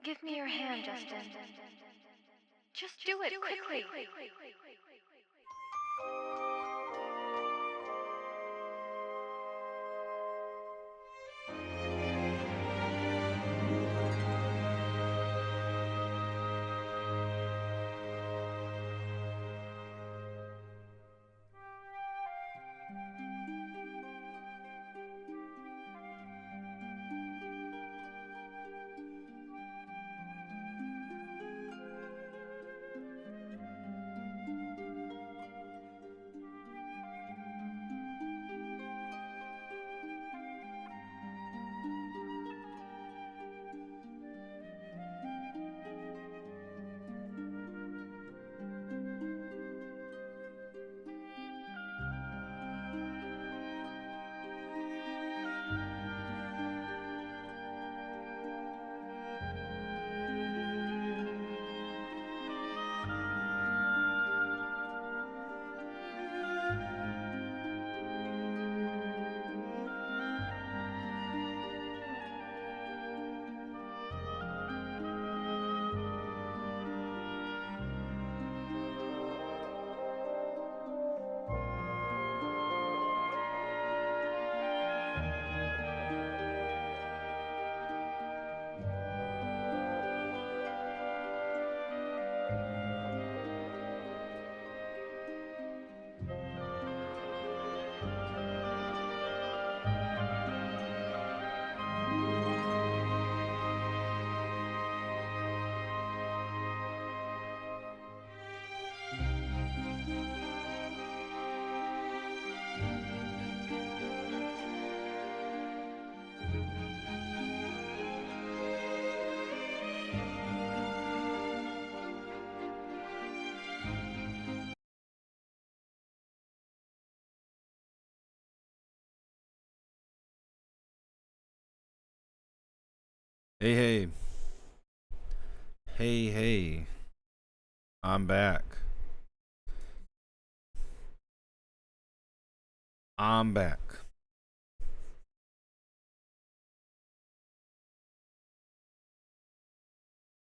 Give me your hand, Justin. Just do it quickly. Hey, hey. Hey, hey. I'm back. I'm back.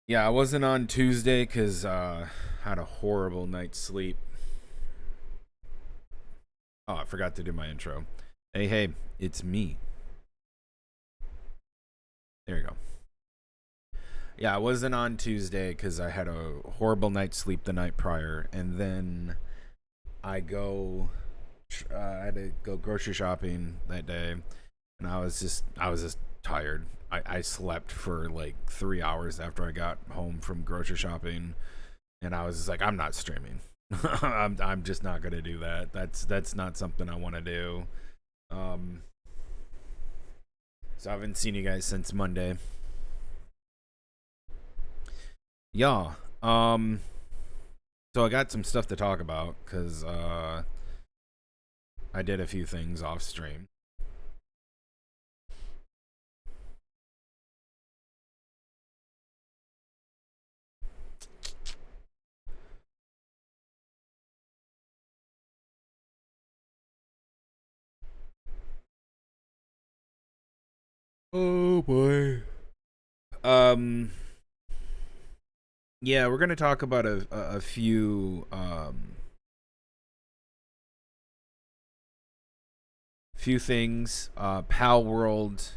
Yeah, I wasn't on Tuesday because had a horrible night's sleep. Oh, I forgot to do my intro. Hey, hey, it's me. There you go. Yeah, I wasn't on Tuesday because I had a horrible night's sleep the night prior, and then I had to go grocery shopping that day, and I was just tired. I slept for like 3 hours after I got home from grocery shopping, and I was just like, I'm not streaming. I'm just not gonna do that. That's not something I want to do. So I haven't seen you guys since Monday. Yeah. So I got some stuff to talk about because I did a few things off stream. Oh boy. Yeah, we're gonna talk about a few things. Pal World,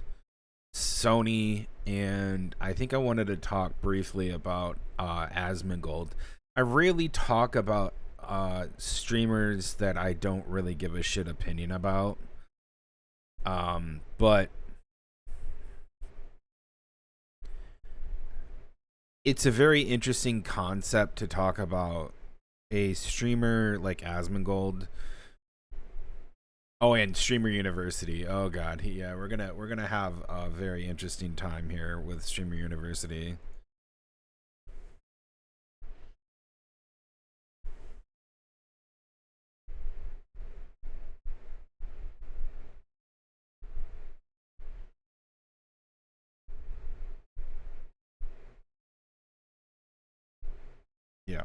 Sony, and I think I wanted to talk briefly about Asmongold. I rarely talk about streamers that I don't really give a shit opinion about. But it's a very interesting concept to talk about a streamer like Asmongold. Oh, and Streamer University. Oh God, yeah, we're gonna have a very interesting time here with Streamer University. Yeah.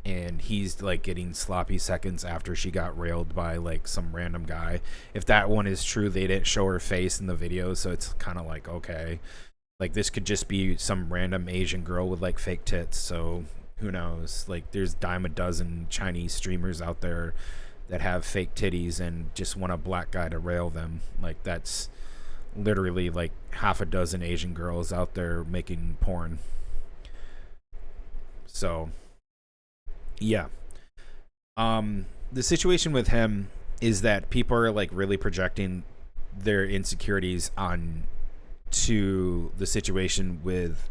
and he's like getting sloppy seconds after she got railed by like some random guy. If that one is true, they didn't show her face in the video, so it's kind of like, okay, like this could just be some random Asian girl with like fake tits, so who knows? Like there's dime a dozen Chinese streamers out there that have fake titties and just want a black guy to rail them. Like that's literally like half a dozen Asian girls out there making porn. So yeah. The situation with him is that people are like really projecting their insecurities on to the situation with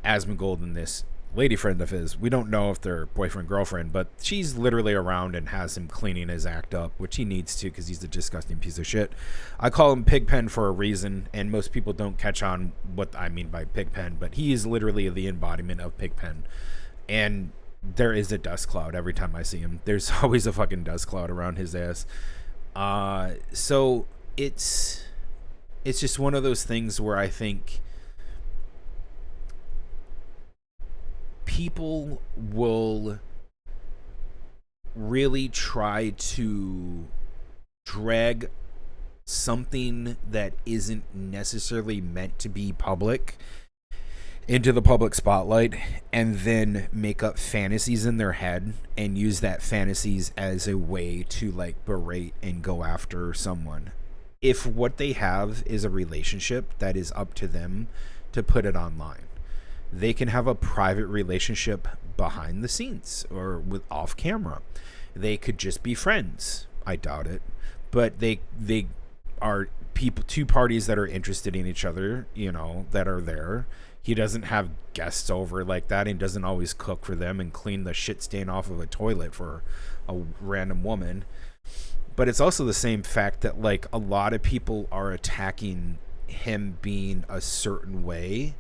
Asmongold and this lady friend of his. We don't know if they're boyfriend girlfriend, but she's literally around and has him cleaning his act up, which he needs to because he's a disgusting piece of shit. I call him Pigpen for a reason, and most people don't catch on what I mean by Pigpen, but he is literally the embodiment of Pigpen. And there is a dust cloud every time I see him. There's always a fucking dust cloud around his ass. So it's just one of those things where I think people will really try to drag something that isn't necessarily meant to be public into the public spotlight, and then make up fantasies in their head and use that fantasies as a way to like berate and go after someone. If what they have is a relationship, that is up to them to put it online. They can have a private relationship behind the scenes or with off camera. They could just be friends. I doubt it, but they are people, two parties that are interested in each other, you know, that are there. He doesn't have guests over like that and doesn't always cook for them and clean the shit stain off of a toilet for a random woman. But it's also the same fact that like a lot of people are attacking him being a certain way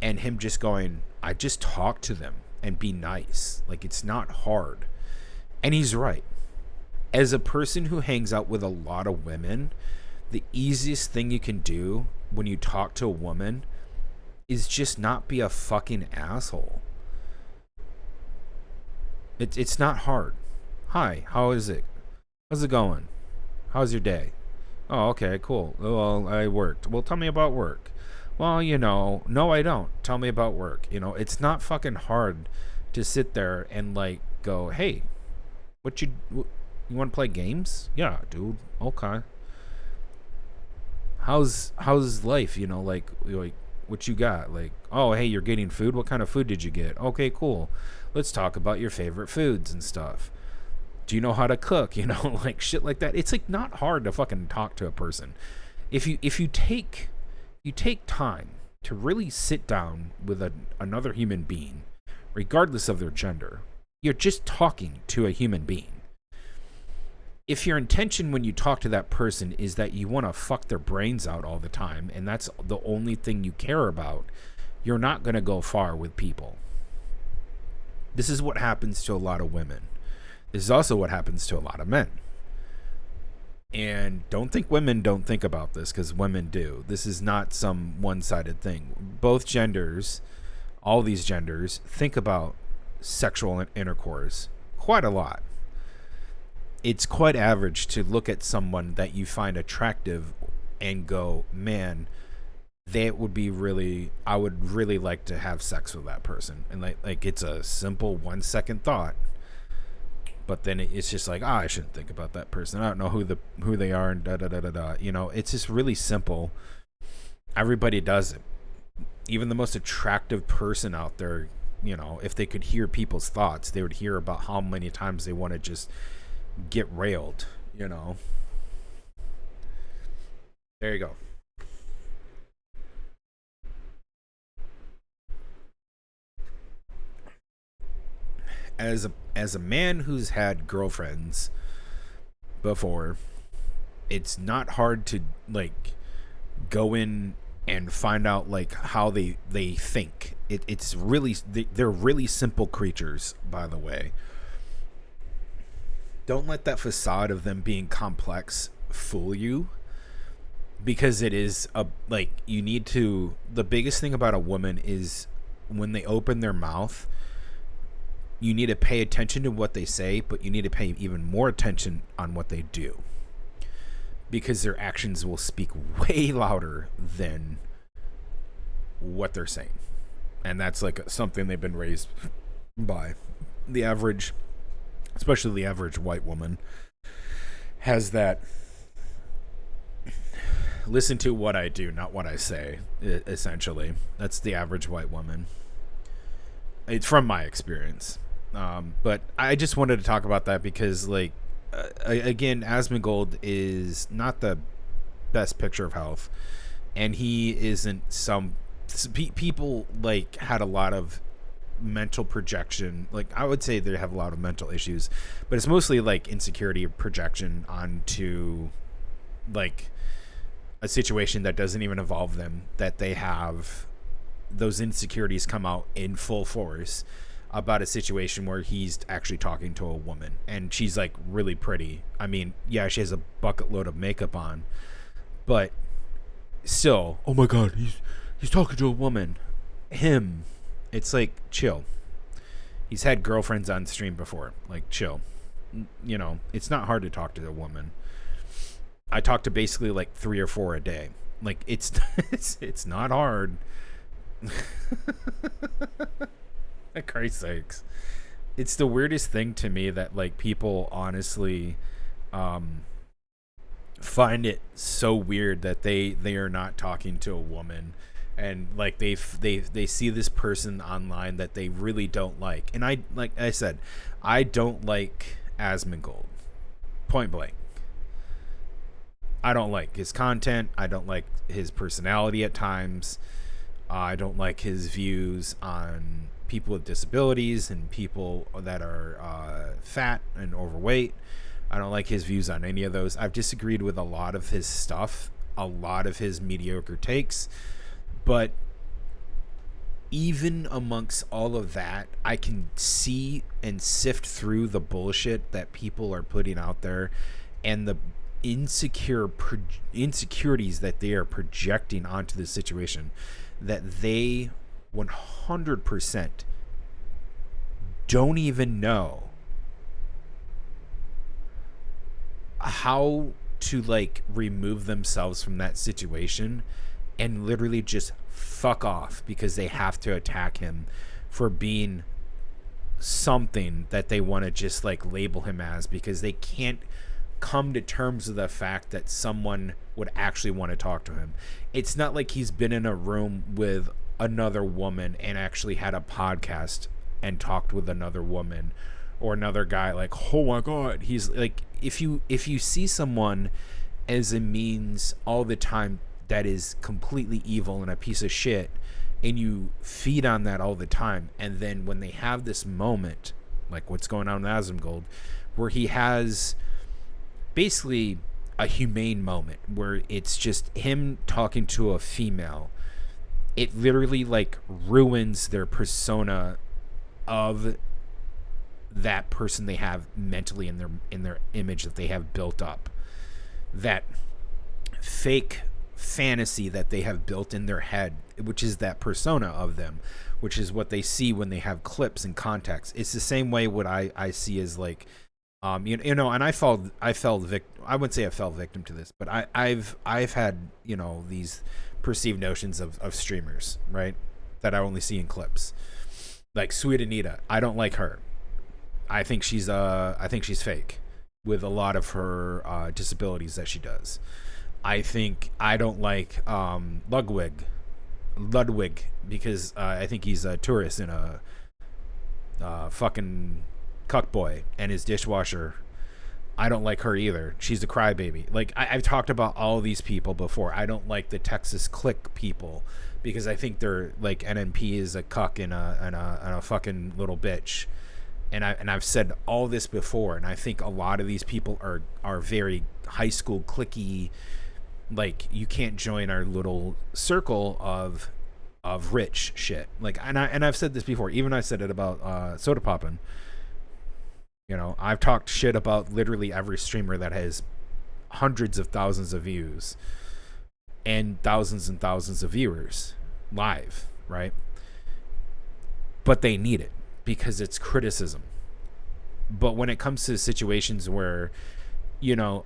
and him just going, I just talk to them and be nice. Like it's not hard. And he's right. As a person who hangs out with a lot of women, the easiest thing you can do when you talk to a woman is just not be a fucking asshole. It's not hard. Hi, how is it? How's it going? How's your day? Oh, okay, cool. Well, I worked. Well, tell me about work. Well, you know, no, I don't. Tell me about work. You know, it's not fucking hard to sit there and like go, hey, you want to play games? Yeah, dude. Okay. How's life? You know, like what you got? Like, oh, hey, you're getting food. What kind of food did you get? Okay, cool. Let's talk about your favorite foods and stuff. Do you know how to cook? You know, like shit like that. It's like not hard to fucking talk to a person. If you take time to really sit down with another human being, regardless of their gender, you're just talking to a human being. If your intention when you talk to that person is that you want to fuck their brains out all the time, and that's the only thing you care about, you're not going to go far with people. This is what happens to a lot of women. This is also what happens to a lot of men. And don't think women don't think about this, because women do. This is not some one-sided thing. Both genders, all these genders, think about sexual intercourse quite a lot. It's quite average to look at someone that you find attractive and go, man, I would really like to have sex with that person. And like it's a simple 1 second thought. But then it's just like, I shouldn't think about that person. I don't know who they are and da da da da da. You know, it's just really simple. Everybody does it. Even the most attractive person out there, you know, if they could hear people's thoughts, they would hear about how many times they want to just get railed, you know. There you go. As a man who's had girlfriends before, it's not hard to like go in and find out like how they think. It's really, they're really simple creatures, by the way. Don't let that facade of them being complex fool you, because it is you need to, the biggest thing about a woman is when they open their mouth, you need to pay attention to what they say, but you need to pay even more attention on what they do, because their actions will speak way louder than what they're saying. And that's like something they've been raised by. The average, especially the average white woman, has that listen to what I do, not what I say, essentially. That's the average white woman. It's from my experience. But I just wanted to talk about that because, like, again, Asmongold is not the best picture of health, and he isn't some people like had a lot of mental projection. Like, I would say they have a lot of mental issues, but it's mostly like insecurity projection onto like a situation that doesn't even involve them, that they have those insecurities come out in full force about a situation where he's actually talking to a woman and she's like really pretty. I mean, yeah, she has a bucket load of makeup on, but still, oh my God, he's talking to a woman. Him. It's like, chill. He's had girlfriends on stream before. Like, chill. You know, it's not hard to talk to a woman. I talk to basically like 3 or 4 a day. Like, it's not hard. For Christ's sakes. It's the weirdest thing to me that like people honestly find it so weird that they are not talking to a woman, and like they see this person online that they really don't like. And I, like I said, I don't like Asmongold, point blank. I don't like his content. I don't like his personality at times. I don't like his views on people with disabilities and people that are fat and overweight. I don't like his views on any of those. I've disagreed with a lot of his stuff, a lot of his mediocre takes, but even amongst all of that, I can see and sift through the bullshit that people are putting out there and the insecurities that they are projecting onto the situation, that they 100% don't even know how to like remove themselves from that situation and literally just fuck off because they have to attack him for being something that they want to just like label him as, because they can't come to terms with the fact that someone would actually want to talk to him. It's not like he's been in a room with another woman and actually had a podcast and talked with another woman or another guy. Like, oh my God, he's like, if you see someone as a means all the time that is completely evil and a piece of shit, and you feed on that all the time, and then when they have this moment like what's going on with Asmongold, where he has basically a humane moment where it's just him talking to a female, it literally like ruins their persona of that person they have mentally in their image that they have built up, that fake fantasy that they have built in their head, which is that persona of them, which is what they see when they have clips and context. It's the same way what I see as like you know, and I wouldn't say I fell victim to this, but I've had, you know, these perceived notions of streamers, right, that I only see in clips. Like Sweet Anita, I don't like her. I think she's fake with a lot of her disabilities that she does. I don't like Ludwig because I think he's a tourist in a fucking cuckboy and his dishwasher. I don't like her either. She's a crybaby. Like I've talked about all these people before. I don't like the Texas Click people because I think they're like NNP is a cuck and a fucking little bitch. And I've said all this before, and I think a lot of these people are very high school clicky. Like, you can't join our little circle of rich shit. Like, and I've said this before. Even I said it about Soda Poppin'. You know, I've talked shit about literally every streamer that has hundreds of thousands of views and thousands of viewers live, right? But they need it. because it's criticism. But when it comes to situations where,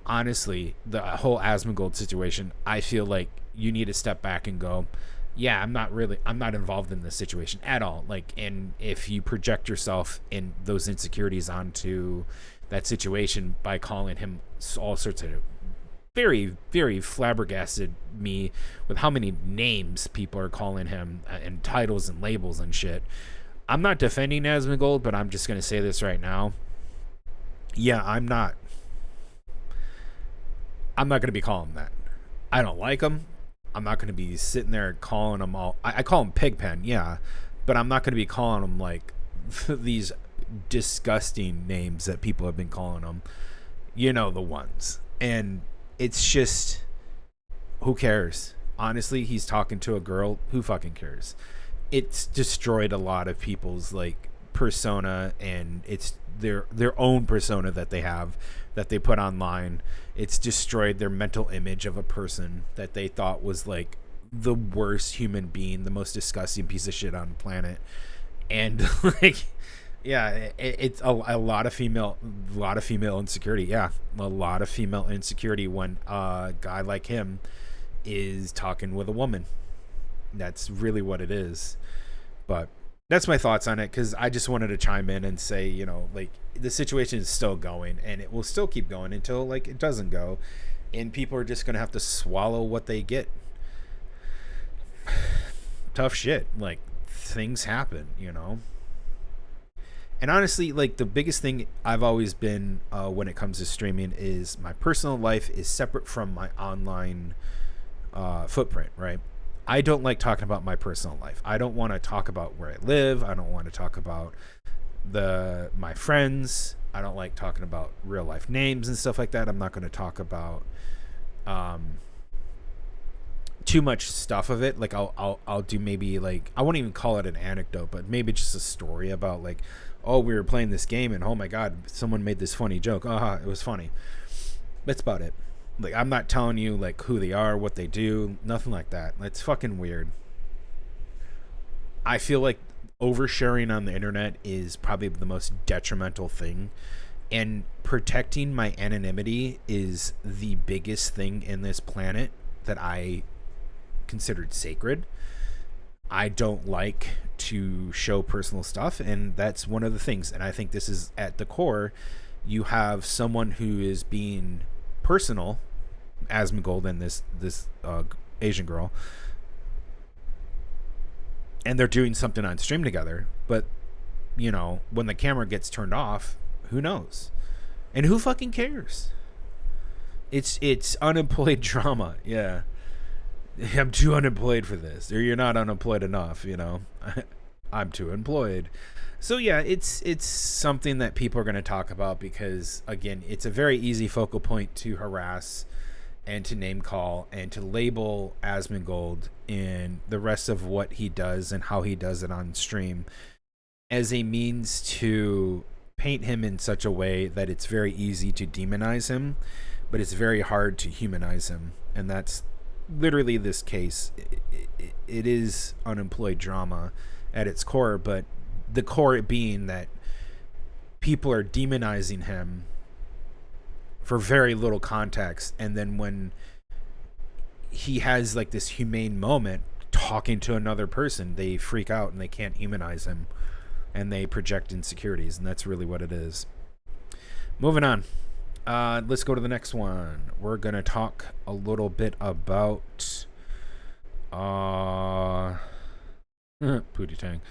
honestly, the whole Asmongold situation, I feel like you need to step back and go, yeah, I'm not involved in this situation at all. Like, and if you project yourself in those insecurities onto that situation by calling him all sorts of very, very flabbergasted me with how many names people are calling him and titles and labels and shit. I'm not defending Asmongold, but I'm just going to say this right now. Yeah, I'm not going to be calling him that. I don't like him. I'm not going to be sitting there calling him all. I call him Pigpen, yeah, but I'm not going to be calling him like these disgusting names that people have been calling him. You know the ones. And it's just, who cares? Honestly, he's talking to a girl. Who fucking cares? It's destroyed a lot of people's like persona, and it's their own persona that they have that they put online. It's destroyed their mental image of a person that they thought was like the worst human being, the most disgusting piece of shit on the planet. And like, yeah, it's a lot of female insecurity. Yeah, a lot of female insecurity when a guy like him is talking with a woman. That's really what it is. But that's my thoughts on it, because I just wanted to chime in and say, like, the situation is still going, and it will still keep going until like it doesn't go, and people are just gonna have to swallow what they get. Tough shit. Like, things happen, And honestly, like, the biggest thing I've always been when it comes to streaming is my personal life is separate from my online footprint, right? I don't like talking about my personal life. I don't want to talk about where I live. I don't want to talk about my friends. I don't like talking about real life names and stuff like that. I'm not going to talk about too much stuff of it. Like, I'll do maybe, like, I won't even call it an anecdote, but maybe just a story about, like, oh, we were playing this game and oh my god, someone made this funny joke. It was funny. That's about it. Like, I'm not telling you like who they are, what they do, nothing like that. It's fucking weird. I feel like oversharing on the internet is probably the most detrimental thing, and protecting my anonymity is the biggest thing in this planet that I considered sacred. I don't like to show personal stuff, and that's one of the things. And I think this is at the core. You have someone who is being personal, Asmongold and this Asian girl, and they're doing something on stream together. But when the camera gets turned off, who knows? And who fucking cares? It's unemployed drama. Yeah. I'm too unemployed for this. Or you're not unemployed enough, I'm too employed. So yeah, it's something that people are going to talk about because, again, it's a very easy focal point to harass and to name call and to label Asmongold in the rest of what he does and how he does it on stream as a means to paint him in such a way that it's very easy to demonize him, but it's very hard to humanize him. And that's literally this case. It is unemployed drama at its core, but the core being that people are demonizing him for very little context, and then when he has like this humane moment talking to another person, they freak out and they can't humanize him, and they project insecurities, and that's really what it is. Moving on. Let's go to the next one. We're gonna talk a little bit about Pootie Tang.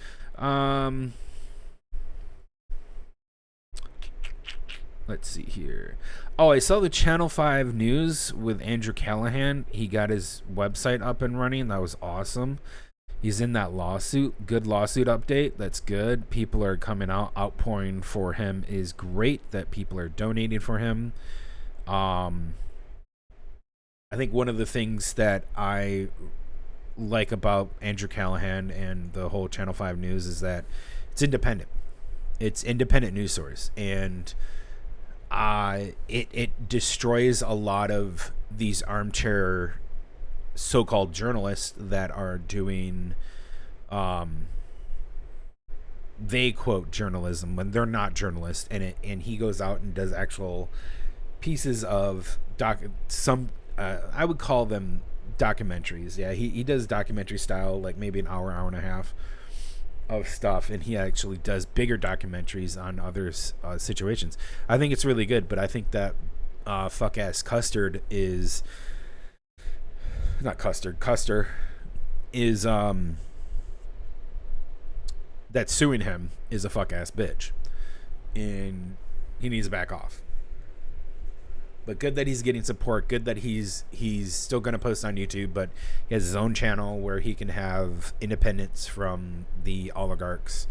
Let's see here. Oh, I saw the Channel 5 news with Andrew Callahan. He got his website up and running. That was awesome. He's in that lawsuit. Good lawsuit update. That's good. People are coming out. Outpouring for him is great. That people are donating for him. I think one of the things that I like about Andrew Callahan and the whole Channel 5 news is that it's independent. It's independent news source, and it destroys a lot of these armchair so-called journalists that are doing they quote journalism when they're not journalists, and he goes out and does actual pieces of I would call them documentaries. Yeah, he does documentary style, like maybe an hour and a half of stuff, and he actually does bigger documentaries on other situations. I think it's really good, but I think that fuck ass Custard is not Custard. Custer is that's suing him is a fuck ass bitch, and he needs to back off. But good that he's getting support. Good that he's still going to post on YouTube, but he has his own channel where he can have independence from the oligarchs.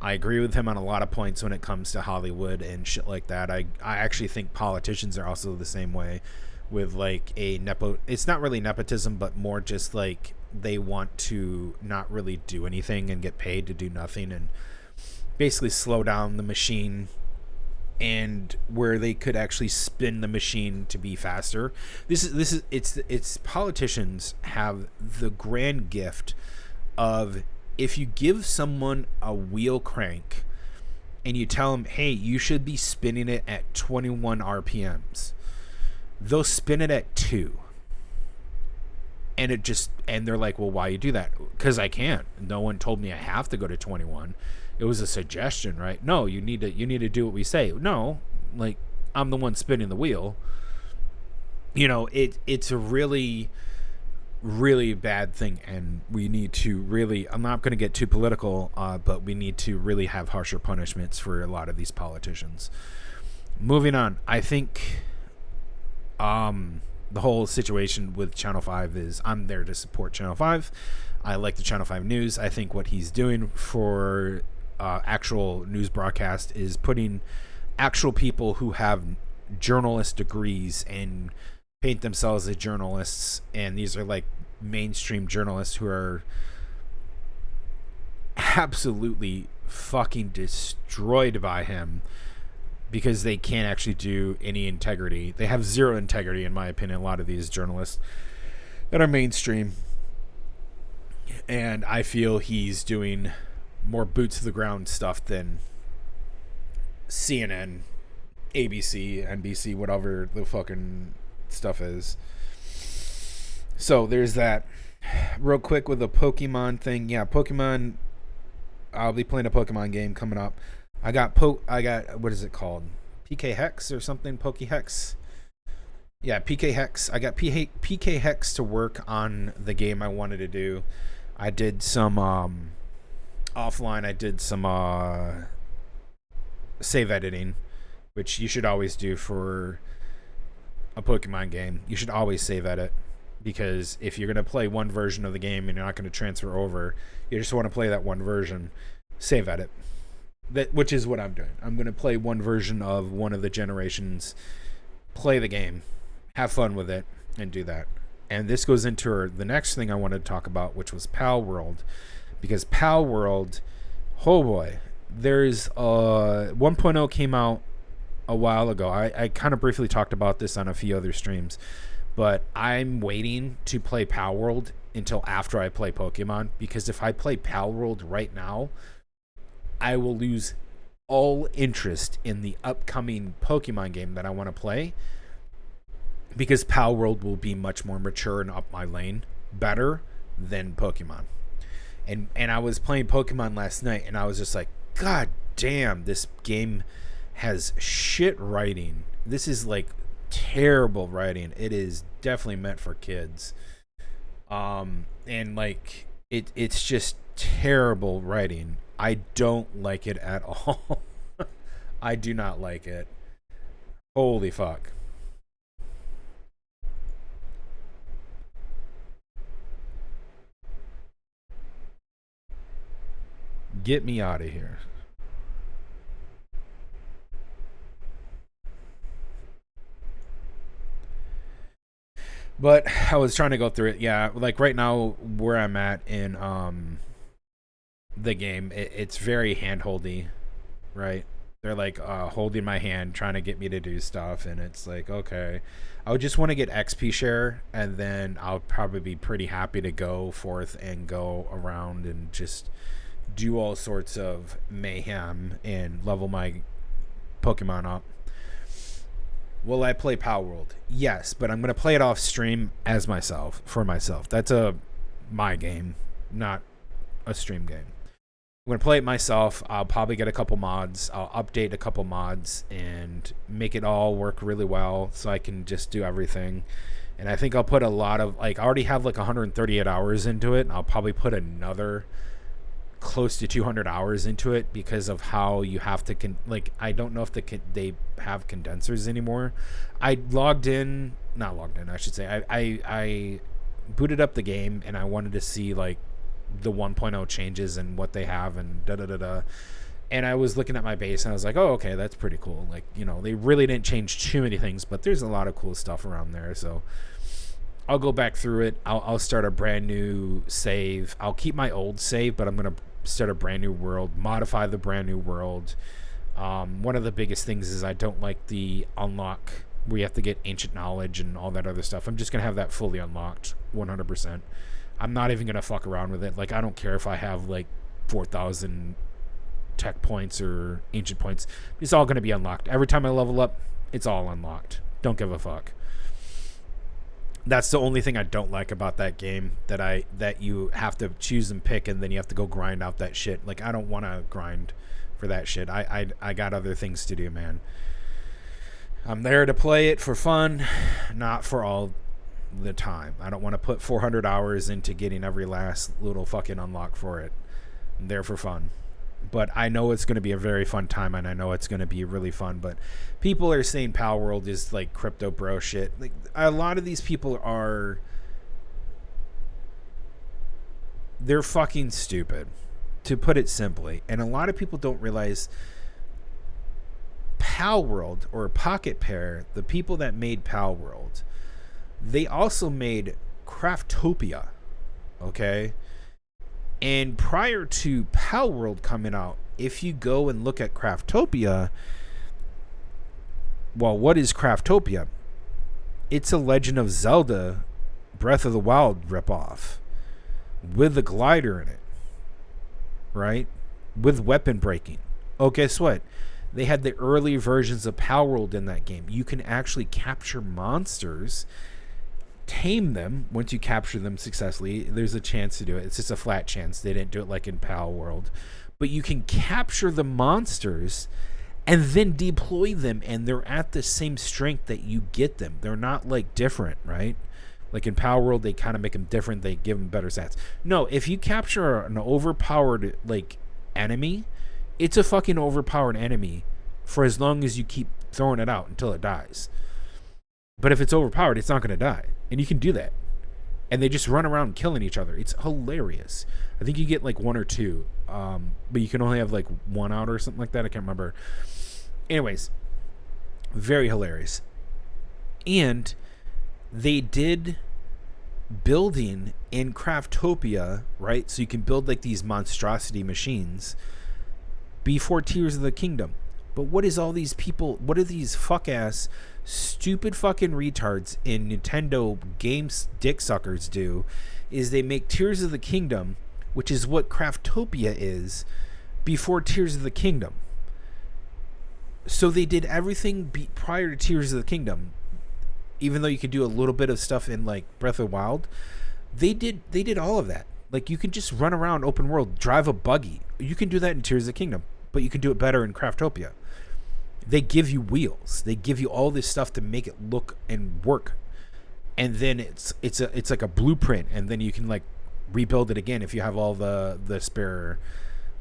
I agree with him on a lot of points when it comes to Hollywood and shit like that. I actually think politicians are also the same way, with like it's not really nepotism, but more just like they want to not really do anything and get paid to do nothing, and basically slow down the machine, and where they could actually spin the machine to be faster. It's politicians have the grand gift of, if you give someone a wheel crank and you tell them, hey, you should be spinning it at 21 RPMs, they'll spin it at 2. And they're like, well, why you do that? Because I can't. No one told me I have to go to 21. It was a suggestion, right? No, you need to do what we say. No, like, I'm the one spinning the wheel. You know, it's a really, really bad thing, and we need to really, I'm not going to get too political, but we need to really have harsher punishments for a lot of these politicians. Moving on, I think the whole situation with Channel 5 is, I'm there to support Channel 5. I like the Channel 5 news. I think what he's doing for actual news broadcast is putting actual people who have journalist degrees and paint themselves as journalists, and these are like mainstream journalists who are absolutely fucking destroyed by him because they can't actually do any integrity. They have zero integrity, in my opinion, a lot of these journalists that are mainstream. And I feel he's doing more boots to the ground stuff than CNN, ABC, NBC, whatever the fucking stuff is. So there's that. Real quick with the Pokemon thing. Yeah, Pokemon. I'll be playing a Pokemon game coming up. I got what is it called? PK Hex or something? Poke Hex. Yeah, PK Hex. I got PK Hex to work on the game I wanted to do. I did some offline. I did some save editing, which you should always do for a Pokemon game. You should always save edit, because if you're going to play one version of the game and you're not going to transfer over, you just want to play that one version, save edit. Which is what I'm doing. I'm going to play one version of one of the generations, play the game, have fun with it, and do that. And this goes into the next thing I wanted to talk about, which was Pal World. Because Pal World, oh boy, there's 1.0 came out a while ago. I kind of briefly talked about this on a few other streams, but I'm waiting to play Pal World until after I play Pokemon, because if I play Pal World right now, I will lose all interest in the upcoming Pokemon game that I want to play, because Pal World will be much more mature and up my lane better than Pokemon. And I was playing Pokemon last night, and I was just like, God damn, this game has shit writing. This is like terrible writing. It is definitely meant for kids. And like it's just terrible writing. I don't like it at all. I do not like it. Holy fuck. Get me out of here. But I was trying to go through it. Yeah, like right now where I'm at in the game, it's very handholdy, right? They're like holding my hand, trying to get me to do stuff, and it's like, okay, I would just want to get XP share, and then I'll probably be pretty happy to go forth and go around and just do all sorts of mayhem and level my Pokemon up. Will I play Power World? Yes, but I'm going to play it off stream as myself, for myself. That's my game, not a stream game. I'm going to play it myself. I'll probably get a couple mods. I'll update a couple mods and make it all work really well so I can just do everything. And I think I'll put a lot of, like, I already have like 138 hours into it. And I'll probably put another close to 200 hours into it because of how you have to I don't know if they have condensers anymore. I logged in, not logged in, I should say. I booted up the game and I wanted to see like the 1.0 changes and what they have and da. And I was looking at my base and I was like, oh, okay, that's pretty cool. Like, you know, they really didn't change too many things, but there's a lot of cool stuff around there. So I'll go back through it. I'll start a brand new save. I'll keep my old save, but I'm going to start a brand new world, modify the brand new world. One of the biggest things is I don't like the unlock where you have to get ancient knowledge and all that other stuff. I'm just going to have that fully unlocked 100%. I'm not even going to fuck around with it. Like, I don't care if I have like 4,000 tech points or ancient points. It's all going to be unlocked. Every time I level up, it's all unlocked. Don't give a fuck. That's the only thing I don't like about that game, that you have to choose and pick and then you have to go grind out that shit. Like, I don't want to grind for that shit. I got other things to do, man. I'm there to play it for fun, not for all the time. I don't want to put 400 hours into getting every last little fucking unlock for it. I'm there for fun. But I know it's going to be a very fun time, and I know it's going to be really fun. But people are saying Power World is like crypto bro shit. Like, a lot of these people they're fucking stupid, to put it simply. And a lot of people don't realize Power World or Pocket Pair, the people that made Power World, they also made Craftopia, okay? And prior to Power World coming out, if you go and look at Craftopia, well, what is Craftopia? It's a Legend of Zelda Breath of the Wild ripoff with a glider in it, right? With weapon breaking. Oh, guess what? They had the early versions of Power World in that game. You can actually capture monsters, tame them. Once you capture them successfully, there's a chance to do it. It's just a flat chance. They didn't do it like in Power World. But you can capture the monsters and then deploy them, and they're at the same strength that you get them. They're not like different, right? Like in Power World, they kind of make them different. They give them better stats. No, if you capture an overpowered like enemy, it's a fucking overpowered enemy for as long as you keep throwing it out until it dies. But if it's overpowered, it's not going to die. And you can do that. And they just run around killing each other. It's hilarious. I think you get like one or two. But you can only have like one out or something like that. I can't remember. Anyways, very hilarious. And they did building in Craftopia, right? So you can build like these monstrosity machines before Tears of the Kingdom. But what is all these people, what are these fuck-ass, stupid fucking retards in Nintendo games dick suckers do, is they make Tears of the Kingdom, which is what Craftopia is, before Tears of the Kingdom. So they did everything prior to Tears of the Kingdom, even though you could do a little bit of stuff in like Breath of the Wild. They did all of that. Like, you can just run around open world, drive a buggy. You can do that in Tears of the Kingdom, but you can do it better in Craftopia. They give you wheels. They give you all this stuff to make it look and work. And then it's like a blueprint, and then you can like rebuild it again if you have all the spare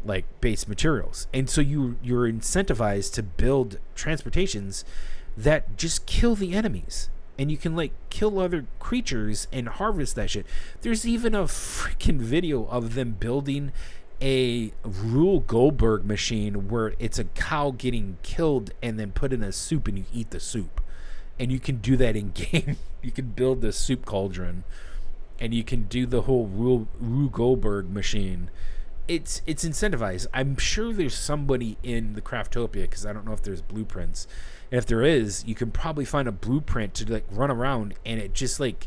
like base materials. And so you're incentivized to build transportations that just kill the enemies. And you can like kill other creatures and harvest that shit. There's even a freaking video of them building a Rule Goldberg machine where it's a cow getting killed and then put in a soup and you eat the soup. And you can do that in game. You can build the soup cauldron and you can do the whole Rule Goldberg machine. It's incentivized. I'm sure there's somebody in the Craftopia, because I don't know if there's blueprints. And if there is, you can probably find a blueprint to like run around and it just like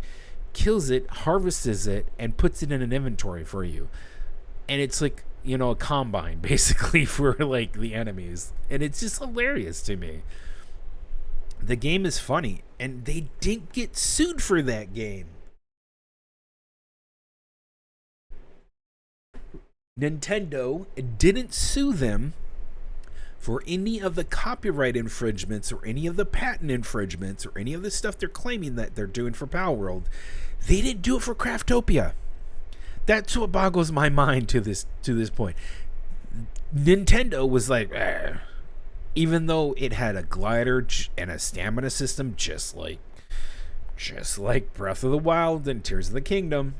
kills it, harvests it, and puts it in an inventory for you. And it's like a combine basically for like the enemies, and it's just hilarious to me. The game is funny, and they didn't get sued for that game. Nintendo didn't sue them for any of the copyright infringements or any of the patent infringements or any of the stuff they're claiming that they're doing for Palworld. They didn't do it for Craftopia. That's what boggles my mind to this point. Nintendo was like, even though it had a glider and a stamina system, just like Breath of the Wild and Tears of the Kingdom.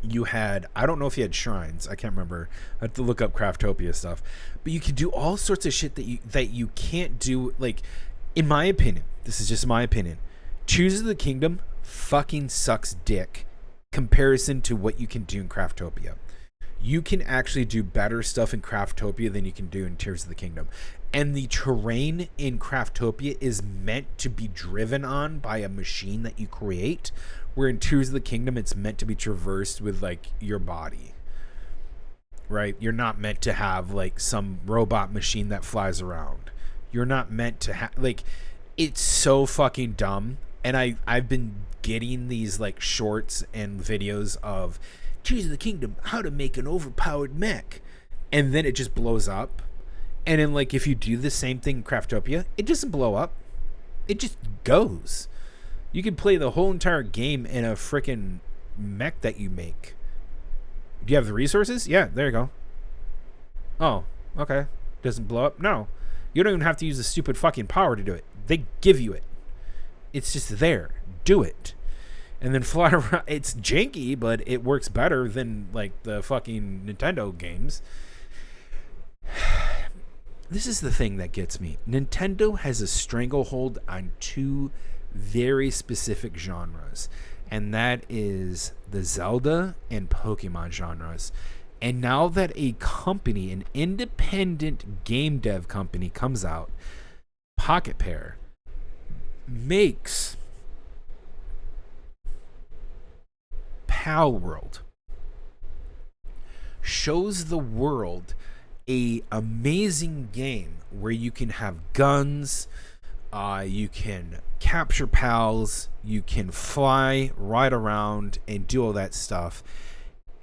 You had, I don't know if you had shrines, I can't remember. I have to look up Craftopia stuff, but you could do all sorts of shit that you can't do. Like, in my opinion, this is just my opinion, Tears of the Kingdom fucking sucks dick comparison to what you can do in Craftopia. You can actually do better stuff in Craftopia than you can do in Tears of the Kingdom. And the terrain in Craftopia is meant to be driven on by a machine that you create, where in Tears of the Kingdom it's meant to be traversed with like your body. Right? You're not meant to have like some robot machine that flies around. You're not meant to have, like, it's so fucking dumb. And I've been getting these like shorts and videos of Tears of the Kingdom, how to make an overpowered mech, and then it just blows up. And then, like, if you do the same thing in Craftopia, it doesn't blow up. It just goes. You can play the whole entire game in a freaking mech that you make. Do you have the resources? Yeah, there you go. Oh, okay. Doesn't blow up? No. You don't even have to use the stupid fucking power to do it. They give you it. It's just there. Do it. And then fly around. It's janky, but it works better than, like, the fucking Nintendo games. This is the thing that gets me. Nintendo has a stranglehold on two very specific genres, and that is the Zelda and Pokemon genres. And now that a company, an independent game dev company, comes out, Pocket Pair, makes Palworld, shows the world a amazing game where you can have guns, you can capture pals, you can fly, ride around, and do all that stuff,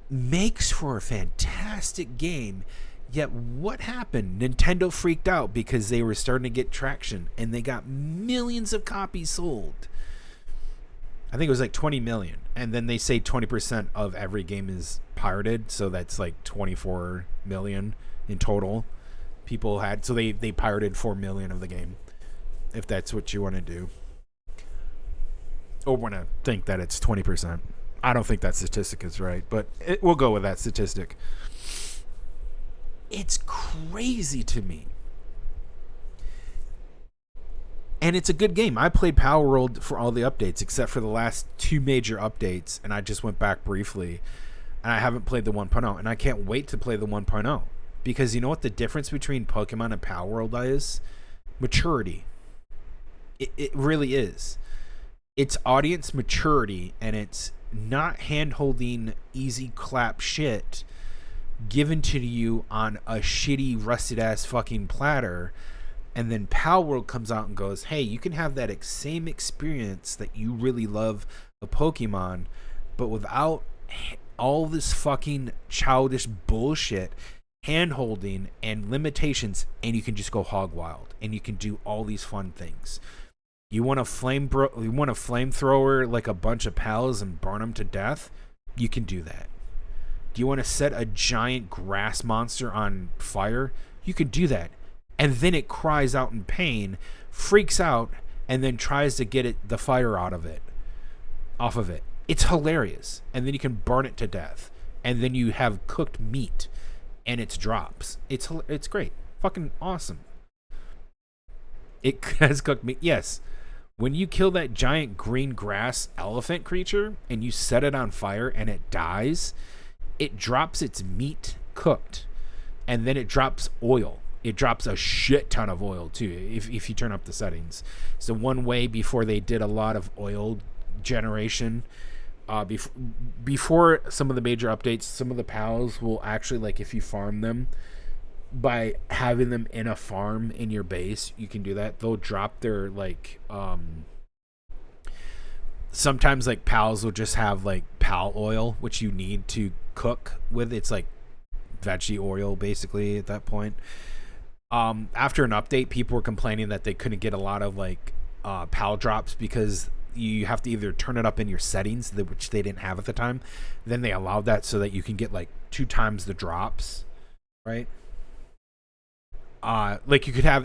makes for a fantastic game. Yet what happened? Nintendo freaked out because they were starting to get traction, and they got millions of copies sold. I think it was like 20 million. And then they say 20% of every game is pirated, so that's like 24 million in total people had. So they pirated 4 million of the game, if that's what you want to do. Or want to think that it's 20%. I don't think that statistic is right, but we'll go with that statistic. It's crazy to me. And it's a good game. I played Palworld for all the updates, except for the last two major updates, and I just went back briefly, and I haven't played the 1.0, and I can't wait to play the 1.0. Because you know what the difference between Pokemon and Palworld is? Maturity. It really is. It's audience maturity, and it's not hand-holding easy clap shit given to you on a shitty rusted-ass fucking platter. And then Palworld comes out and goes, hey, you can have that same experience that you really love of Pokemon, but without all this fucking childish bullshit, hand-holding, and limitations, and you can just go hog wild, and you can do all these fun things. You want a flamethrower like a bunch of pals and burn them to death? You can do that. Do you want to set a giant grass monster on fire? You can do that. And then it cries out in pain, freaks out, and then tries to get the fire off of it. It's hilarious. And then you can burn it to death. And then you have cooked meat, and it drops. It's great. Fucking awesome. It has cooked meat. Yes. When you kill that giant green grass elephant creature and you set it on fire and it dies, it drops its meat cooked, and then it drops oil. It drops a shit ton of oil too if you turn up the settings. So one way before they did a lot of oil generation before some of the major updates, some of the pals will actually, like, if you farm them by having them in a farm in your base, you can do that. They'll drop their, like, sometimes, like, pals will just have, like, pal oil, which you need to cook with. It's like veggie oil, basically, at that point. After an update, people were complaining that they couldn't get a lot of, like, pal drops because you have to either turn it up in your settings, which they didn't have at the time. Then they allowed that so that you can get, like, 2 times the drops, right? Like, you could have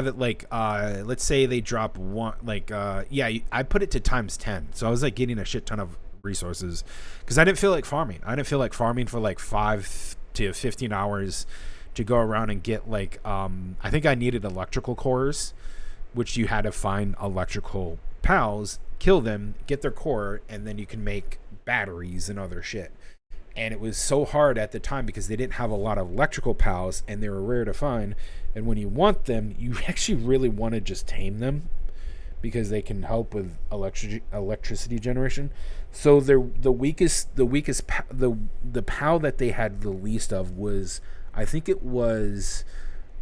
it, like, let's say they drop one, like, I put it to times 10, so I was, like, getting a shit ton of resources because I didn't feel like farming. I didn't feel like farming for, like, 5 to 15 hours to go around and get, like, I think I needed electrical cores, which you had to find electrical pals, kill them, get their core, and then you can make batteries and other shit. And it was so hard at the time because they didn't have a lot of electrical pals and they were rare to find. And when you want them, you actually really want to just tame them because they can help with electricity generation. So the pal that they had the least of was, I think it was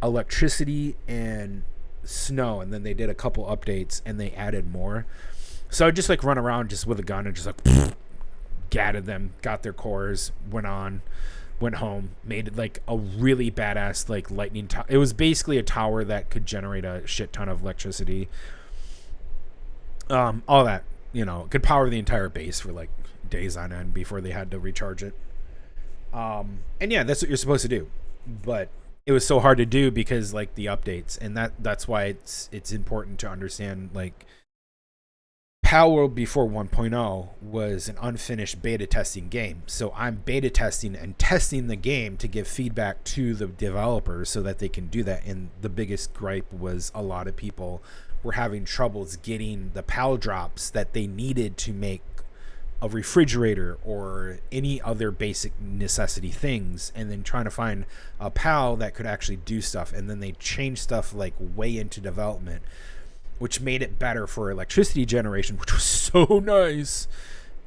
electricity and snow, and then they did a couple updates and they added more. So I just, like, run around just with a gun and just, like, gatted them, got their cores, went home, made it, like, a really badass, like, lightning tower. It was basically a tower that could generate a shit ton of electricity. All that, could power the entire base for, like, days on end before they had to recharge it. And yeah, that's what you're supposed to do. But it was so hard to do because, like, the updates, and that's why it's important to understand, like, Pal World before 1.0 was an unfinished beta testing game. So I'm beta testing and testing the game to give feedback to the developers so that they can do that. And the biggest gripe was a lot of people were having troubles getting the PAL drops that they needed to make a refrigerator or any other basic necessity things, and then trying to find a PAL that could actually do stuff. And then they changed stuff, like, way into development, which made it better for electricity generation, which was so nice.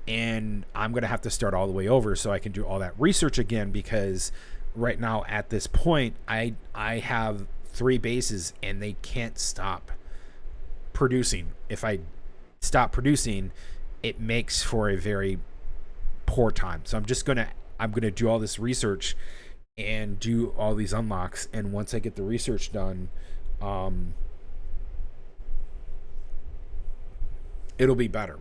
And I'm going to have to start all the way over so I can do all that research again, because right now at this point, I have 3 bases and they can't stop producing. If I stop producing, it makes for a very poor time. So I'm going to do all this research and do all these unlocks. And once I get the research done, it'll be better.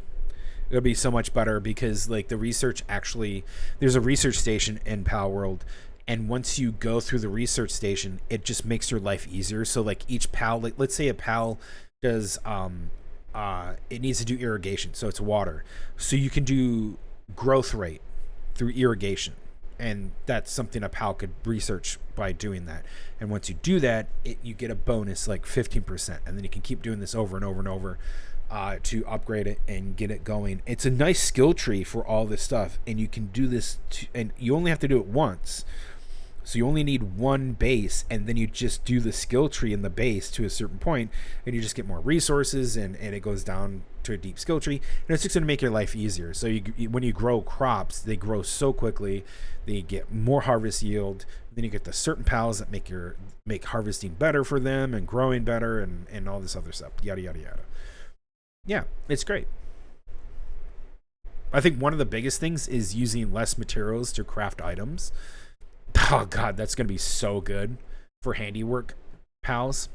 It'll be so much better because, like, the research actually, there's a research station in Pal World, and once you go through the research station, it just makes your life easier. So, like, each PAL, like, let's say a PAL does, it needs to do irrigation, so it's water. So you can do growth rate through irrigation, and that's something a PAL could research by doing that. And once you do that, you get a bonus, like 15%, and then you can keep doing this over and over and over. To upgrade it and get it going. It's a nice skill tree for all this stuff, and you can do this and you only have to do it once, so you only need 1 base, and then you just do the skill tree in the base to a certain point, and you just get more resources, and it goes down to a deep skill tree, and it's just going to make your life easier. So when you grow crops, they grow so quickly, they get more harvest yield, then you get the certain pals that make harvesting better for them and growing better, and all this other stuff, yada yada yada. Yeah, it's great. I think one of the biggest things is using less materials to craft items. Oh god, that's going to be so good for handiwork pals.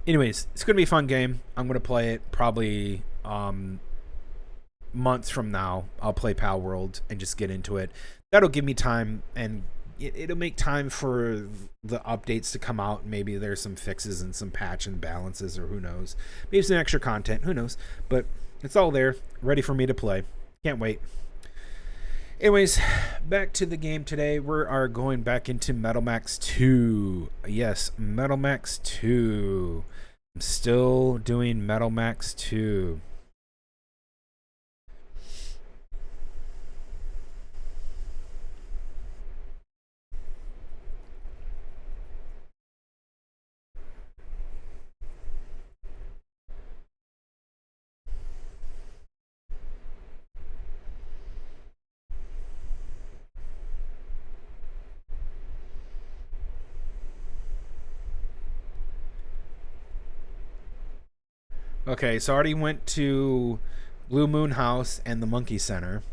Anyways, it's going to be a fun game. I'm going to play it probably months from now. I'll play Pal World and just get into it. That'll give me time, and it'll make time for the updates to come out. Maybe there's some fixes and some patch and balances, or who knows. Maybe some extra content. Who knows? But it's all there, ready for me to play. Can't wait. Anyways, back to the game today. We are going back into Metal Max 2. Yes, Metal Max 2. I'm still doing Metal Max 2. Okay, so I already went to Blue Moon House and the Monkey Center.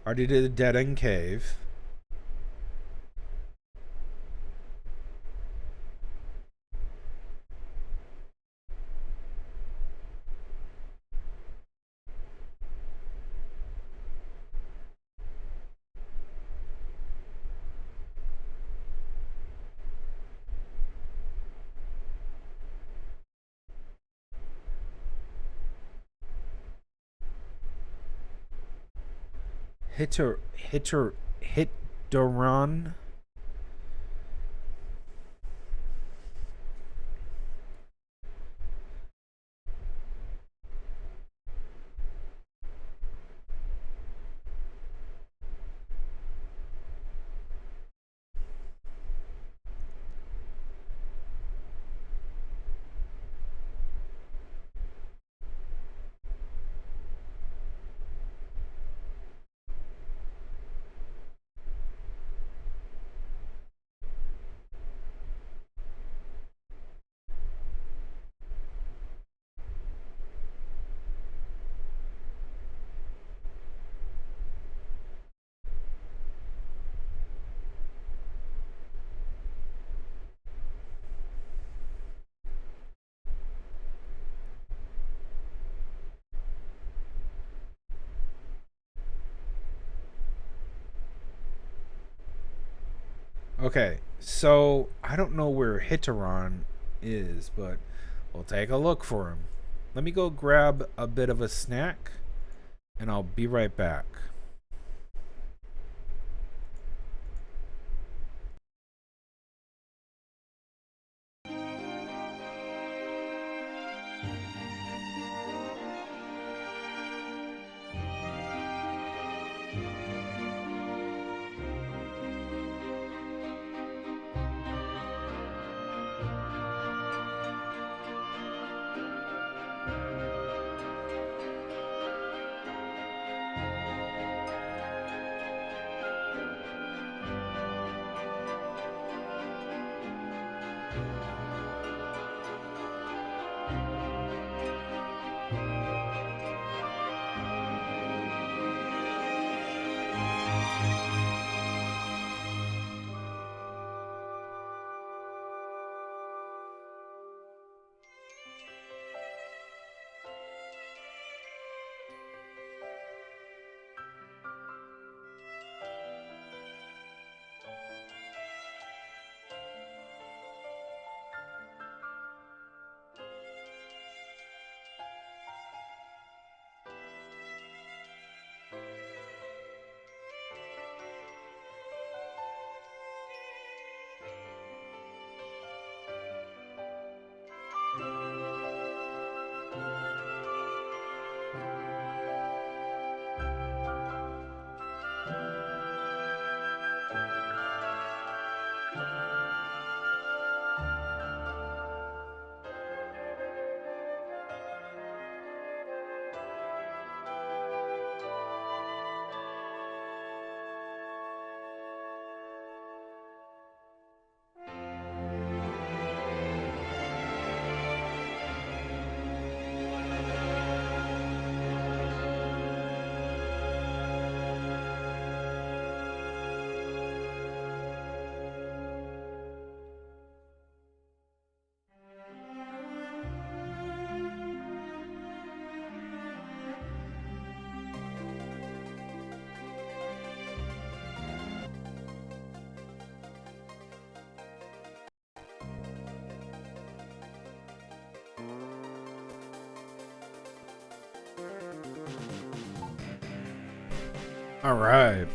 Already did the Dead End Cave. Hitoron. Okay, so I don't know where Hitoron is, but we'll take a look for him. Let me go grab a bit of a snack, and I'll be right back. All right.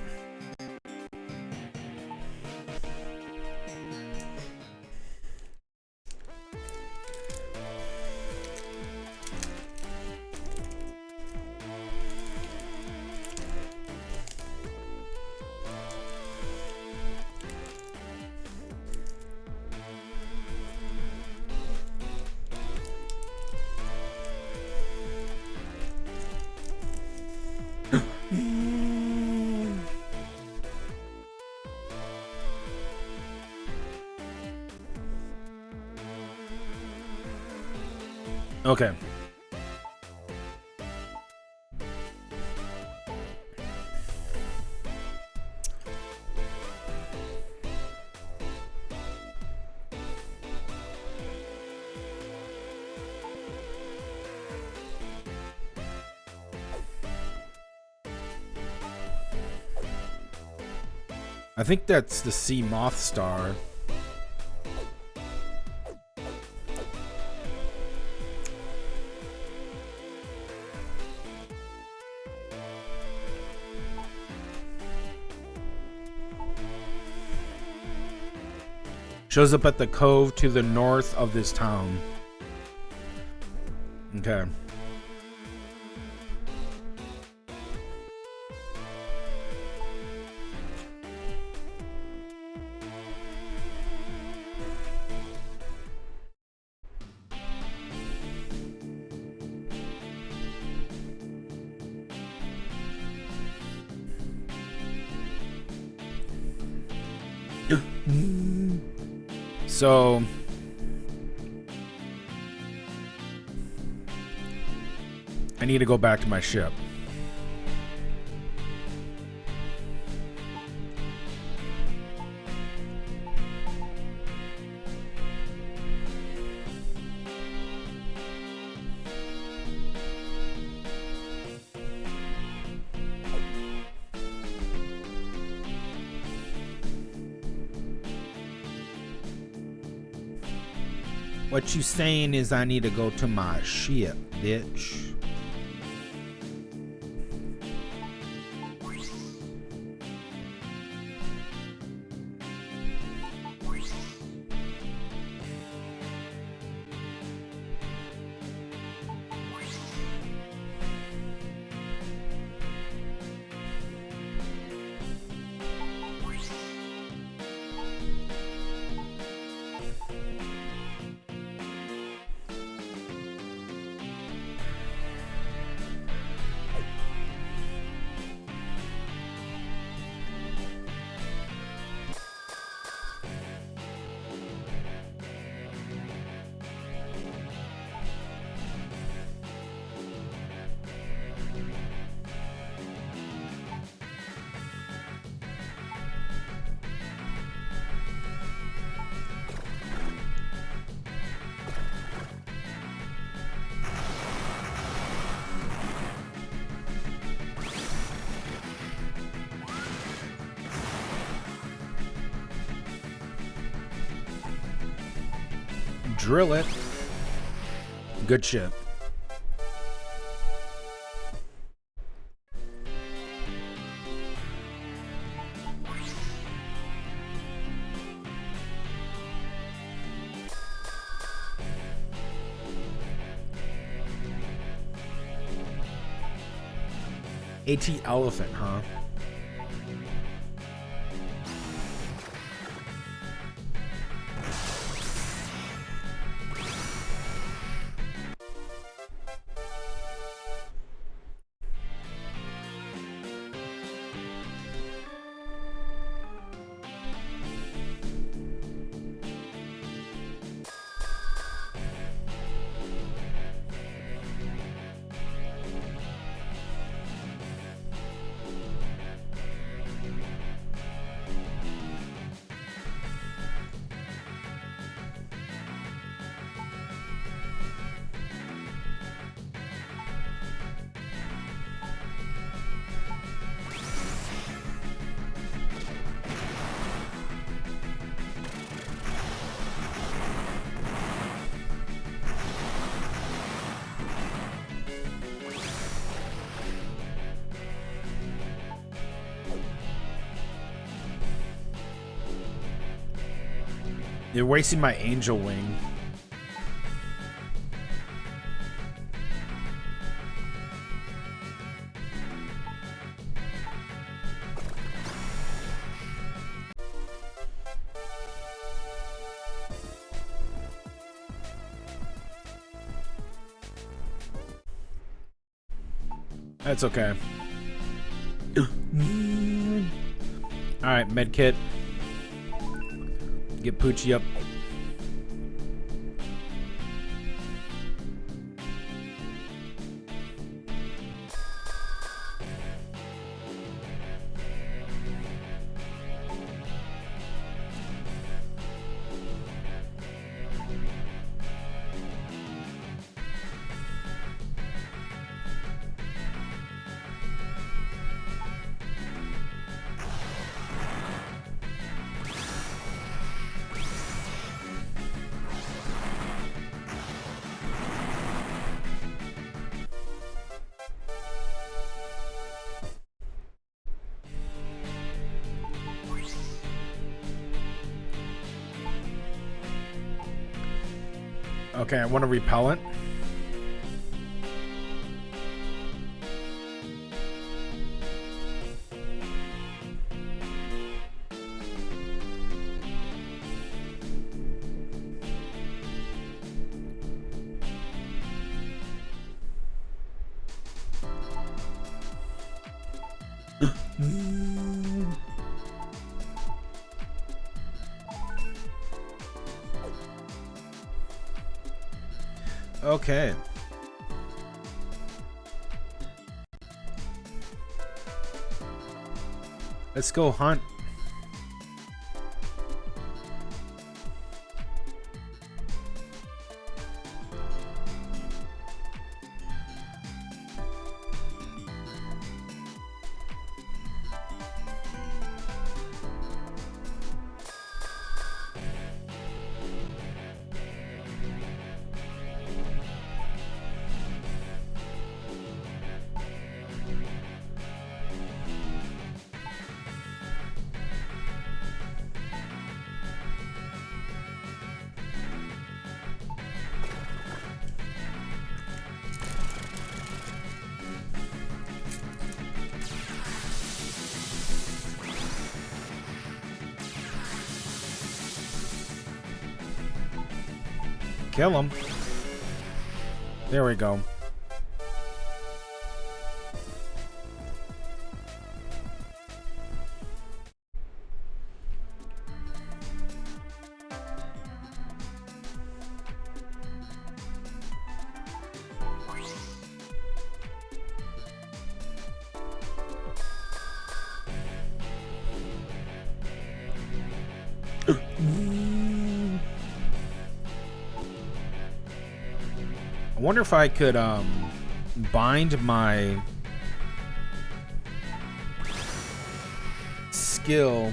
Okay. I think that's the sea moth star. Shows up at the cove to the north of this town. Okay. So I need to go back to my ship. What you saying is I need to go to my ship, bitch. Drill it. Good shit. AT elephant, huh? You're wasting my angel wing. That's okay. Alright, medkit. Get Poochie up. Okay, I want a repellent. Okay. Let's go hunt. Kill him. There we go. I wonder if I could bind my skill.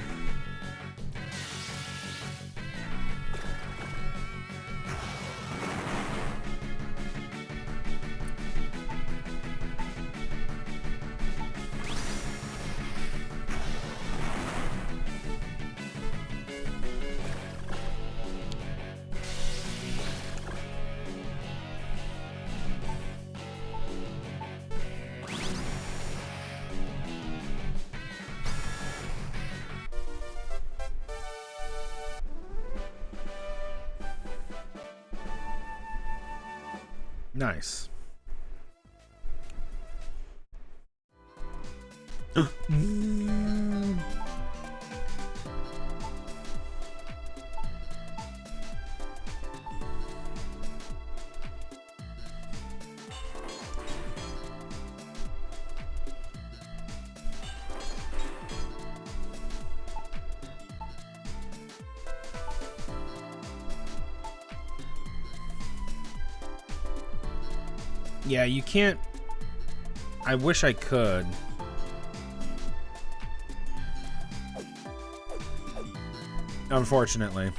Nice. Yeah, you can't. I wish I could. Unfortunately.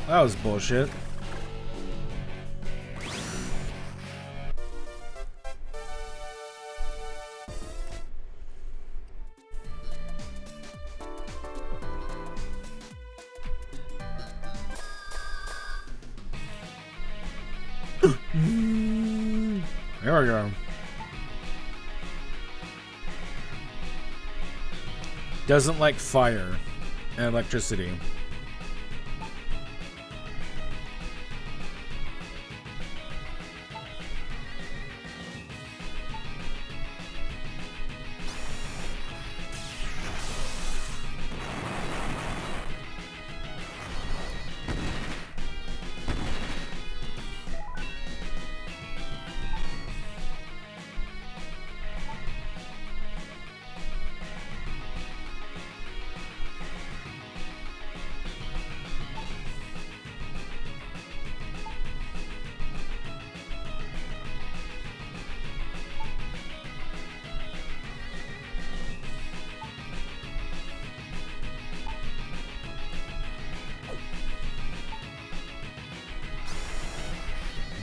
That was bullshit. There we go. Doesn't like fire and electricity.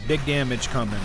Big damage coming.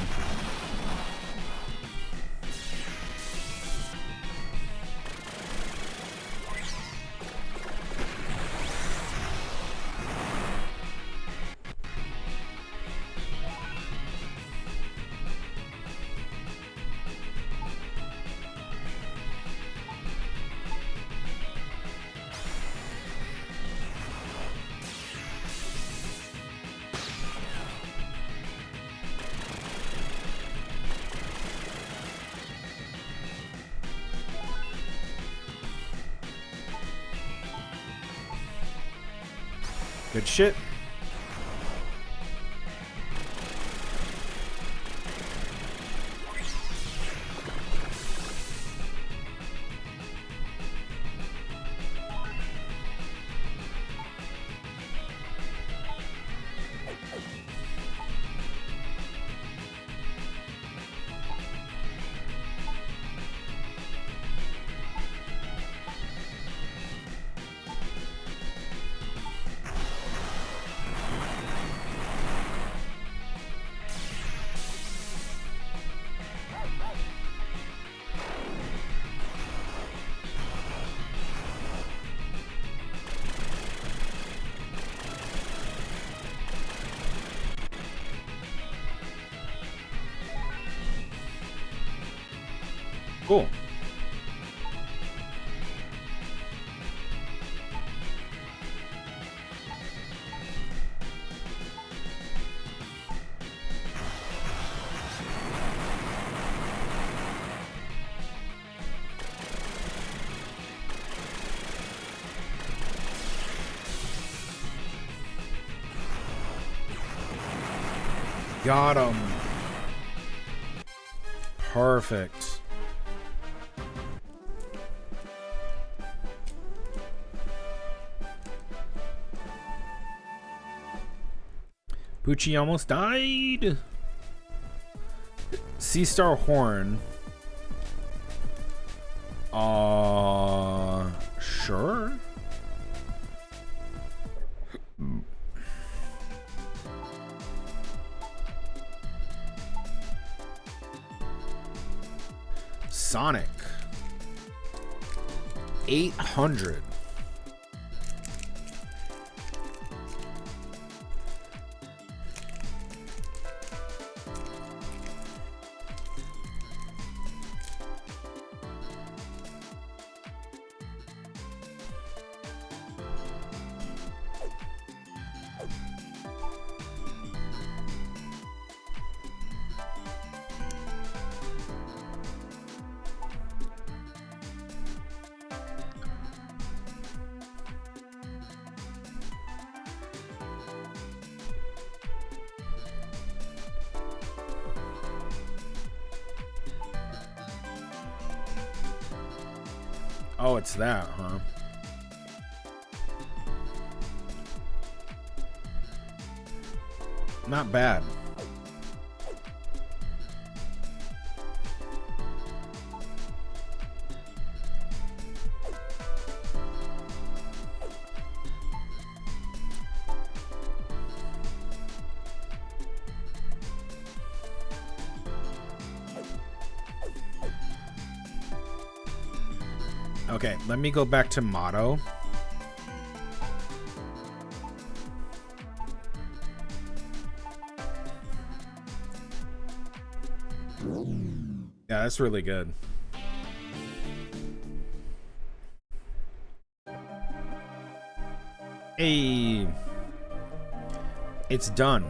Good shit. Cool. Got him. Perfect. Bucci almost died. Sea Star Horn. Sure. Sonic. 800. Oh, it's that, huh? Not bad. Okay, let me go back to motto. Yeah, that's really good. Hey, it's done.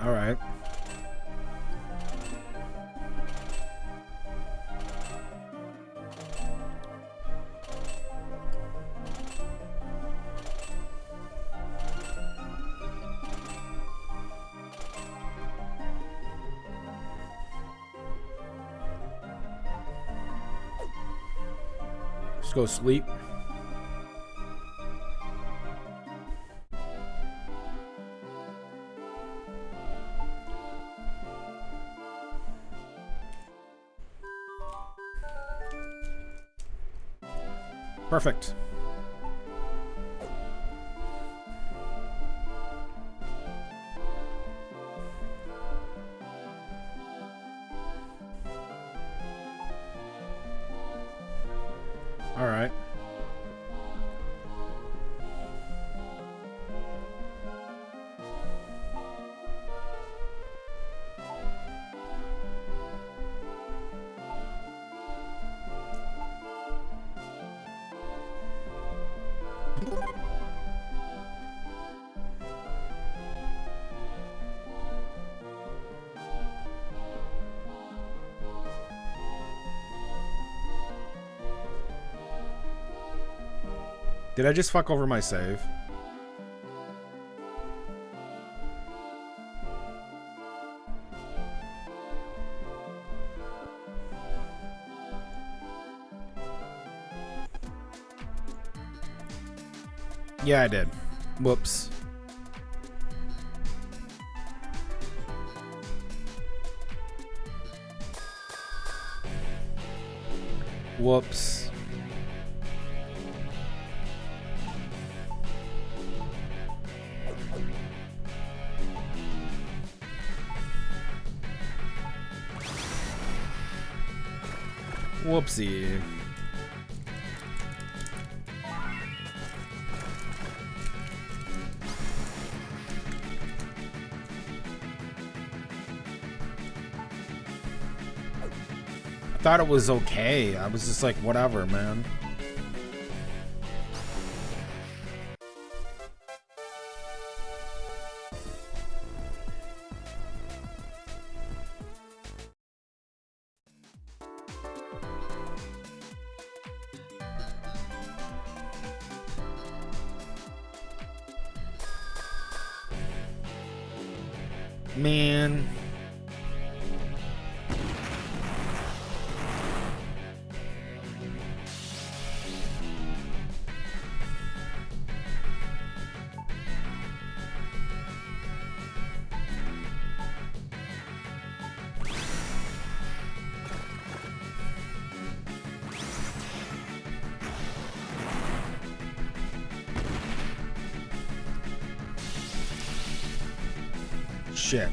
All right. Just go sleep. Perfect. All right. Did I just fuck over my save? Yeah, I did. Whoops. Whoops. Whoopsie. I thought it was okay. I was just like, whatever, man. Man. Shit.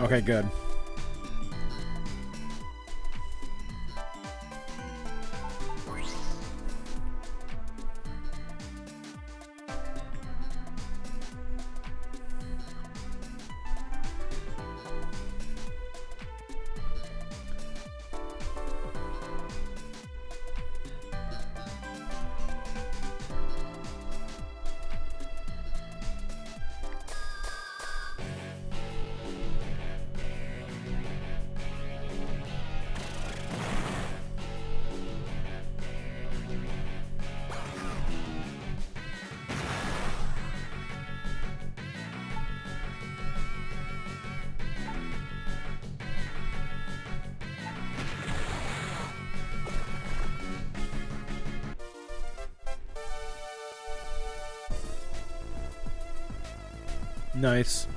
Okay, good. Nice.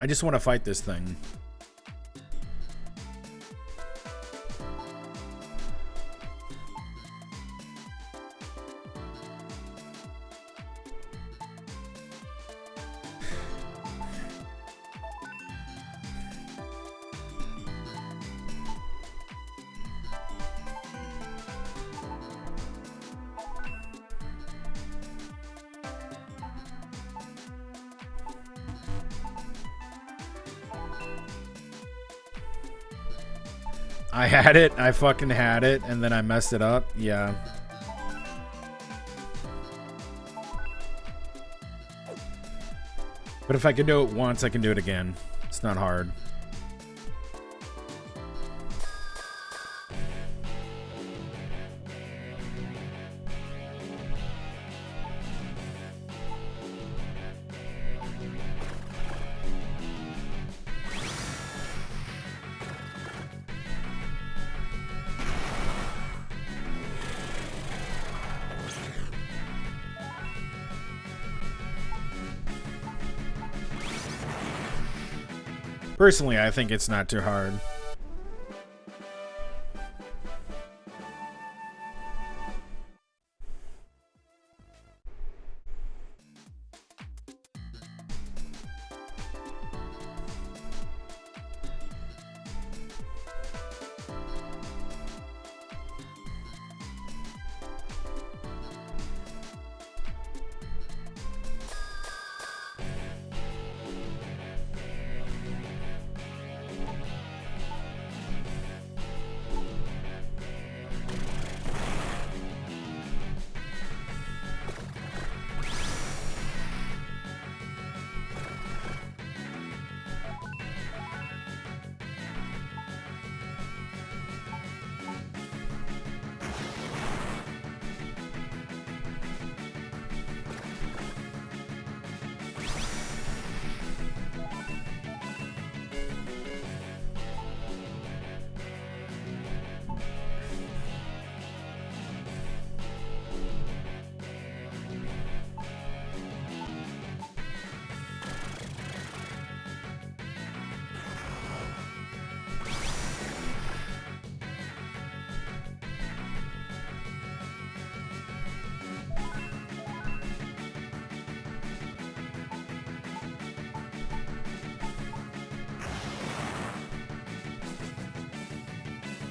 I just want to fight this thing. I had it. I fucking had it, and then I messed it up. Yeah. But if I can do it once, I can do it again. It's not hard. Personally, I think it's not too hard.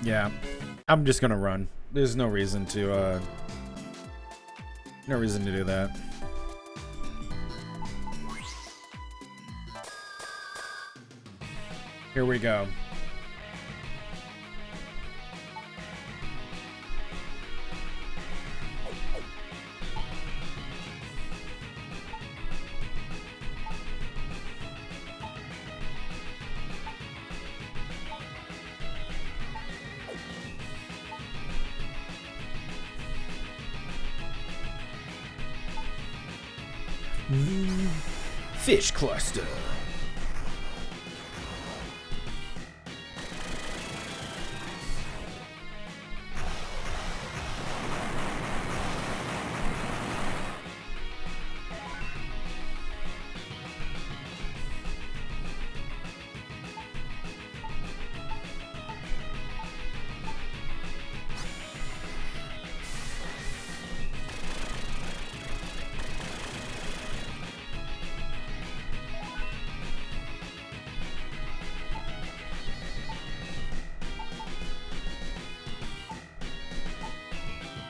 Yeah, I'm just gonna run. There's no reason to do that. Here we go. Fish cluster.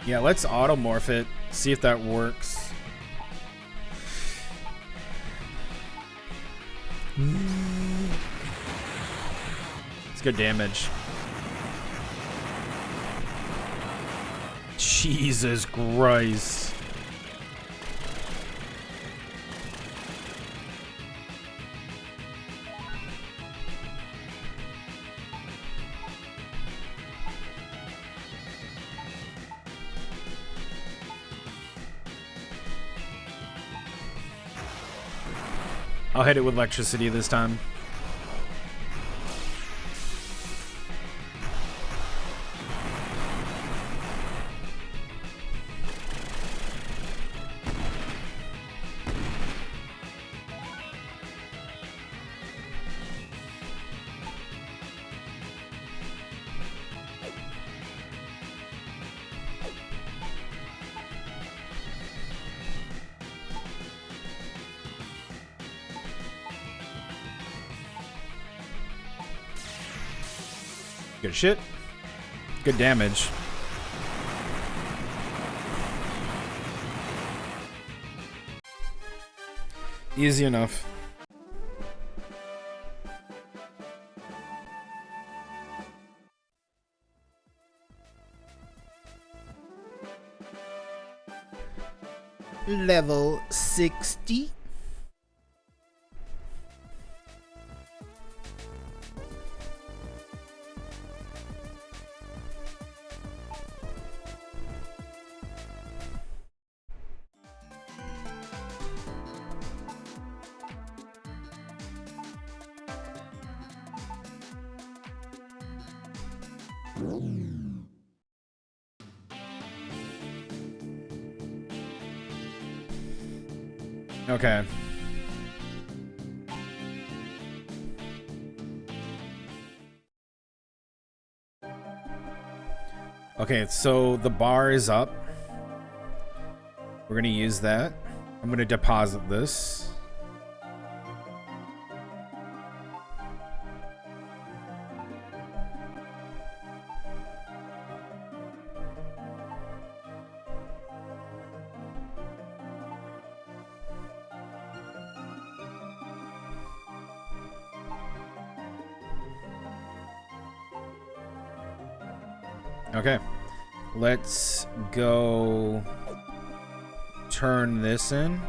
Yeah, let's automorph it. See if that works. It's good damage. Jesus Christ. I'll hit it with electricity this time. Good shit. Good damage. Easy enough. Level 60. Okay. Okay, so the bar is up. We're gonna use that. I'm gonna deposit this. Okay, let's go turn this in.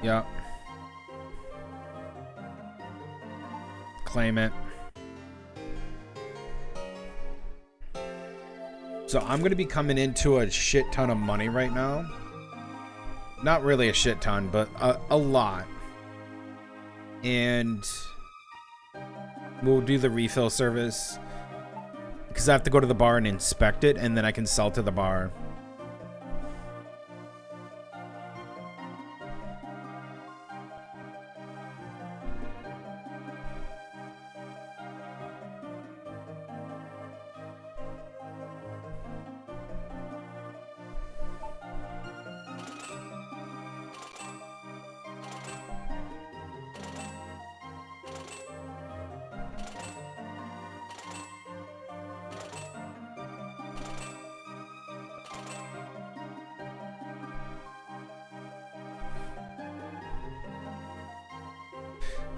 Yeah. Claim it. So I'm going to be coming into a shit ton of money right now. Not really a shit ton, but a lot. And we'll do the refill service because I have to go to the bar and inspect it, and then I can sell to the bar.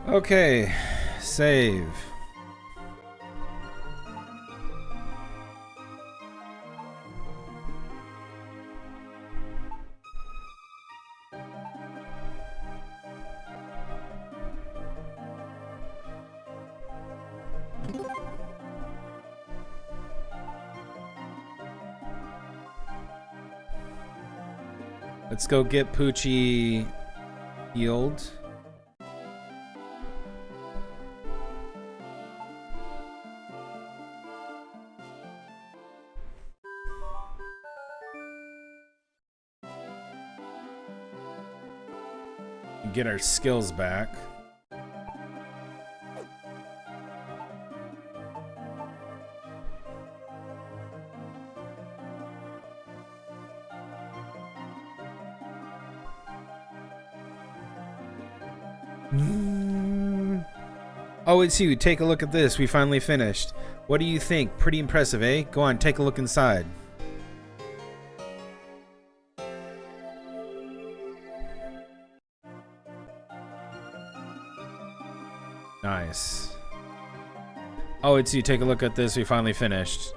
Okay, save. Let's go get Poochie healed. Get our skills back. Oh, it's you. Take a look at this. We finally finished. What do you think? Pretty impressive, eh? Go on, take a look inside. Nice. Oh, it's you. Take a look at this. We finally finished.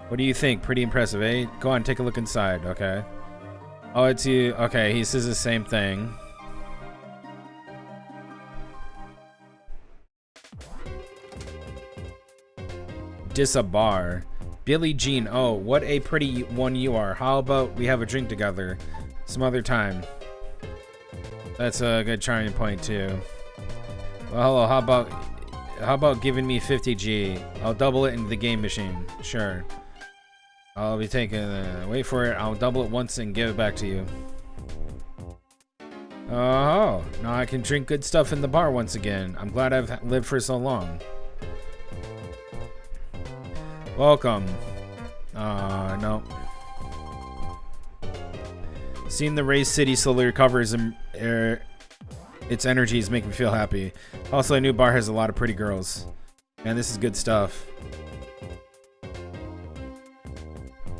What do you think? Pretty impressive, eh? Go on, take a look inside. Okay. Oh, it's you. Okay, he says the same thing. Disabar. Billie Jean. Oh, what a pretty one you are. How about we have a drink together some other time? That's a good charming point too. Well, hello, how about giving me 50G? I'll double it in the game machine. Sure. I'll be taking wait for it. I'll double it once and give it back to you. Oh, now I can drink good stuff in the bar once again. I'm glad I've lived for so long. Welcome. No. Seeing the Race City slowly recovers and its energies make me feel happy. Also, a new bar has a lot of pretty girls. Man, this is good stuff.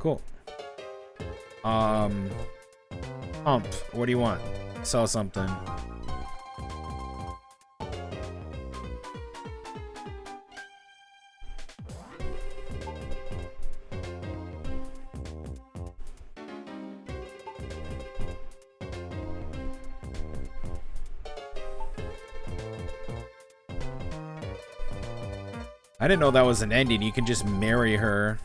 Cool. Pump. What do you want? Sell something. I didn't know that was an ending. You can just marry her.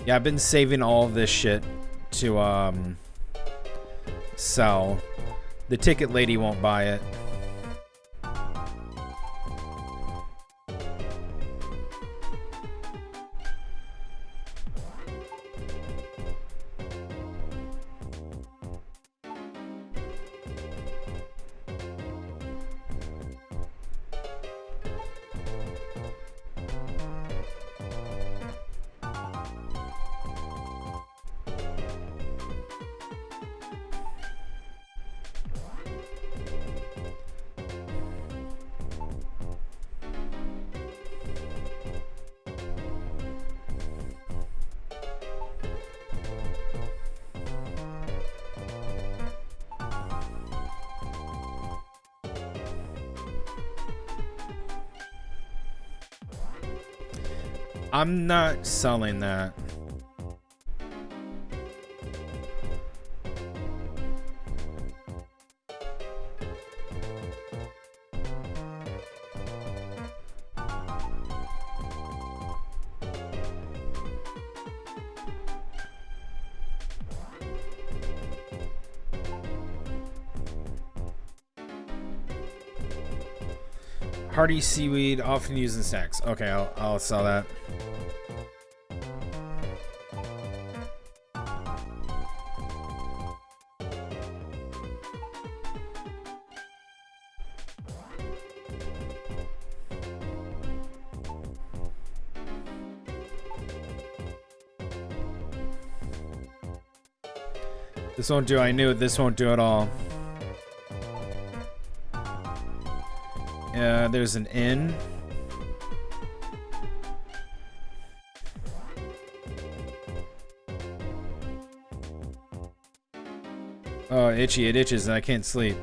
Yeah, I've been saving all of this shit to sell. The ticket lady won't buy it. I'm not selling that. Hearty seaweed, often used in snacks. Okay, I'll sell that. This won't do. I knew it. This won't do at all. There's an inn. Oh, itchy. It itches and I can't sleep.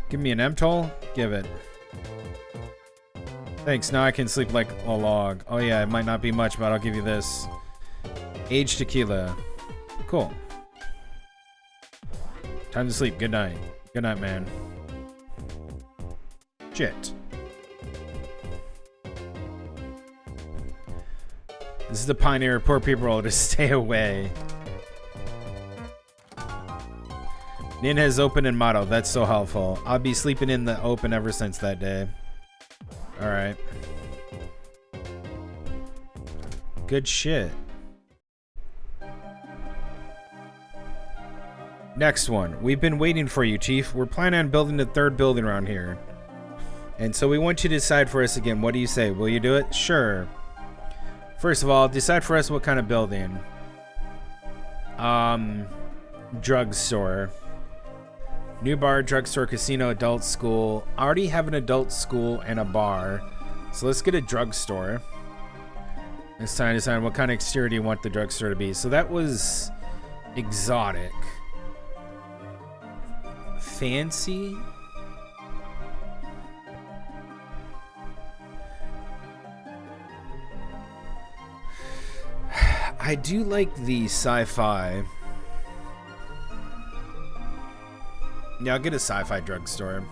Give me an M-Toll? Give it. Thanks. Now I can sleep like a log. Oh yeah, it might not be much, but I'll give you this. Aged tequila. Cool. Time to sleep. Good night. Good night, man. Shit. This is the Pioneer. Poor people to stay away. Nin has open and motto. That's so helpful. I'll be sleeping in the open ever since that day. Alright. Good shit. Next one. We've been waiting for you, Chief. We're planning on building the third building around here. And so we want you to decide for us again. What do you say? Will you do it? Sure. First of all, decide for us what kind of building. Drugstore. New bar, drugstore, casino, adult school. I already have an adult school and a bar. So let's get a drugstore. It's time to decide what kind of exterior do you want the drugstore to be. So that was exotic. Fancy? I do like the sci-fi. Yeah, I'll get a sci-fi drugstore.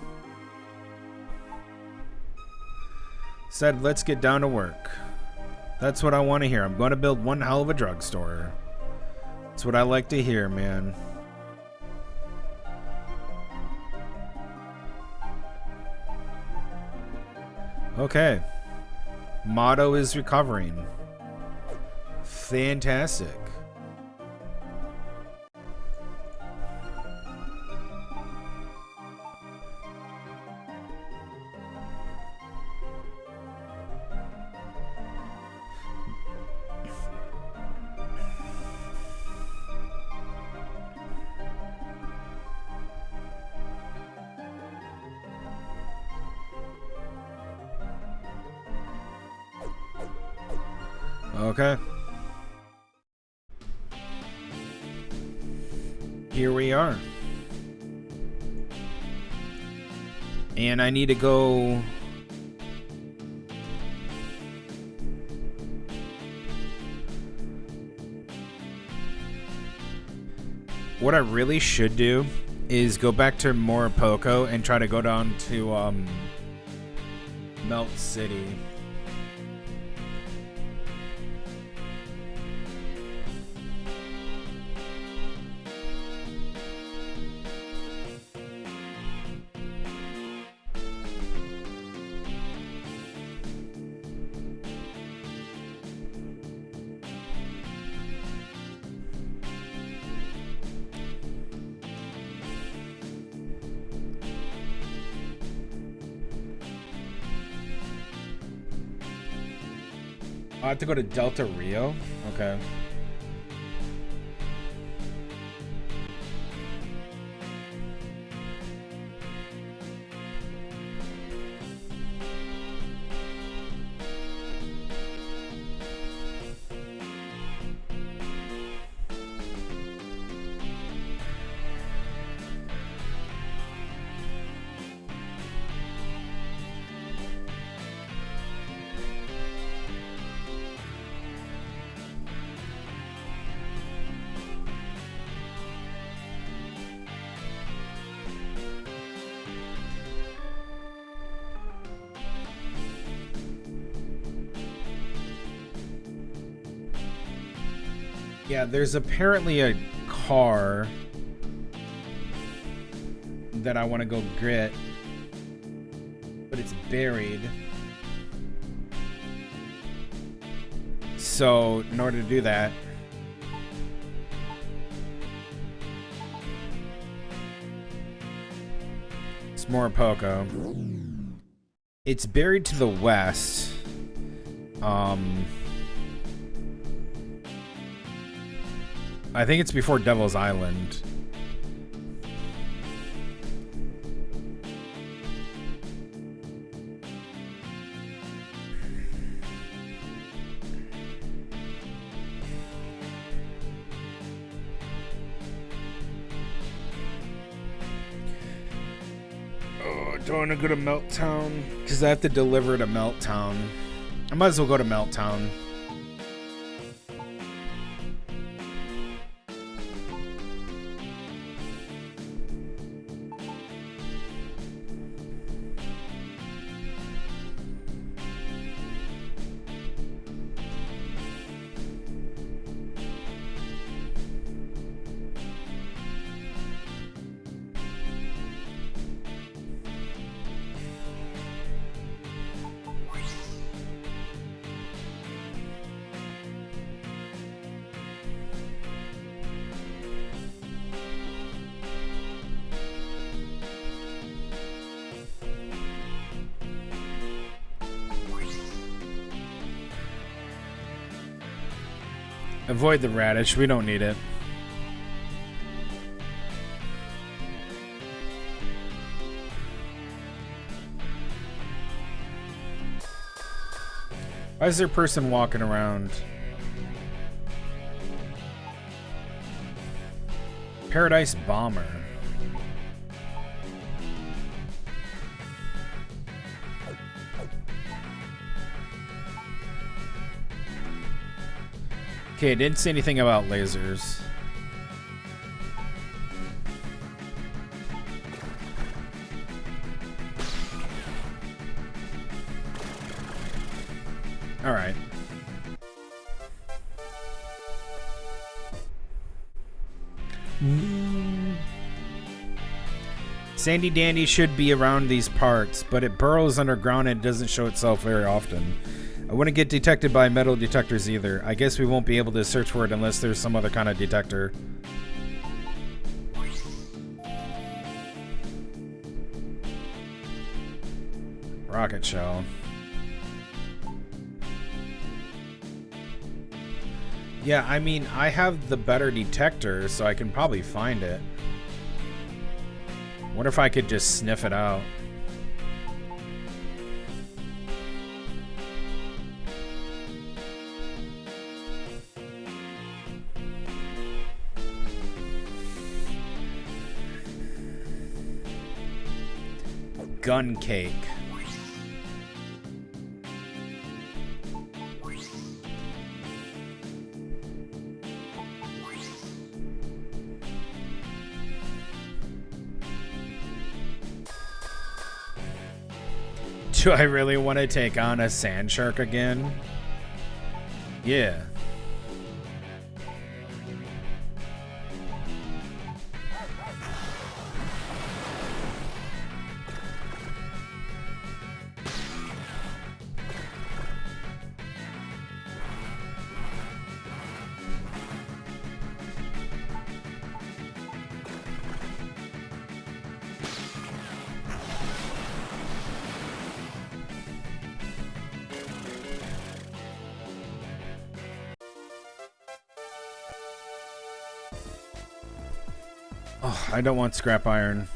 Said, let's get down to work. That's what I want to hear. I'm going to build one hell of a drugstore. That's what I like to hear, man. Okay. Motto is recovering. Fantastic. Okay. Here we are. And I need to go... What I really should do is go back to Moripoko and try to go down to Melt City. I have to go to Delta Rio? Okay. Yeah, there's apparently a car that I want to go get, but it's buried. So, in order to do that, it's Moripoko. It's buried to the west. I think it's before Devil's Island. Oh, do I want to go to Melttown? Because I have to deliver to Melttown. I might as well go to Melttown. Avoid the radish. We don't need it. Why is there a person walking around? Paradise Bomber. Okay, didn't say anything about lasers. All right. Sandy Dandy should be around these parts, but it burrows underground and doesn't show itself very often. I wouldn't get detected by metal detectors either. I guess we won't be able to search for it unless there's some other kind of detector. Rocket shell. Yeah, I mean, I have the better detector, so I can probably find it. Wonder if I could just sniff it out. Gun cake. Do I really want to take on a sand shark again? Yeah. Oh, I don't want scrap iron.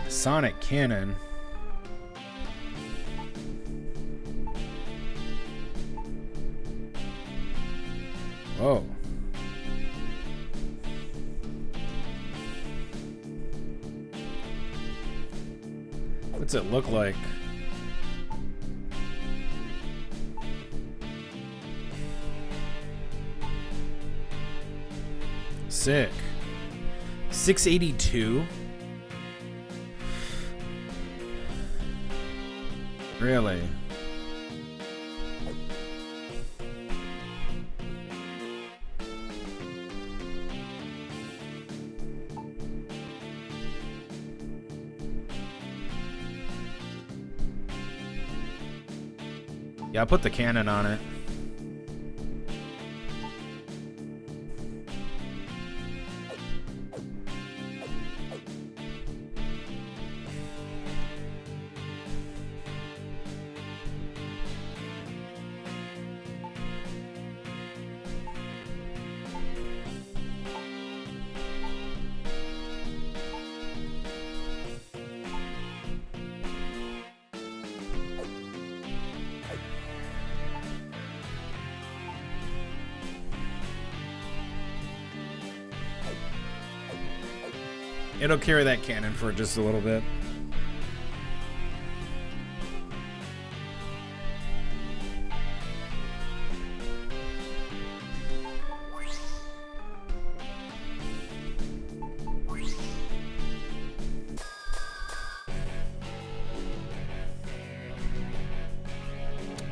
Sonic cannon. Whoa. What's it look like? Sick. 682? Really? Yeah, I'll put the cannon on it. It'll carry that cannon for just a little bit.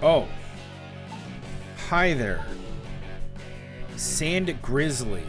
Oh. Hi there. Sand Grizzly.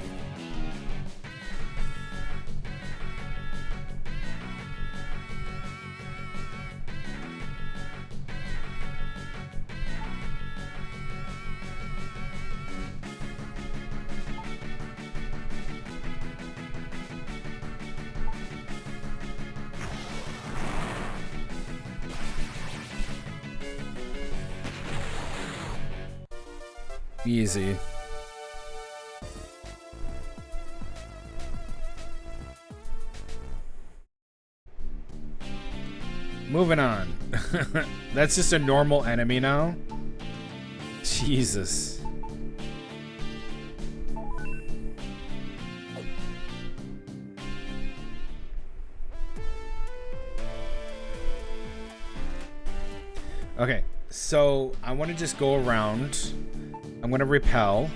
Easy. Moving on. That's just a normal enemy now? Jesus. Okay, so I want to just go around. I'm going to repel.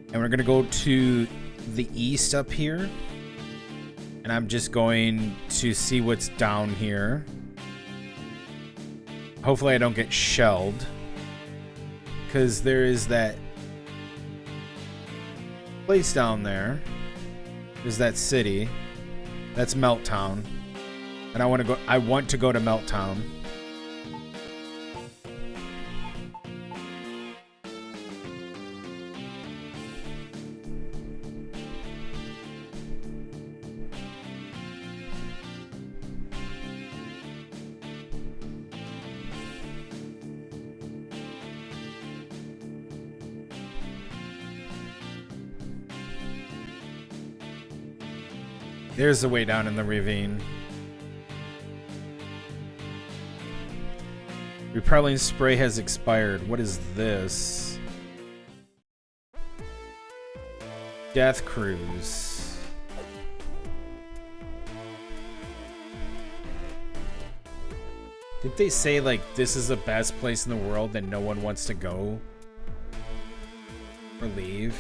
And we're going to go to the east up here. And I'm just going to see what's down here. Hopefully I don't get shelled. Because there is that place down there. There's that city. That's Melttown. And I want to go to Melttown. There's the way down in the ravine. Repelling spray has expired. What is this? Death Cruise. Did they say, like, this is the best place in the world that no one wants to go? Or leave?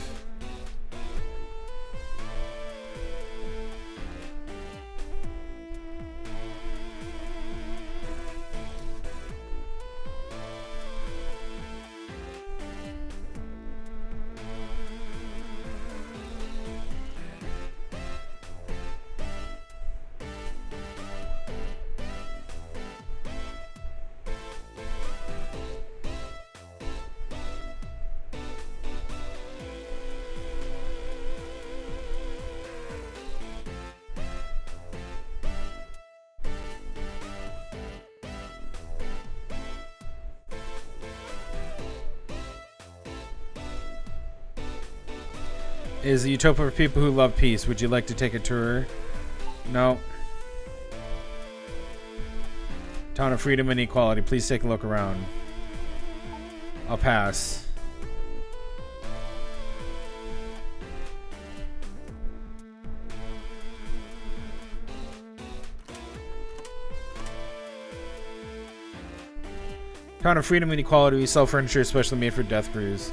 Is a utopia for people who love peace. Would you like to take a tour? No. Town of freedom and equality. Please take a look around. I'll pass. Town of freedom and equality. We sell furniture especially made for Death Cruise.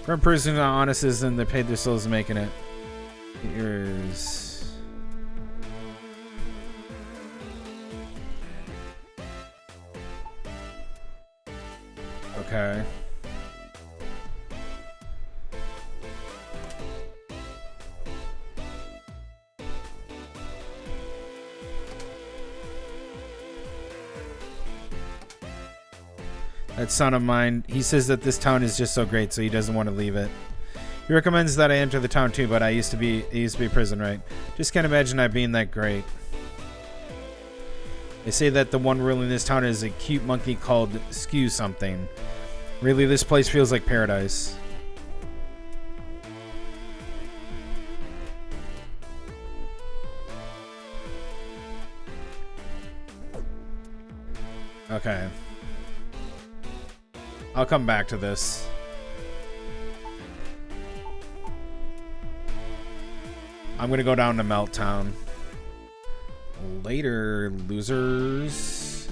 For a person who's honest and they paid their souls making it. Here's... Okay. That son of mine, he says that this town is just so great, so he doesn't want to leave it. He recommends that I enter the town too, but it used to be prison, right? Just can't imagine that being that great. They say that the one ruling this town is a cute monkey called Skew something. Really, this place feels like paradise. Okay. I'll come back to this. I'm gonna go down to Melttown. Later, losers.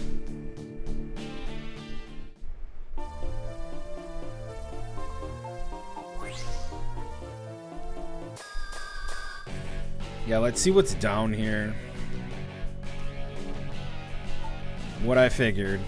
Yeah, let's see what's down here. What I figured.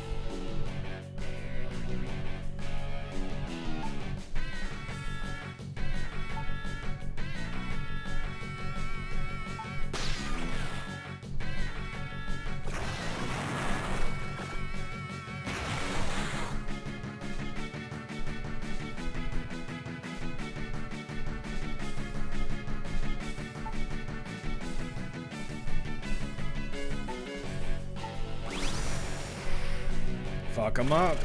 Fuck him up.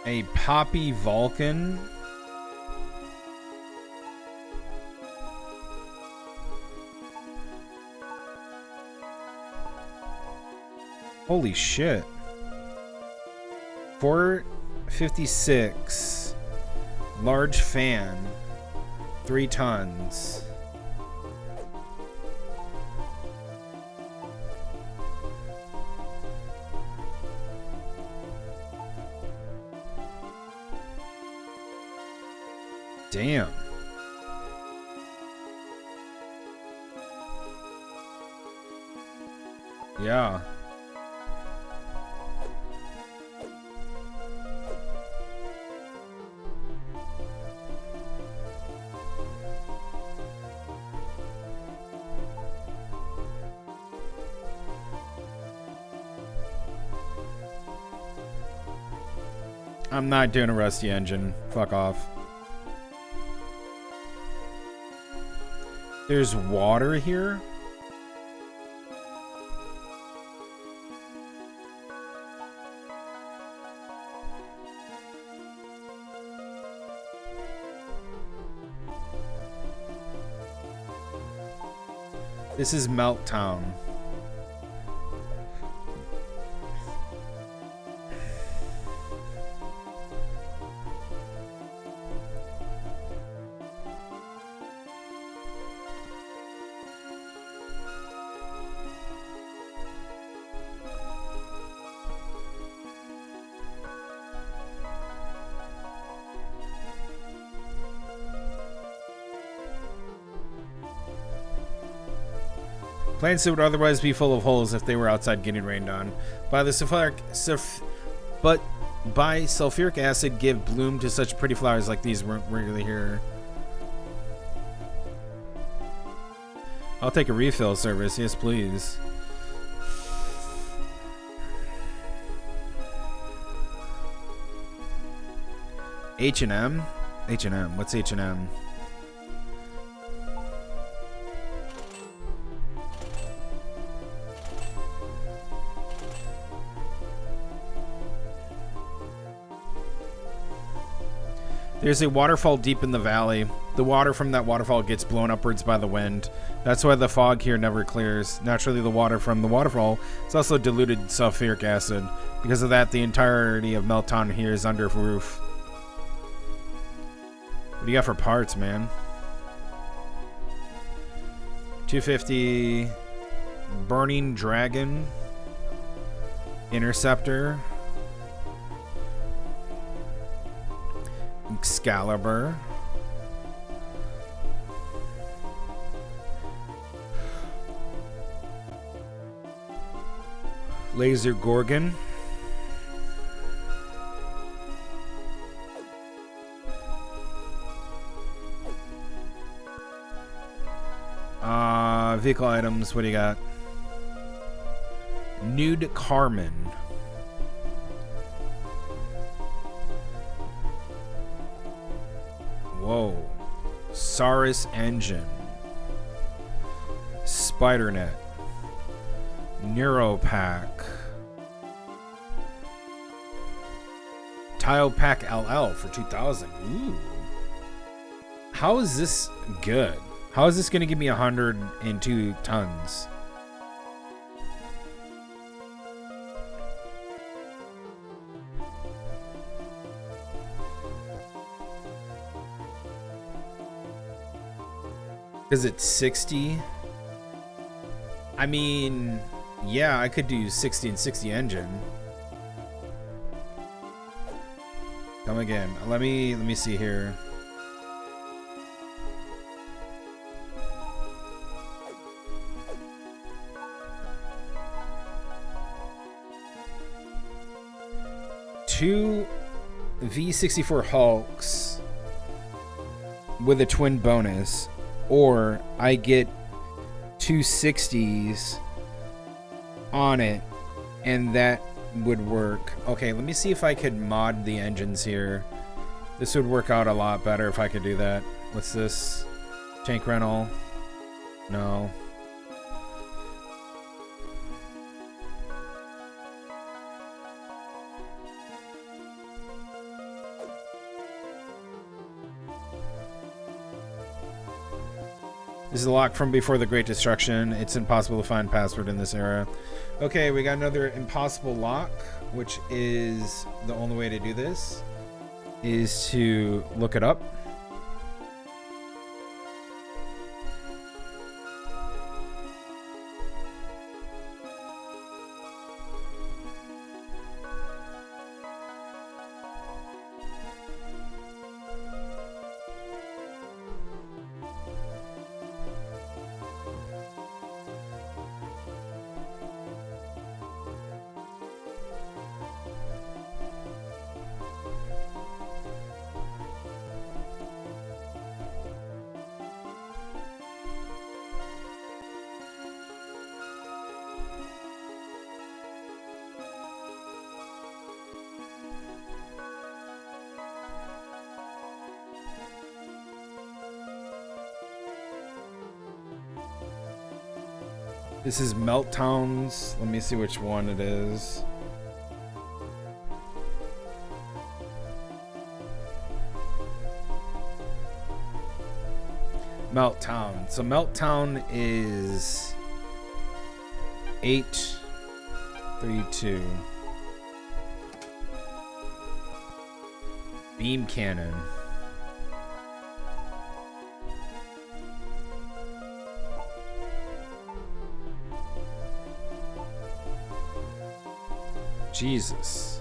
A Poppy Vulcan. Holy shit. 456. Large fan. 3 tons. Damn. Yeah. I'm not doing a rusty engine. Fuck off. There's water here? This is Melttown. Plants that would otherwise be full of holes if they were outside getting rained on. By sulfuric acid give bloom to such pretty flowers like these weren't really here. I'll take a refill service, yes please. H&M? H&M, what's H&M? There's a waterfall deep in the valley. The water from that waterfall gets blown upwards by the wind. That's why the fog here never clears. Naturally, the water from the waterfall is also diluted sulfuric acid. Because of that, the entirety of Melttown here is under roof. What do you got for parts, man? 250 Burning Dragon Interceptor. Excalibur. Laser Gorgon. Vehicle items, what do you got? Nude Carmen. Whoa. Saurus Engine. Spidernet. Neuropack. Tile Pack LL for 2,000. Ooh. How is this good? How is this going to give me 102 tons? Because it's 60. I mean, yeah, I could do 60 and 60 engine. Come again. Let me see here. Two V64 Hulks with a twin bonus, or I get 260s on it, and that would work. Okay, let me see if I could mod the engines here. This would work out a lot better if I could do that. What's this? Tank rental? No. This is a lock from before the Great Destruction. It's impossible to find password in this era. Okay, we got another impossible lock, which is the only way to do this is to look it up. This is Meltdowns. Let me see which one it is. Meltdown. So Meltdown is 832. Beam cannon. Jesus.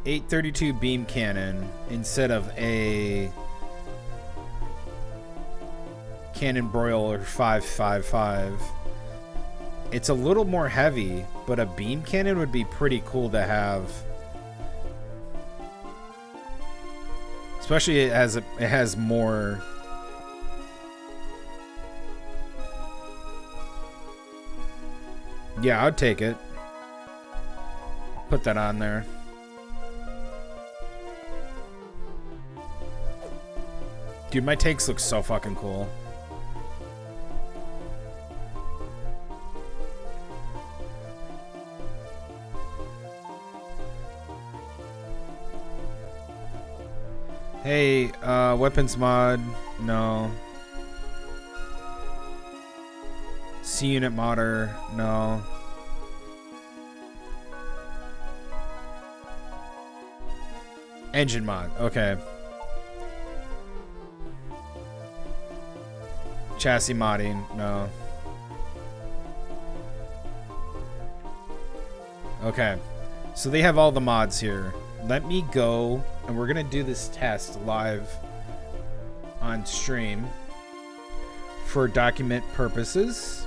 .832 beam cannon instead of a cannon broiler 555. It's a little more heavy, but a beam cannon would be pretty cool to have. Especially as it has more. Yeah, I'd take it. Put that on there. Dude, my takes look so fucking cool. Hey, weapons mod, no. C-unit modder, no. Engine mod, okay. Chassis modding, no. Okay, so they have all the mods here. Let me go, and we're gonna do this test live on stream for document purposes.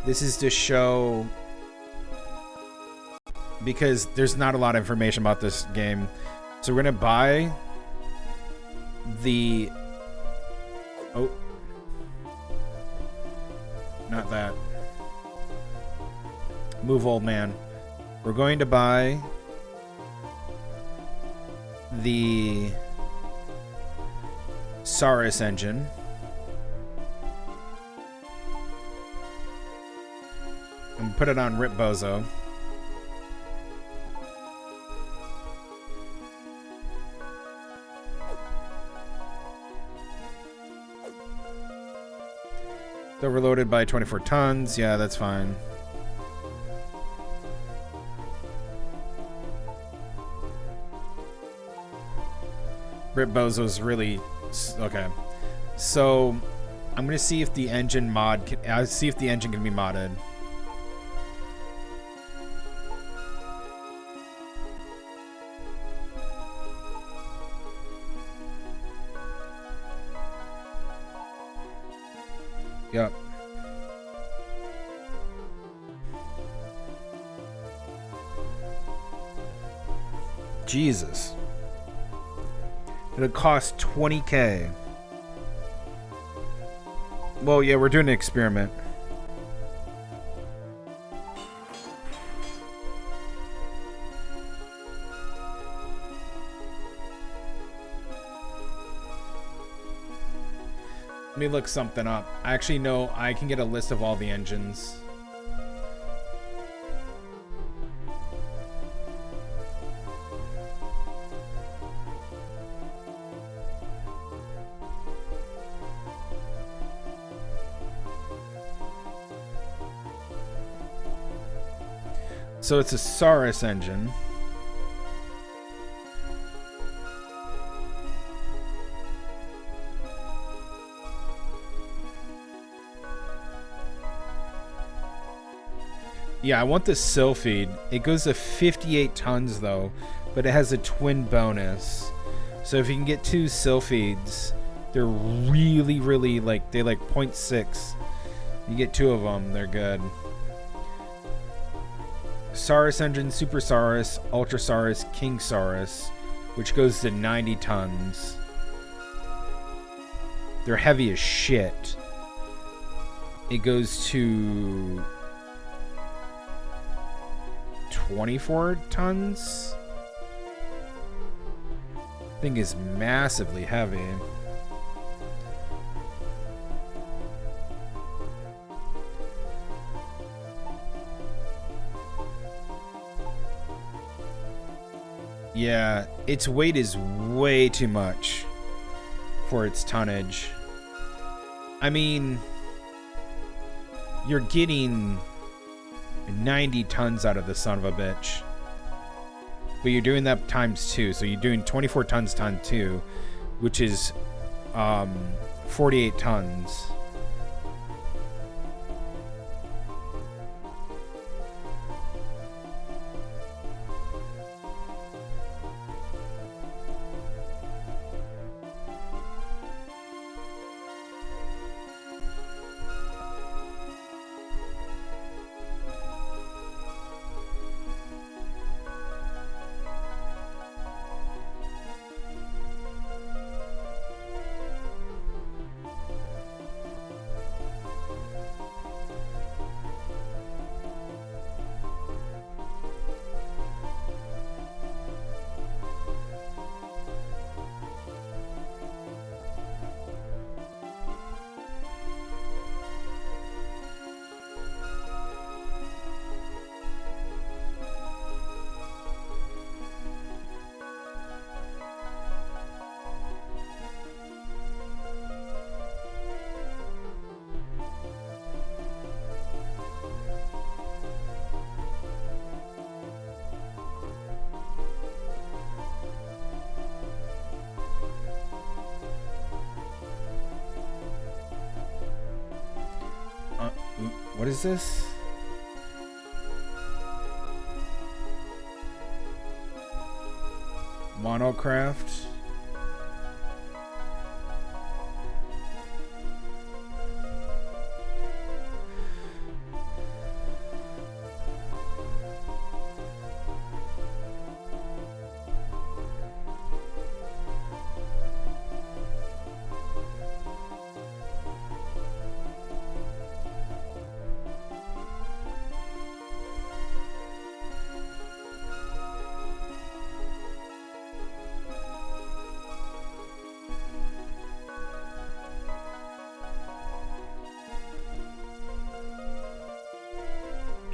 This is to show, because there's not a lot of information about this game. So we're gonna buy the Oh. Not that. Move, old man. We're going to buy the Saurus engine. And put it on Rip Bozo. It's overloaded by 24 tons. Yeah, that's fine. Rip Bozo's really okay. So I'm gonna see if the engine mod can. I'll see if the engine can be modded. Yep. Jesus. It'll cost 20K. Well, yeah, we're doing an experiment. Let me look something up. I actually know I can get a list of all the engines. So it's a Saurus engine. Yeah, I want the sill feed. It goes to 58 tons though, but it has a twin bonus. So if you can get 2 sill feeds, they're really, really like, they like 0.6. You get 2 of them, they're good. Saurus engine, Super Saurus, Ultra Saurus, King Saurus, which goes to 90 tons. They're heavy as shit. It goes to 24 tons. Thing is massively heavy. Yeah, its weight is way too much for its tonnage. I mean, you're getting 90 tons out of the son of a bitch. But you're doing that times 2. So you're doing 24 tons times 2, which is 48 tons. What is this? Monocraft.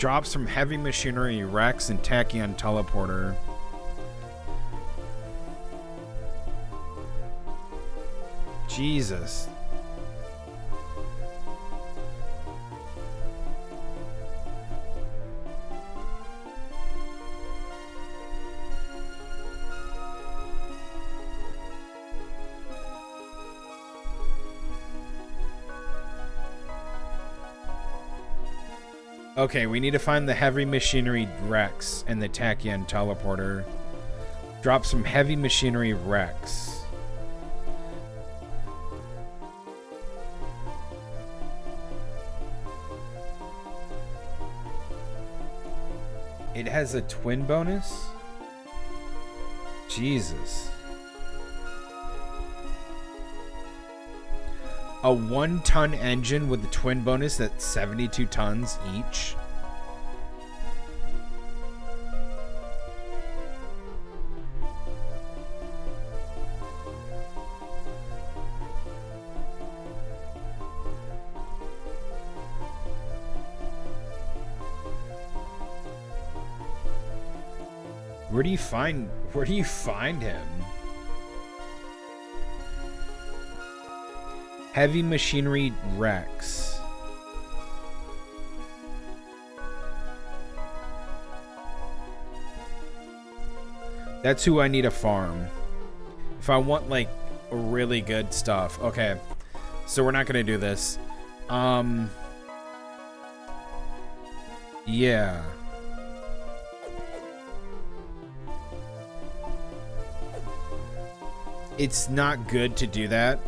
Drops from heavy machinery, Rex, and tachyon teleporter. Jesus. Okay, we need to find the heavy machinery Rex and the tachyon teleporter. Drops from heavy machinery Rex. It has a twin bonus? Jesus. A 1-ton engine with a twin bonus that's 72 tons each. Where do you find him? Heavy machinery Rex. That's who I need to farm. If I want like really good stuff. Okay. So we're not gonna do this. Yeah. It's not good to do that.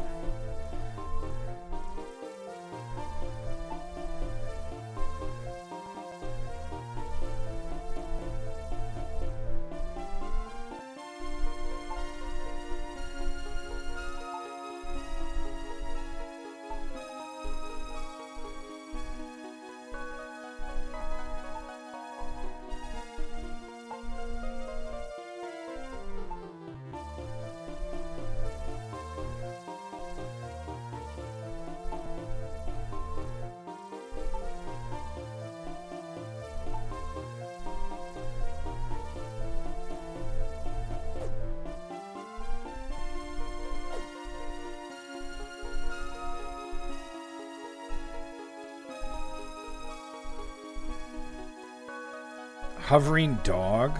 Hovering dog?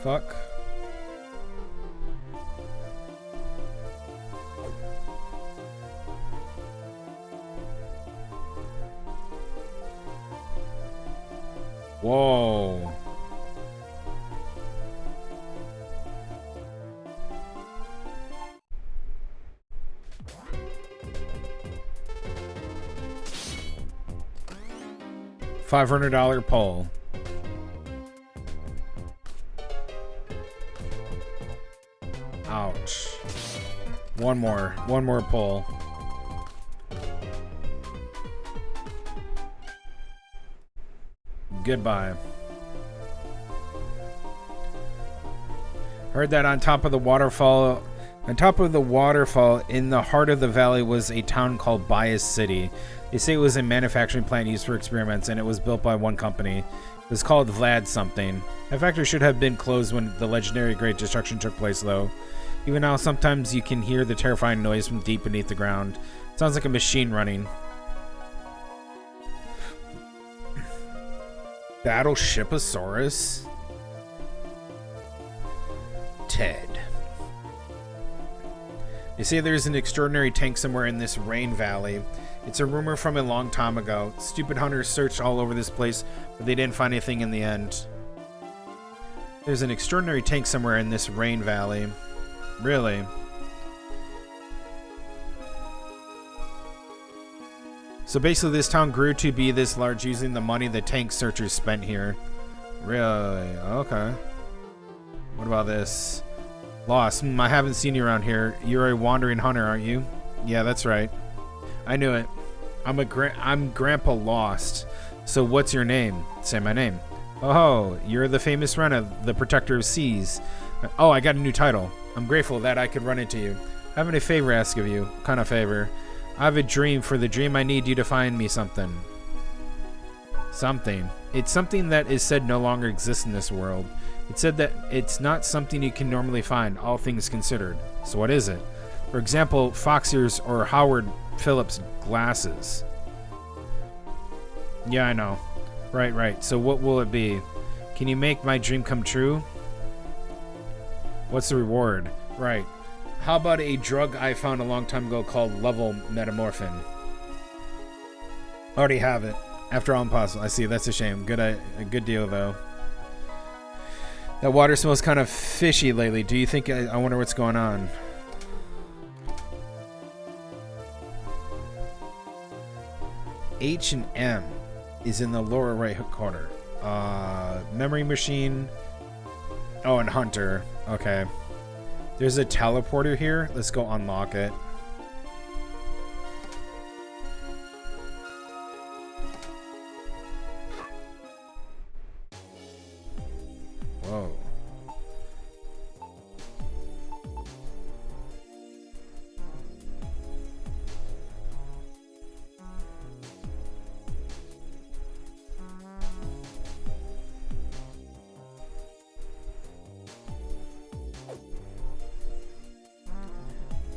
Fuck. Whoa. $500 poll. Ouch. One more poll. Goodbye. Heard that on top of the waterfall in the heart of the valley was a town called Bias City. They say it was a manufacturing plant used for experiments, and it was built by one company. It was called Vlad something. That factory should have been closed when the legendary Great Destruction took place, though. Even now, sometimes you can hear the terrifying noise from deep beneath the ground. It sounds like a machine running. Battleshiposaurus? Ted. They say there's an extraordinary tank somewhere in this rain valley. It's a rumor from a long time ago. Stupid hunters searched all over this place, but they didn't find anything in the end. There's an extraordinary tank somewhere in this rain valley. Really? So basically this town grew to be this large using the money the tank searchers spent here. Really? Okay. What about this? Lost. I haven't seen you around here. You're a wandering hunter, aren't you? Yeah, that's right. I knew it. I'm Grandpa Lost. So what's your name? Say my name. Oh, you're the famous Renna, the protector of seas. Oh, I got a new title. I'm grateful that I could run into you. I have a favor to ask of you. What kind of favor? I have a dream. For the dream, I need you to find me something. Something. It's something that is said no longer exists in this world. It said that it's not something you can normally find, all things considered. So what is it? For example, fox ears or Howard Phillips glasses. Yeah, I know. Right. So what will it be? Can you make my dream come true? What's the reward? Right. How about a drug I found a long time ago called level metamorphin? Already have it. After all impossible. I see. That's a shame. A good deal, though. That water smells kind of fishy lately. Do you think... I wonder what's going on. H and M is in the lower right corner. Memory machine. Oh, and Hunter. Okay. There's a teleporter here. Let's go unlock it. Whoa.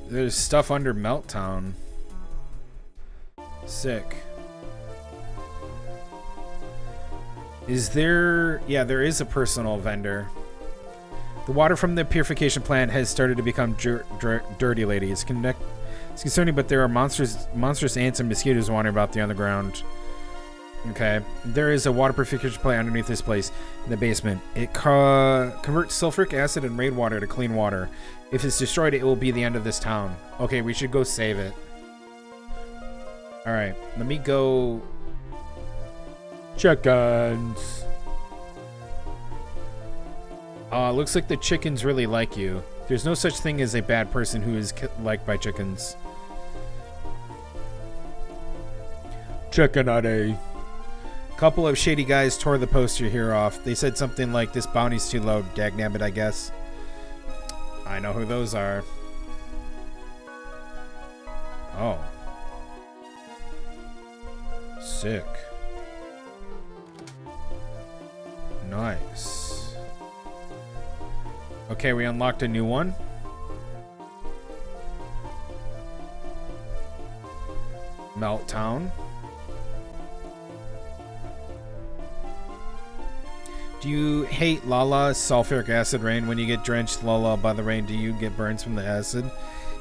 There's stuff under Meltdown. Sick. Is there... Yeah, there is a personal vendor. The water from the purification plant has started to become dirty, lady. It's concerning, but there are monstrous ants and mosquitoes wandering about the underground. Okay. There is a water purification plant underneath this place in the basement. It converts sulfuric acid and rainwater to clean water. If it's destroyed, it will be the end of this town. Okay, we should go save it. Alright, let me go... Chickens. Looks like the chickens really like you. There's no such thing as a bad person who is liked by chickens. Chicken a day. Couple of shady guys tore the poster here off. They said something like, this bounty's too low, dagnabbit, I guess. I know who those are. Oh. Sick. Nice. Okay, we unlocked a new one. Meltdown. Do you hate Lala sulfuric acid rain? When you get drenched, Lala, by the rain, do you get burns from the acid?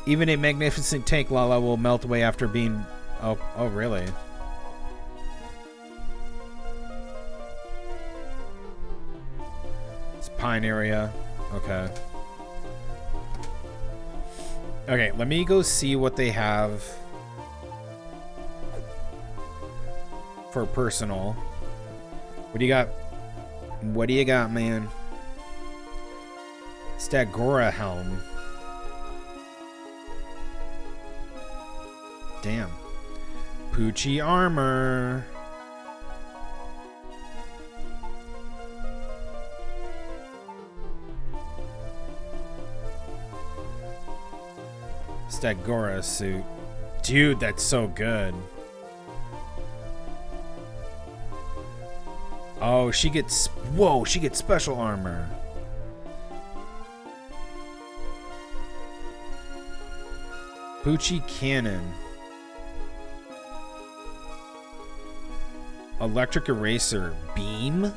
Even a magnificent tank, Lala, will melt away after being... Oh, really? It's Pine area. Okay. Okay, let me go see what they have for personal. What do you got? What do you got, man? Stagora helm. Damn. Poochie armor. Stagora suit. Dude, that's so good. Oh, she gets... Whoa, she gets special armor. Poochie cannon. Electric eraser. Beam?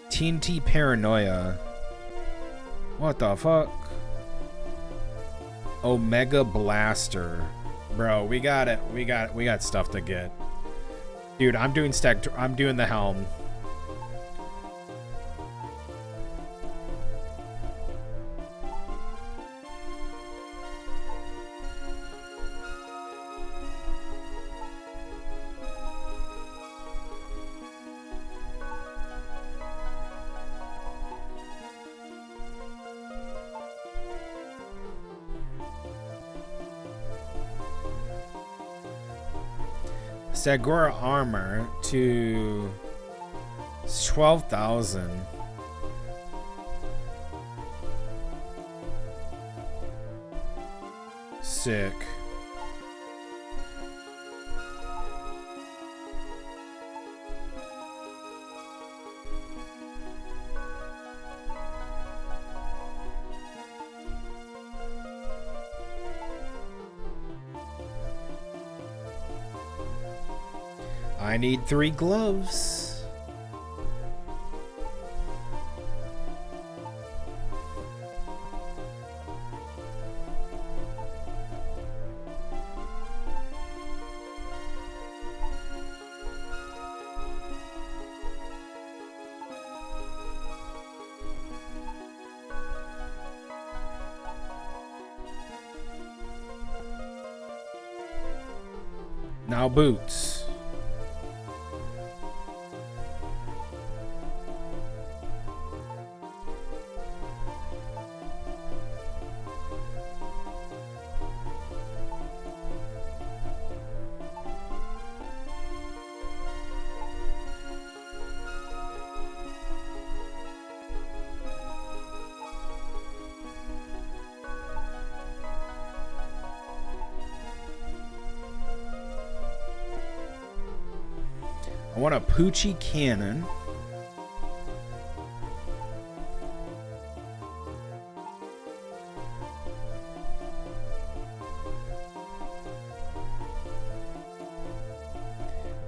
TNT paranoia. What the fuck? Omega blaster. Bro, we got it. We got stuff to get. Dude, I'm doing the helm. Stagora armor to 12,000. Sick. I need 3 gloves. Now boots. I want a Poochie cannon.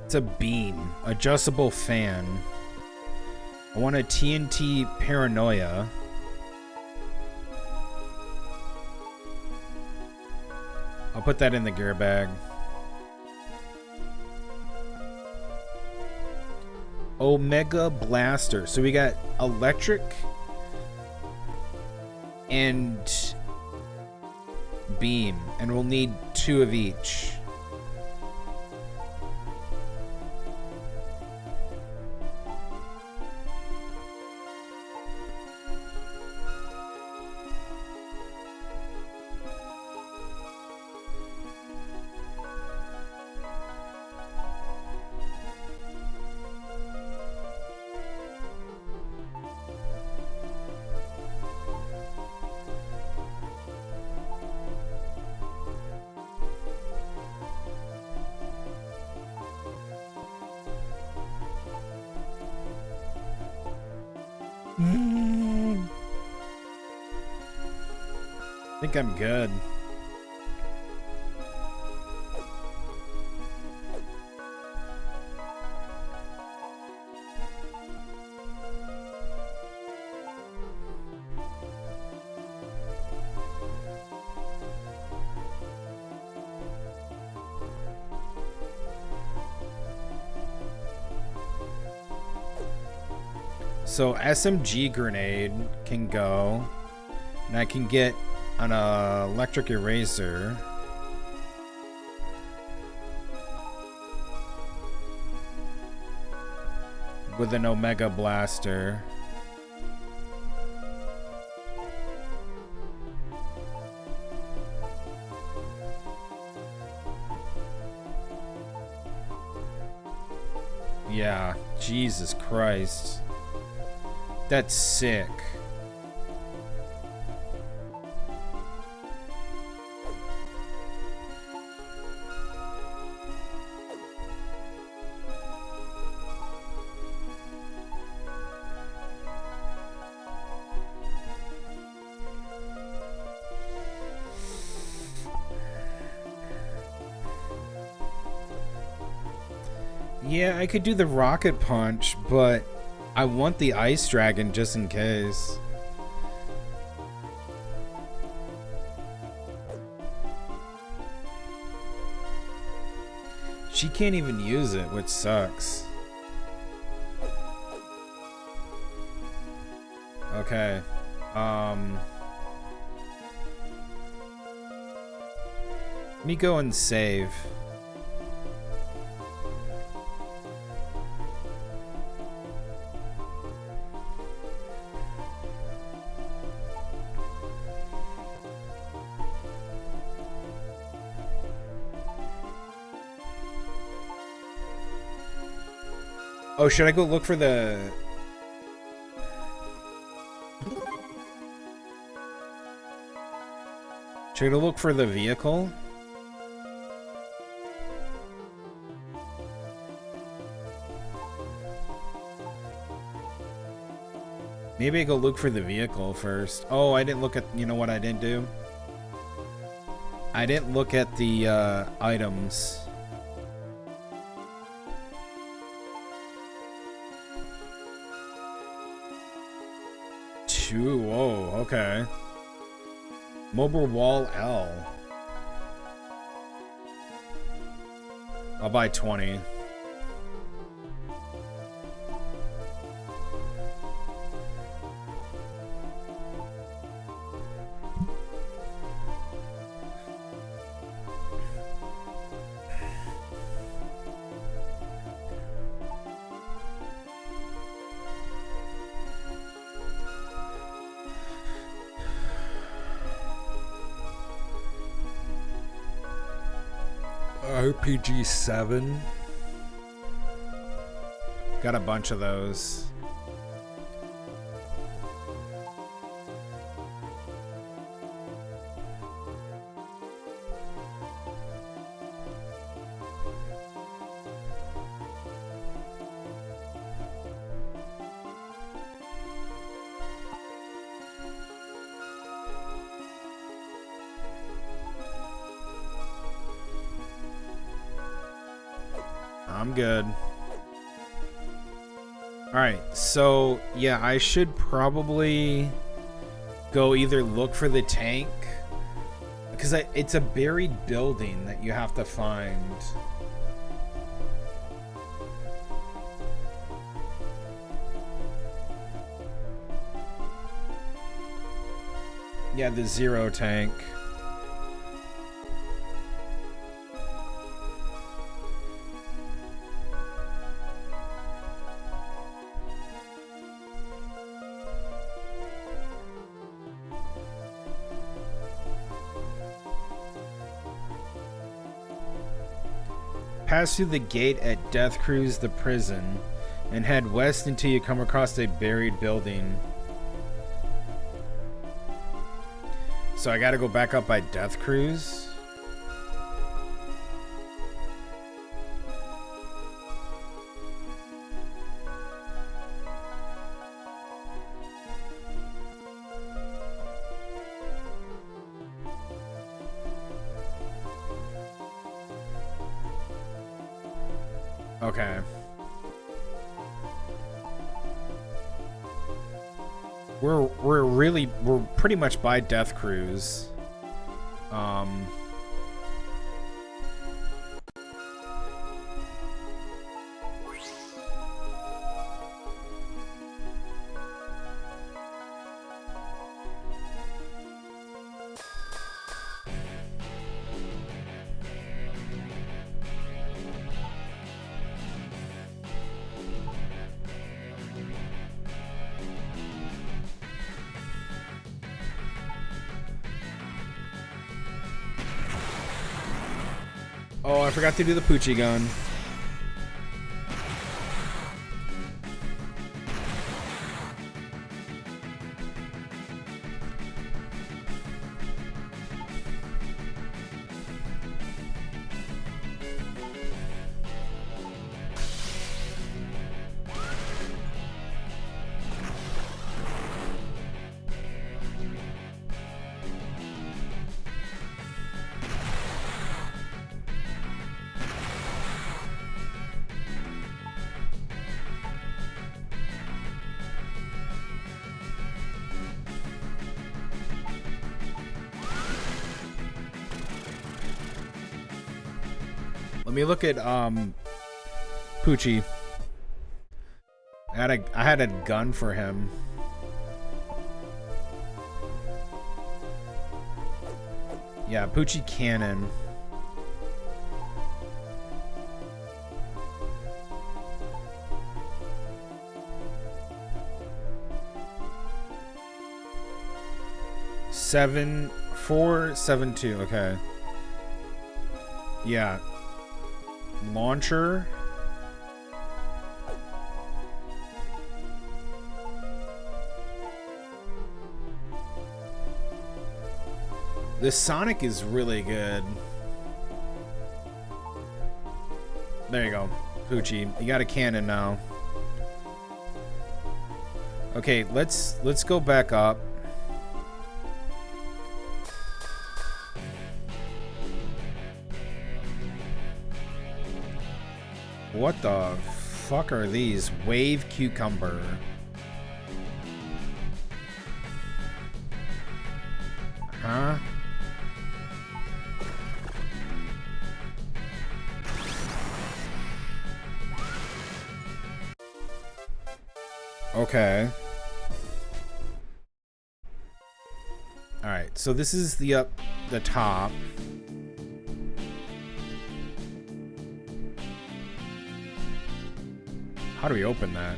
It's a beam. Adjustable fan. I want a TNT paranoia. I'll put that in the gear bag. Omega Blaster. So we got electric and beam, and we'll need 2 of each. I think I'm good. So SMG grenade can go, and I can get an electric eraser. With an Omega Blaster. Yeah, Jesus Christ. That's sick. Yeah, I could do the rocket punch, but I want the ice dragon just in case. She can't even use it, which sucks. Okay. Let me go and save. Oh, should I go look for the... Should I go look for the vehicle? Maybe I go look for the vehicle first. Oh, I didn't look at... You know what I didn't do? I didn't look at the items. Ooh, whoa, okay. Mobile wall L. I'll buy 20. RPG 7. Got a bunch of those. I'm good. Alright, so yeah, I should probably go either look for the tank, because it's a buried building that you have to find. Yeah, the zero tank. Pass through the gate at Death Cruise the prison and head west until you come across a buried building. So I gotta go back up by Death Cruise? Okay. We're pretty much by Death Cruise. Oh, I forgot to do the Poochie gun. Let me look at Poochie. I had a gun for him. Yeah, Poochie cannon. Seven, 4, 7, 2. Okay. Yeah. Launcher. The Sonic is really good. There you go. Poochie, you got a cannon now. Okay, let's go back up. What the fuck are these? Wave cucumber. Okay. Alright, so this is the top. How do we open that?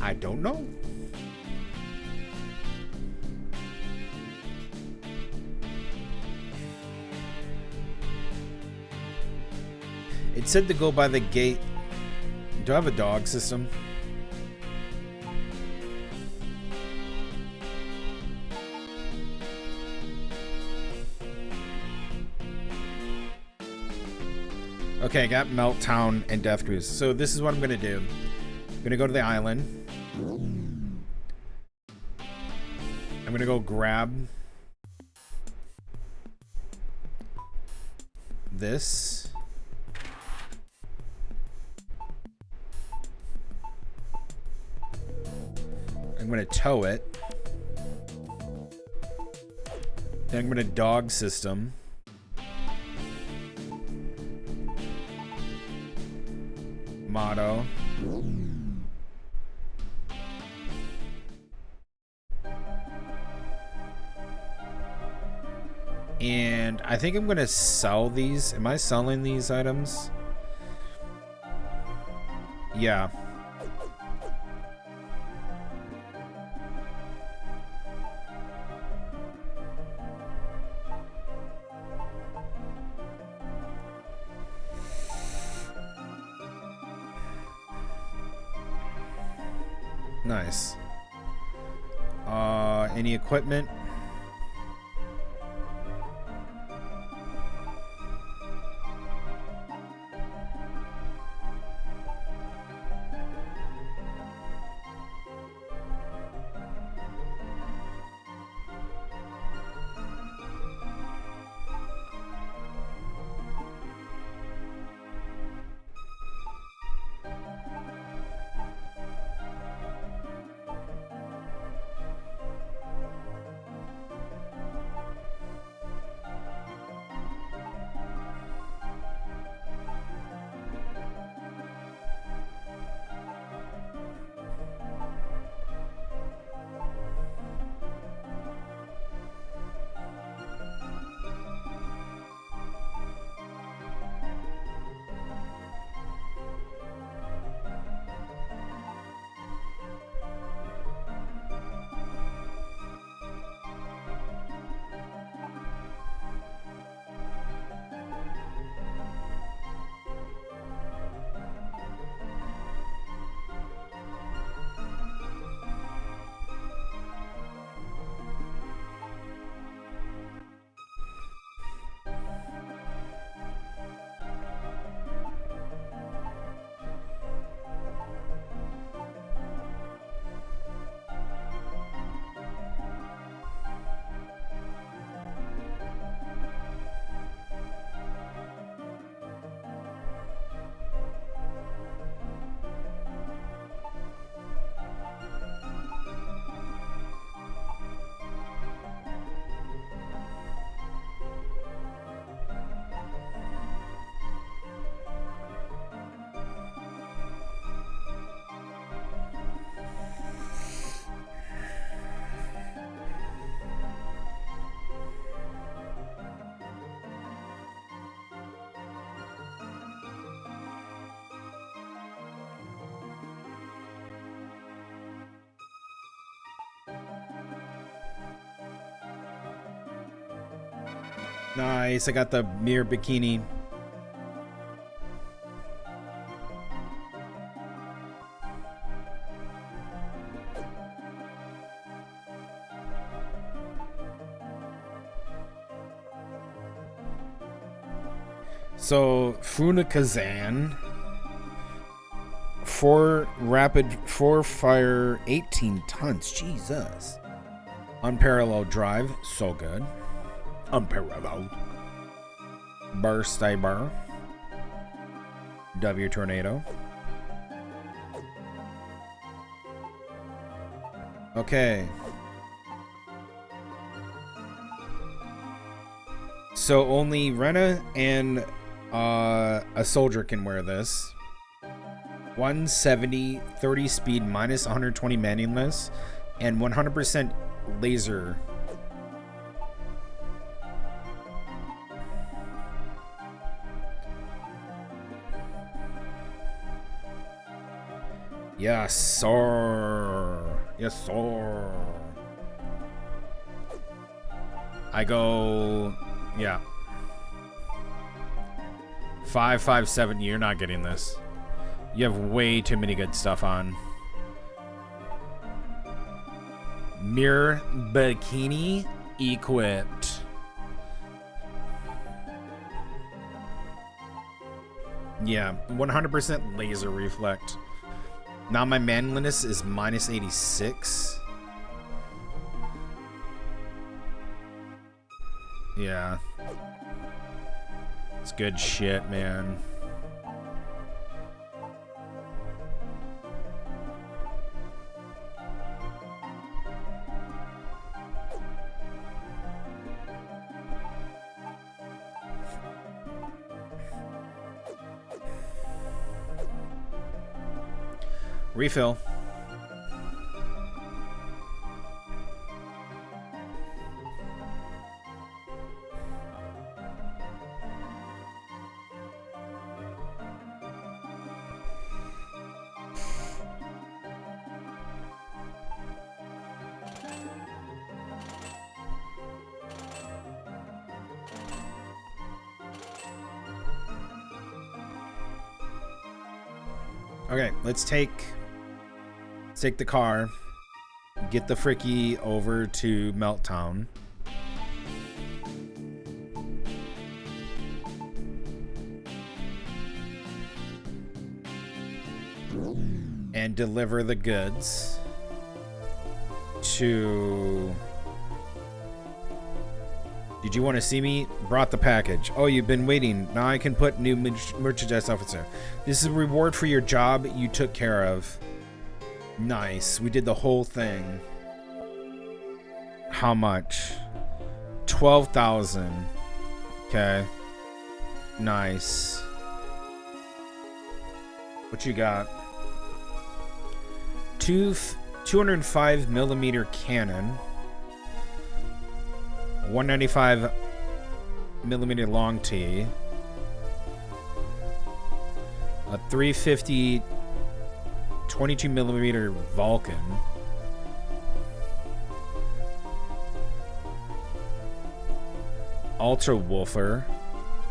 I don't know. It said to go by the gate. Do I have a dog system? Okay, I got Meltdown and Death Cruise. So this is what I'm gonna do. I'm gonna go to the island. I'm gonna go grab this. I'm gonna tow it. Then I'm gonna dog system. Motto. And I think I'm gonna sell these. Am I selling these items? Yeah. Nice. Any equipment? Nice, I got the mirror bikini. So, Funakazan. 4 fire, 18 tons. Jesus. Unparalleled drive. So good. Unparalleled. Burst Saber. W Tornado. Okay. So only Rena and A soldier can wear this. 170, 30 speed, minus 120 manliness, and 100% laser. Yes, sir. Yes, sir. I go, yeah. 557. You're not getting this. You have way too many good stuff on. Mirror bikini equipped. Yeah, 100% laser reflect. Now my manliness is minus 86. Yeah. It's good shit, man. Refill. Okay, let's take the car, get the Fricky over to Melttown. And deliver the goods to... Did you want to see me? Brought the package. Oh, you've been waiting. Now I can put new merchandise officer. This is a reward for your job you took care of. Nice. We did the whole thing. How much? 12,000. Okay. Nice. What you got? 205 millimeter cannon. 195 millimeter long T. A 350 22 millimeter Vulcan. Ultra Woofer.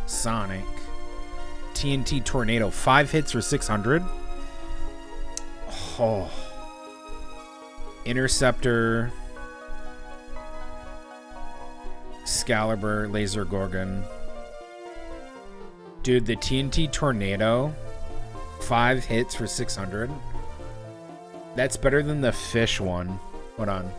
Sonic. TNT Tornado. 5 hits for 600. Oh. Interceptor. Excalibur. Laser Gorgon. Dude, the TNT Tornado. 5 hits for 600. That's better than the fish one. Hold on.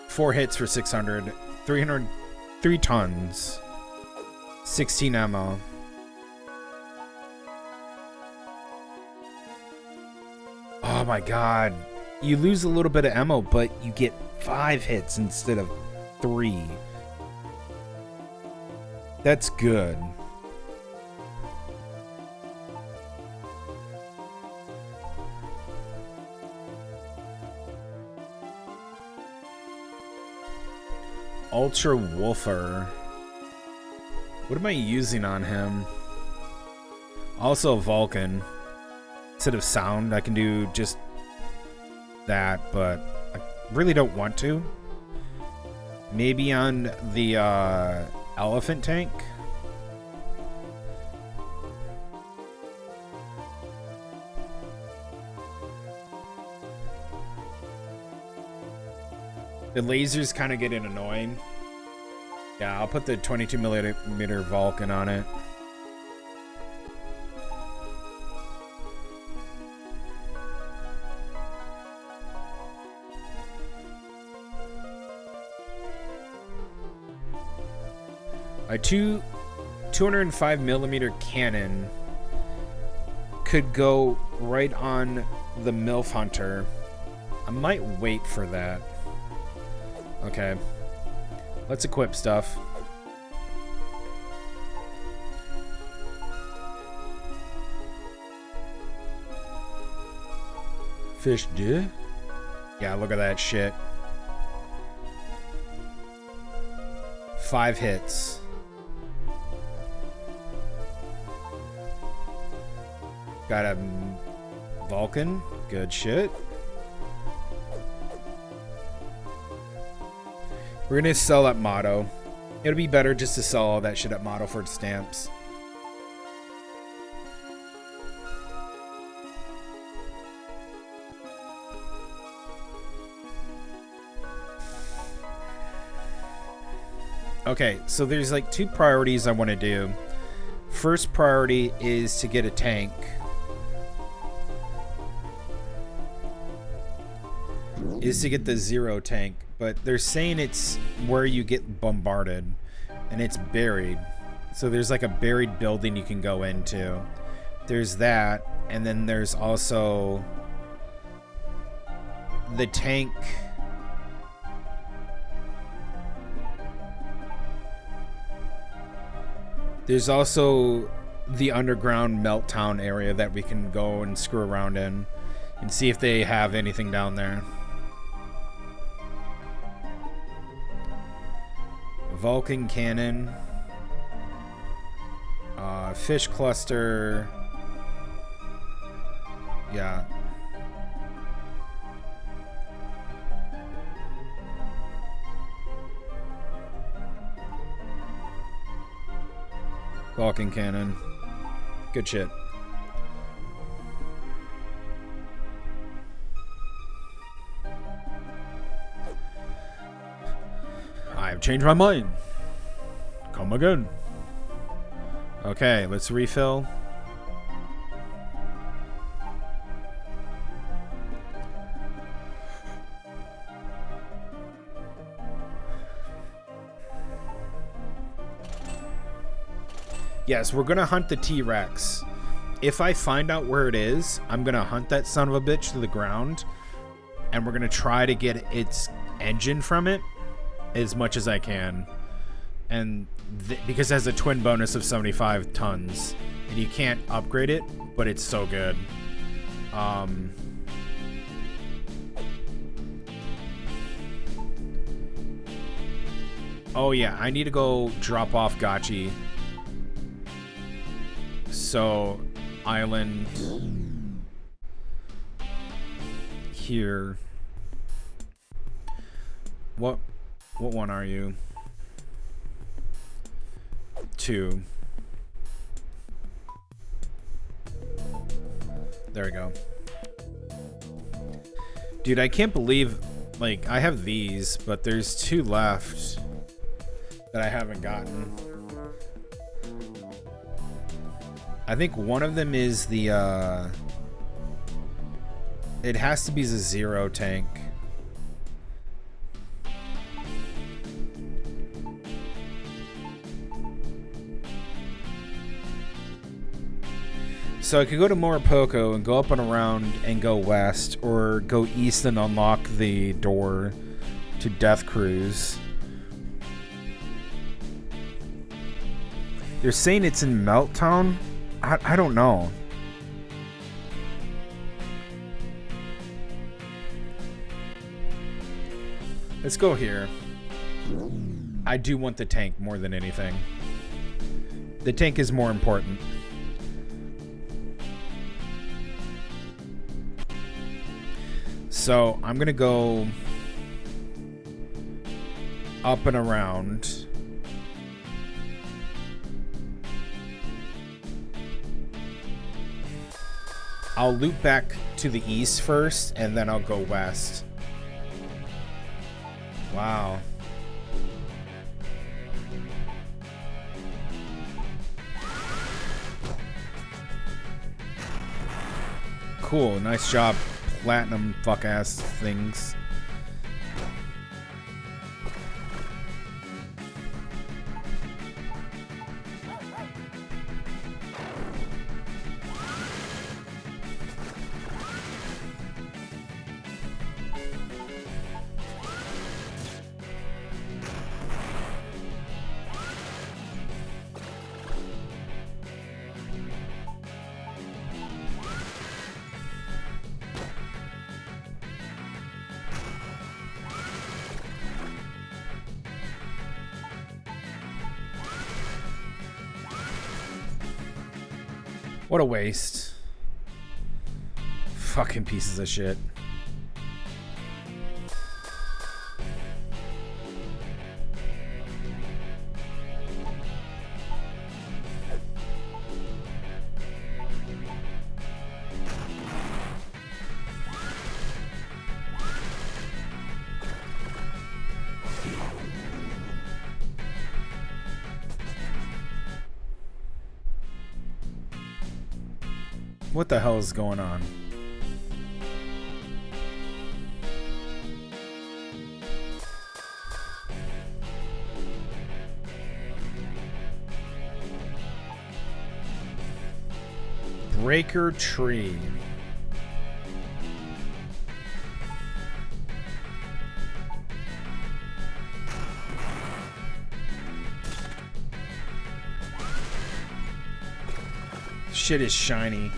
Four hits for 600. 3 tons. 16 ammo. Oh my god. You lose a little bit of ammo, but you get 5 hits instead of 3. That's good. Ultra Woofer. What am I using on him? Also Vulcan. Instead of sound, I can do just that, but I really don't want to. Maybe on the elephant tank. The lasers kind of getting annoying. Yeah, I'll put the 22 millimeter Vulcan on it. A 205 millimeter cannon could go right on the MILF Hunter. I might wait for that. Okay. Let's equip stuff. Fish do? Yeah, look at that shit. 5 hits. Got a Vulcan. Good shit. We're gonna sell at Motto. It'll be better just to sell all that shit at Motto for stamps. Okay, so there's like 2 priorities I want to do. First priority is to get a tank. Is to get the 0 tank, but they're saying it's where you get bombarded and it's buried. So there's like a buried building you can go into. There's that, and then there's also the tank. There's also the underground Meltdown area that we can go and screw around in and see if they have anything down there. Vulcan Cannon. Fish Cluster. Yeah. Vulcan Cannon. Good shit. I've changed my mind. Come again. Okay, let's refill. Yes, we're gonna hunt the T-Rex. If I find out where it is, I'm gonna hunt that son of a bitch to the ground, and we're gonna try to get its engine from it as much as I can. And because it has a twin bonus of 75 tons, and you can't upgrade it, but it's so good. Oh yeah, I need to go drop off Gotchi. So, island here. What one are you? 2. There we go. Dude, I can't believe, like, I have these, but there's 2 left that I haven't gotten. I think one of them is the, it has to be the 0 tank. So I could go to Moripoko and go up and around and go west, or go east and unlock the door to Death Cruise. They're saying it's in Meltdown? I don't know. Let's go here. I do want the tank more than anything. The tank is more important. So I'm gonna go up and around. I'll loop back to the east first, and then I'll go west. Wow. Cool, nice job, platinum fuck-ass things. What a waste. Fucking pieces of shit. What the hell is going on? Breaker tree. Shit is shiny.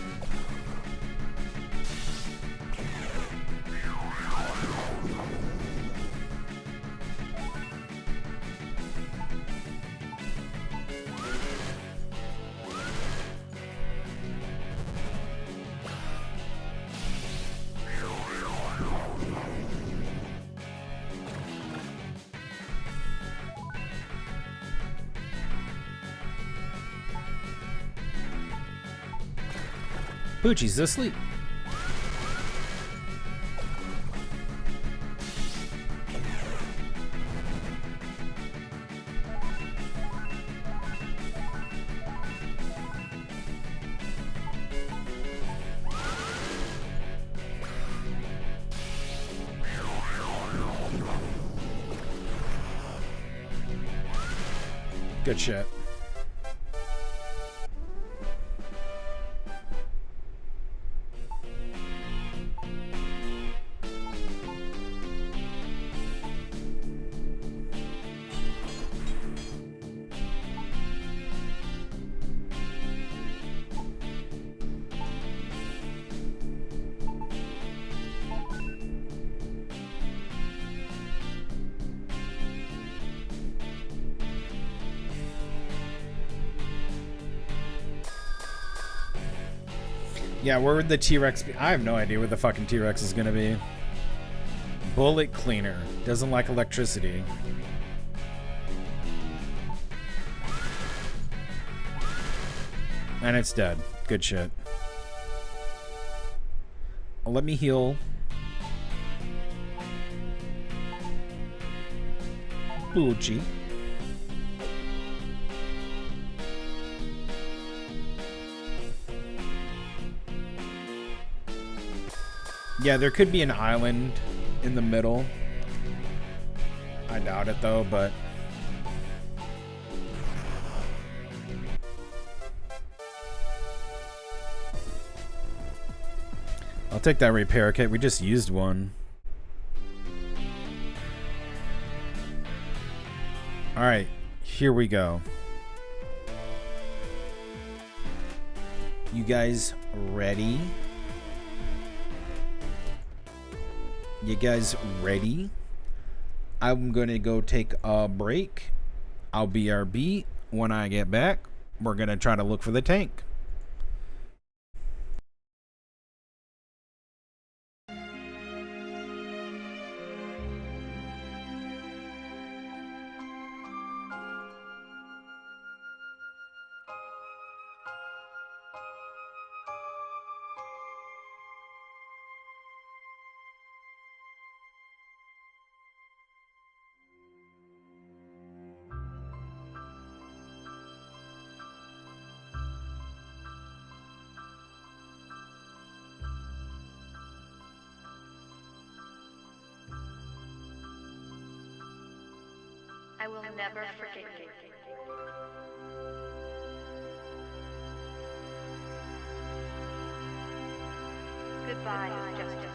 Poochie's asleep. Good shit. Yeah, where would the T-Rex be? I have no idea where the fucking T-Rex is gonna be. Bullet cleaner. Doesn't like electricity. And it's dead. Good shit. Let me heal. Poochie. Yeah, there could be an island in the middle. I doubt it though, but I'll take that repair kit. We just used one. Alright, here we go. You guys ready? You guys ready? I'm gonna go take a break. I'll BRB. When I get back, we're gonna try to look for the tank. I will never forget you. Goodbye, Justice.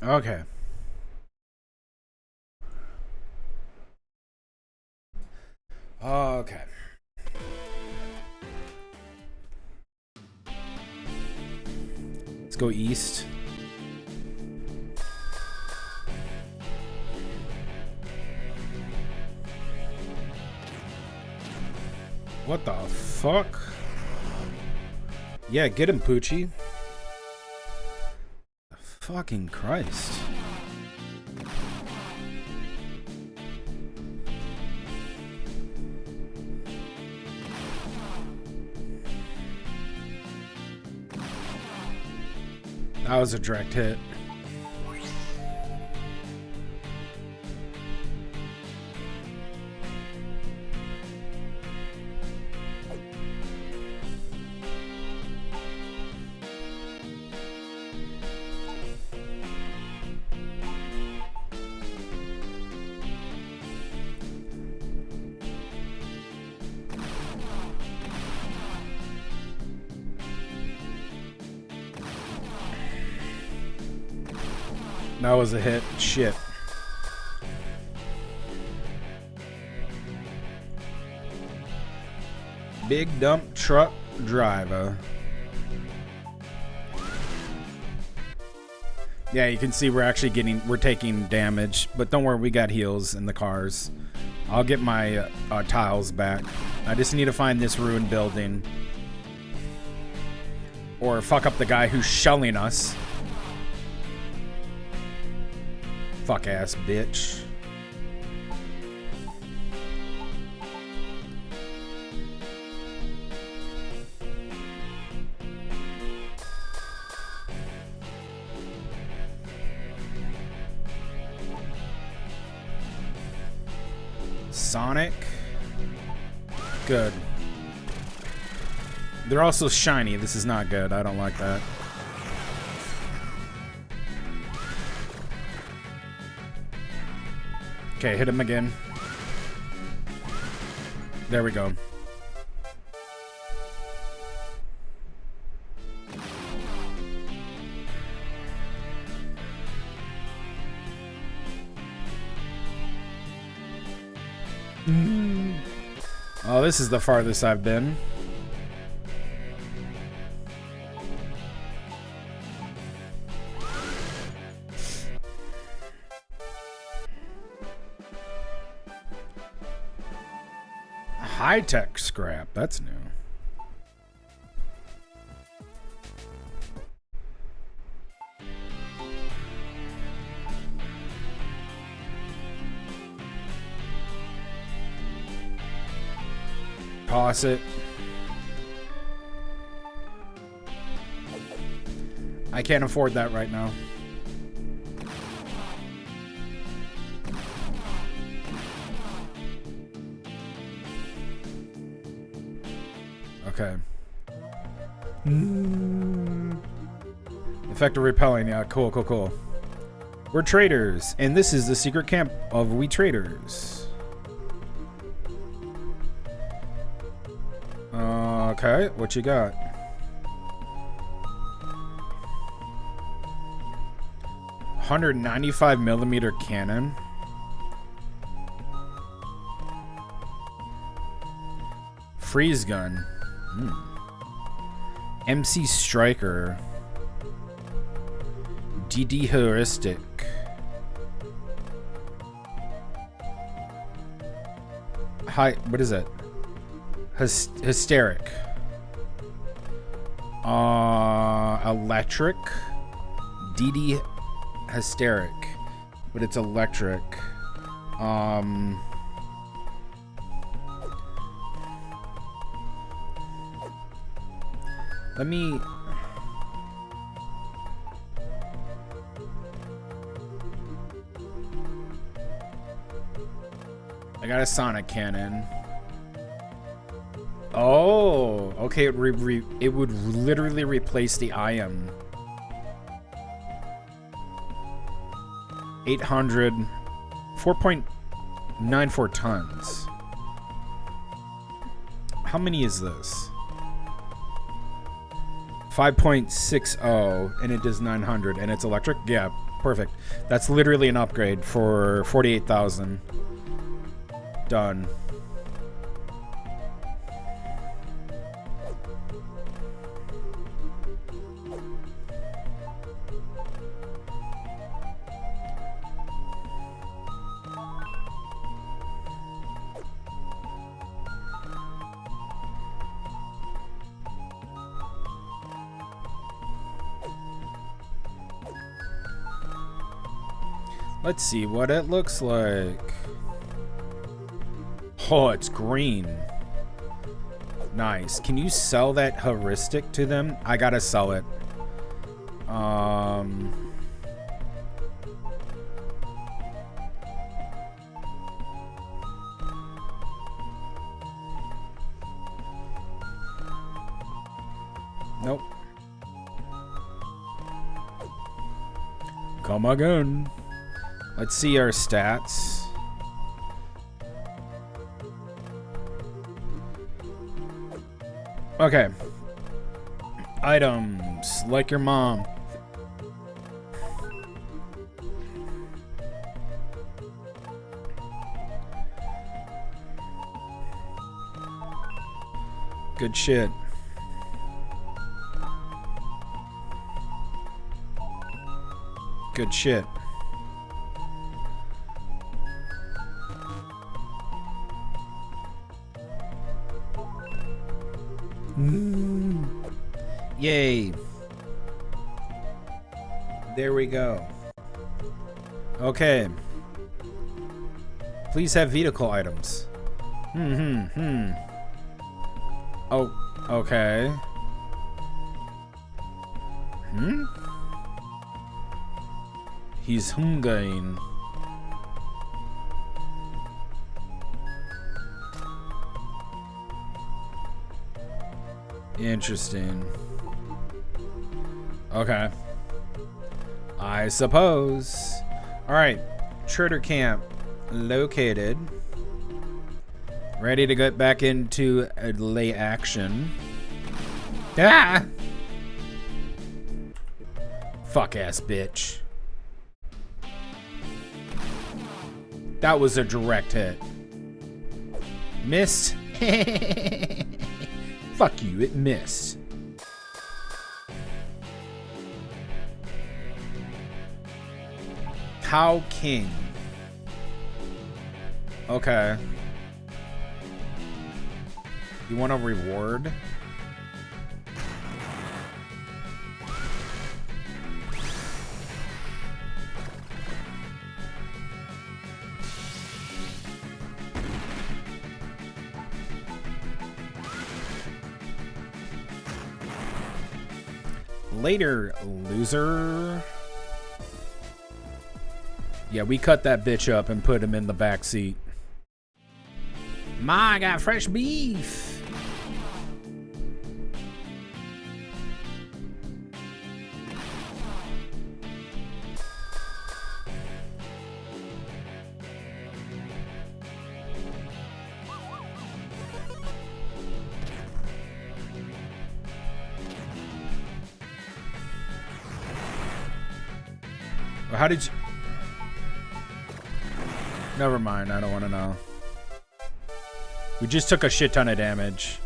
Okay. Okay. Let's go east. What the fuck? Yeah, get him, Poochie. Fucking Christ. That was a direct hit. That was a hit. Shit. Big dump truck driver. Yeah, you can see we're taking damage, but don't worry, we got heals in the cars. I'll get my tiles back. I just need to find this ruined building. Or fuck up the guy who's shelling us. Fuck ass bitch. Sonic. Good. They're also shiny. This is not good. I don't like that. Okay, hit him again. There we go. Oh, this is the farthest I've been. High-tech scrap. That's new. Toss it. I can't afford that right now. Okay. Effective repelling. Yeah, cool, cool, cool. We're traders, and this is the secret camp of we traders. Okay, what you got? $195mm cannon. Freeze gun. MC Striker. DD heuristic. What is it? Hysteric. Electric. DD hysteric. But it's electric. Let me... I got a sonic cannon. Oh, okay. It would literally replace the IM. 800, 4.94 tons. How many is this? 5.60, and it does 900, and it's electric. Yeah, Perfect. That's literally an upgrade for 48,000. Done. Let's see what it looks like. Oh, it's green. Nice. Can you sell that heuristic to them? I gotta sell it. Nope. Come again. Let's see our stats. Okay. Items, like your mom. Good shit. Good shit. Yay. There we go. Okay. Please have vehicle items. Oh, okay. He's hungering. Interesting. Okay. I suppose. Alright. Trader camp located. Ready to get back into lay action. Ah! Fuck ass bitch. That was a direct hit. Missed. Fuck you, it missed. Cow King. Okay. You want a reward? Later, loser. Yeah, we cut that bitch up and put him in the back seat. Ma, I got fresh beef. How did you... Never mind, I don't want to know. We just took a shit ton of damage.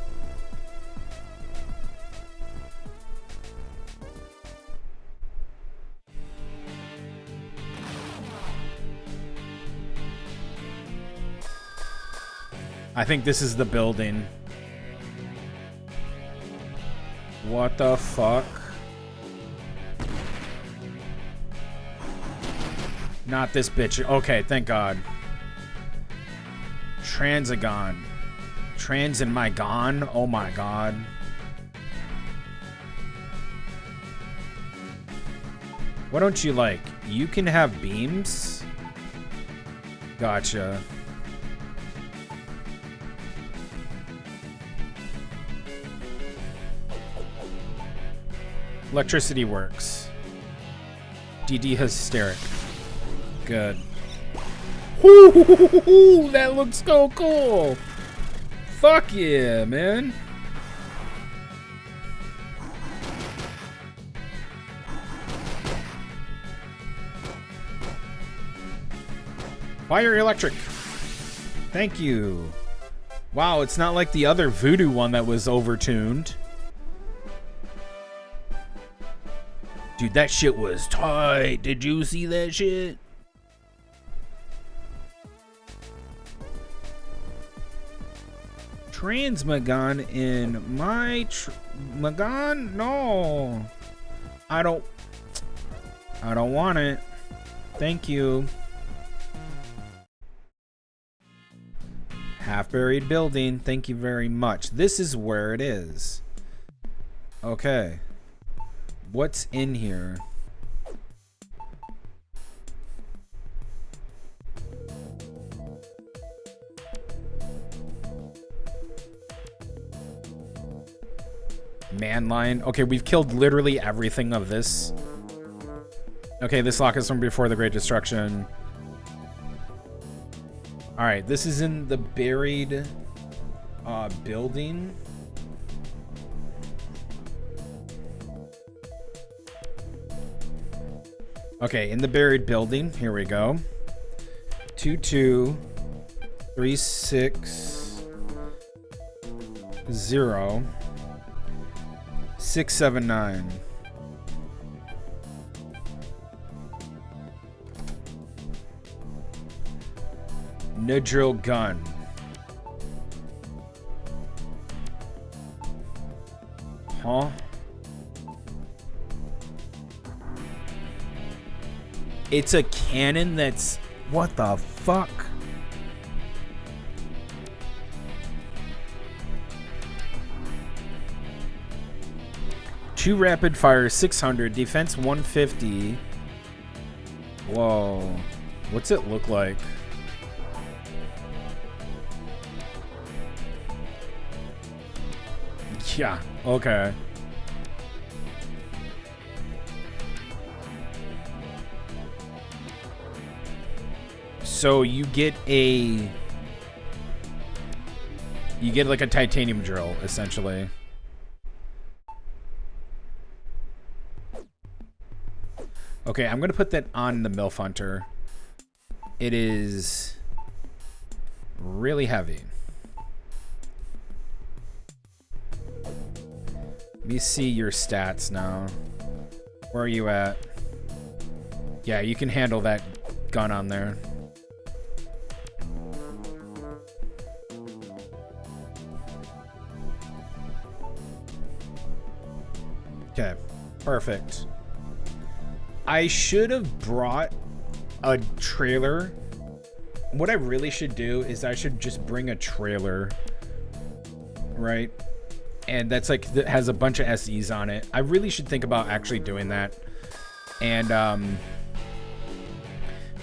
I think this is the building. What the fuck? Not this bitch. Okay, thank God. Transagon. Trans in my gon? Oh my God. What don't you like? You can have beams? Gotcha. Electricity works. DD hysteric. Good. Ooh, that looks so cool. Fuck yeah, man. Fire electric. Thank you. Wow, it's not like the other voodoo one that was overtuned. Dude, that shit was tight. Did you see that shit? Transmagon in my Magon? No. I don't want it. Thank you. Half-buried building. Thank you very much. This is where it is. Okay. What's in here? Man lion. Okay, we've killed literally everything of this. Okay, this lock is from before the Great Destruction. Alright, this is in the buried building. Okay, in the buried building. Here we go. 22360 679. Nidril gun. Huh? It's a cannon that's... What the fuck? Two rapid fire, 600, defense 150. Whoa. What's it look like? Yeah, okay. So you get like a titanium drill, essentially. Okay, I'm gonna put that on the MILF Hunter. It is really heavy. Let me see your stats now. Where are you at? Yeah, you can handle that gun on there. Okay, perfect. I should have brought a trailer. What I really should do is I should just bring a trailer, right? And that's like, that has a bunch of SEs on it. I really should think about actually doing that. And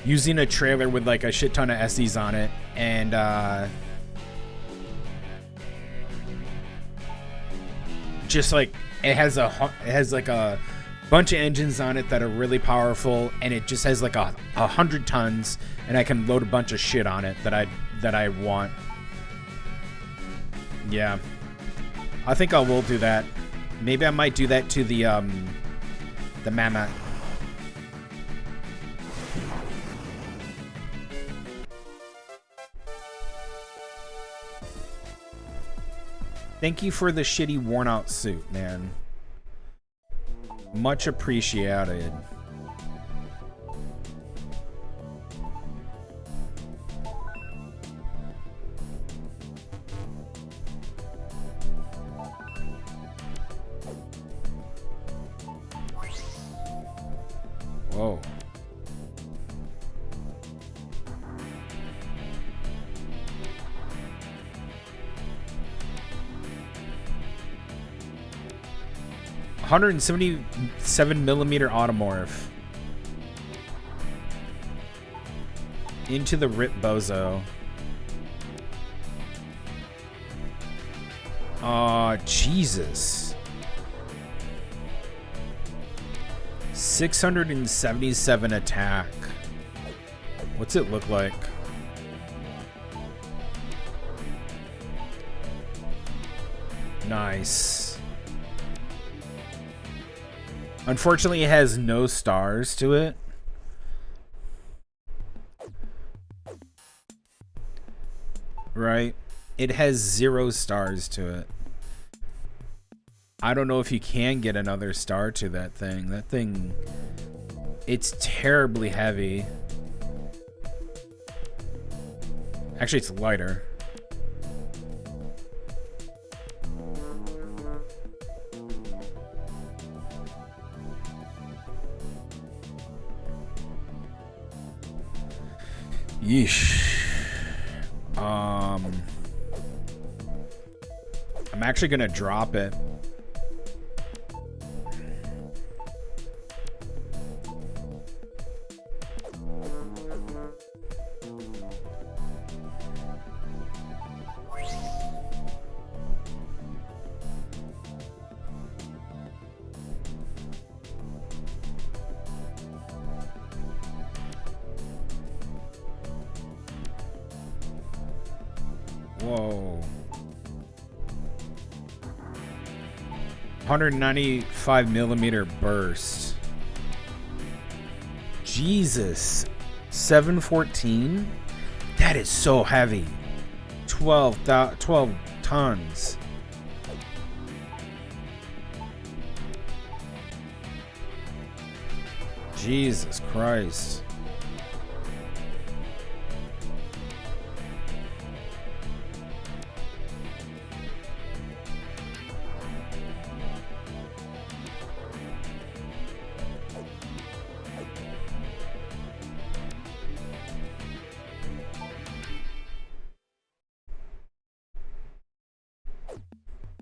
using a trailer with like a shit ton of SEs on it. And just like, it has like a bunch of engines on it that are really powerful, and it just has like 100 tons, and I can load a bunch of shit on it that I want. Yeah, I think I will do that. Maybe I might do that to the Mammoth. Thank you for the shitty worn out suit, man. Much appreciated. Whoa. $177mm automorph into the Rip Bozo. Jesus. 677 attack. What's it look like? Nice. Unfortunately, it has no stars to it. right? It has 0 stars to it. I don't know if you can get another star to that thing. That thing, it's terribly heavy. Actually, it's lighter. Yeesh. I'm actually gonna drop it. Whoa. 195 millimeter burst. Jesus. 714? That is so heavy. 12 tons. Jesus Christ.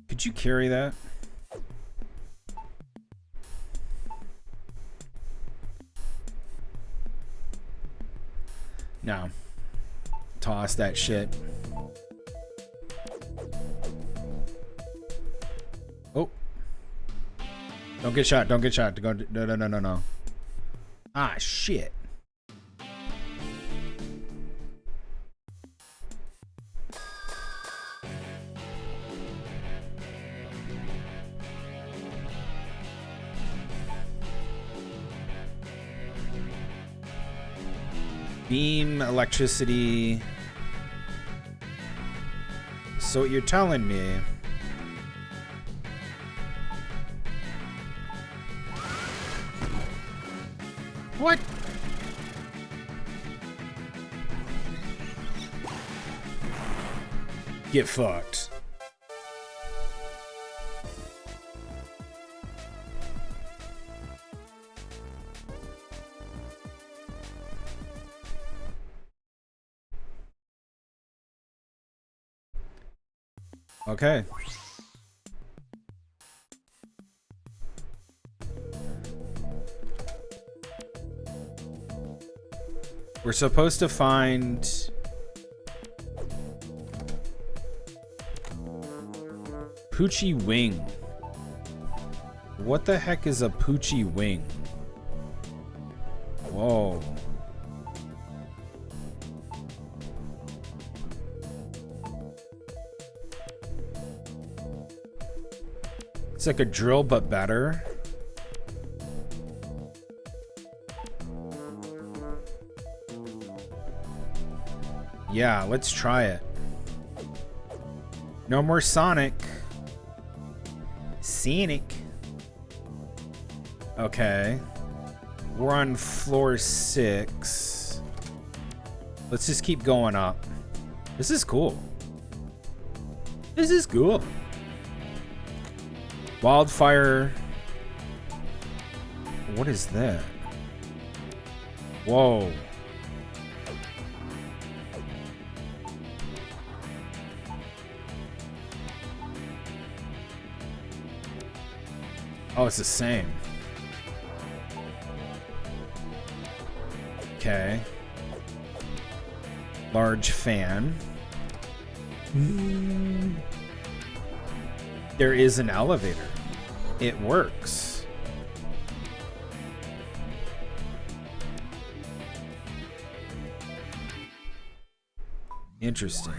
Could you carry that? No. Toss that shit. Oh. Don't get shot. Don't get shot. No. Ah, shit. Beam, electricity. So what you're telling me... What? Get fucked. Okay. We're supposed to find... Poochie wing. What the heck is a Poochie wing? Whoa. It's like a drill, but better. Yeah, let's try it. No more Sonic. Scenic. Okay. We're on floor 6. Let's just keep going up. This is cool. This is cool. Wildfire. What is that? Whoa. Oh, it's the same. Okay. Large fan. There is an elevator. It works. Interesting.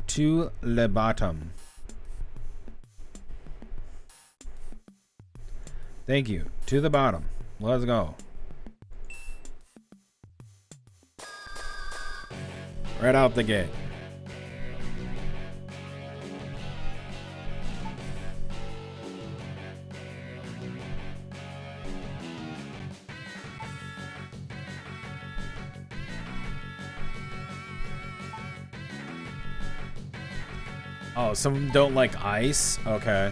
To le bottom. Thank you. To the bottom. Let's go. Right out the gate. Oh, some of them don't like ice? Okay.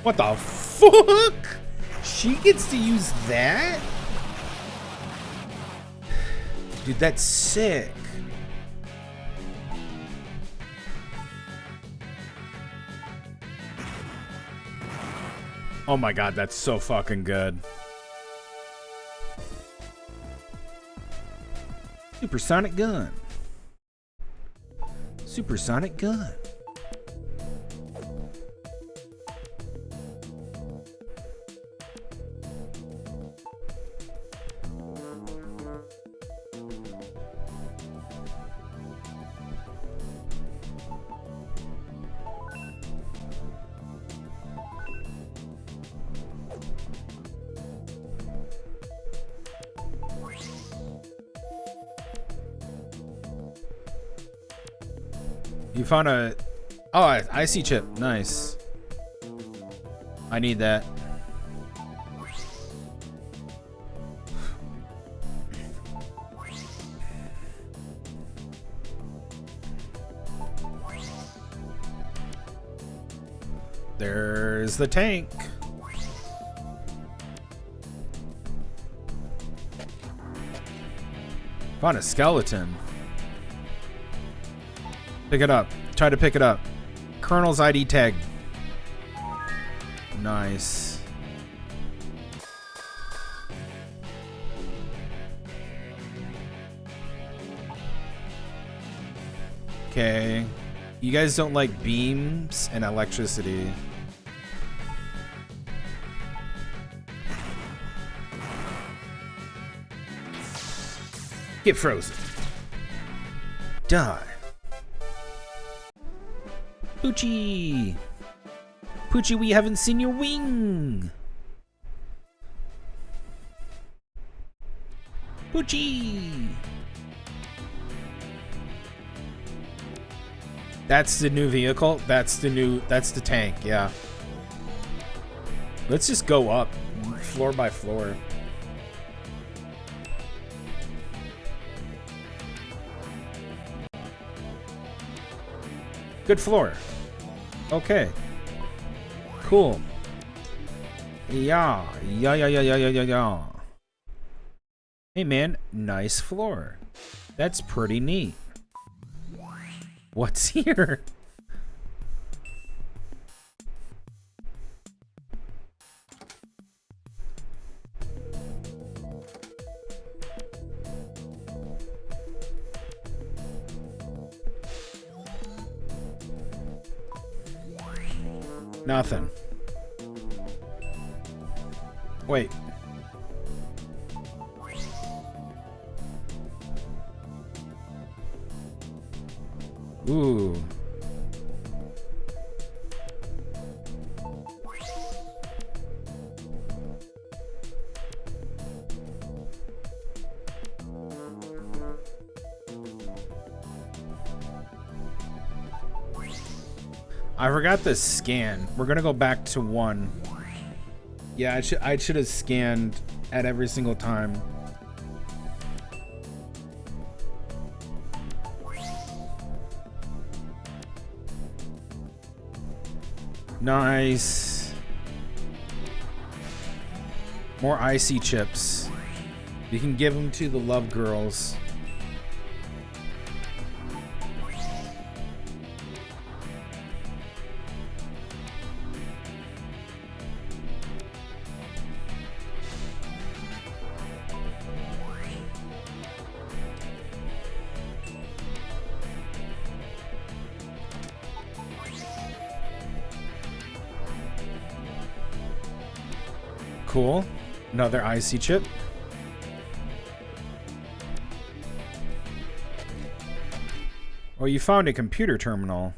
What the fuck? She gets to use that? Dude, that's sick. Oh my god, that's so fucking good. Supersonic gun. Supersonic gun. You found a... Oh, icy chip. Nice. I need that. There's the tank. Found a skeleton. Pick it up. Try to pick it up. Colonel's ID tag. Nice. Okay. You guys don't like beams and electricity. Get frozen. Die. Poochie! Poochie, we haven't seen your wing! Poochie! That's the new vehicle? That's the tank, yeah. Let's just go up, floor by floor. Good floor. Okay. Cool. Yeah. Yeah. Hey man, nice floor. That's pretty neat. What's here? Nothing. Wait. Ooh. I forgot the scan. We're gonna go back to 1. Yeah, I should have scanned at every single time. Nice. More icy chips. You can give them to the love girls. Cool. Another icy chip. Oh, you found a computer terminal.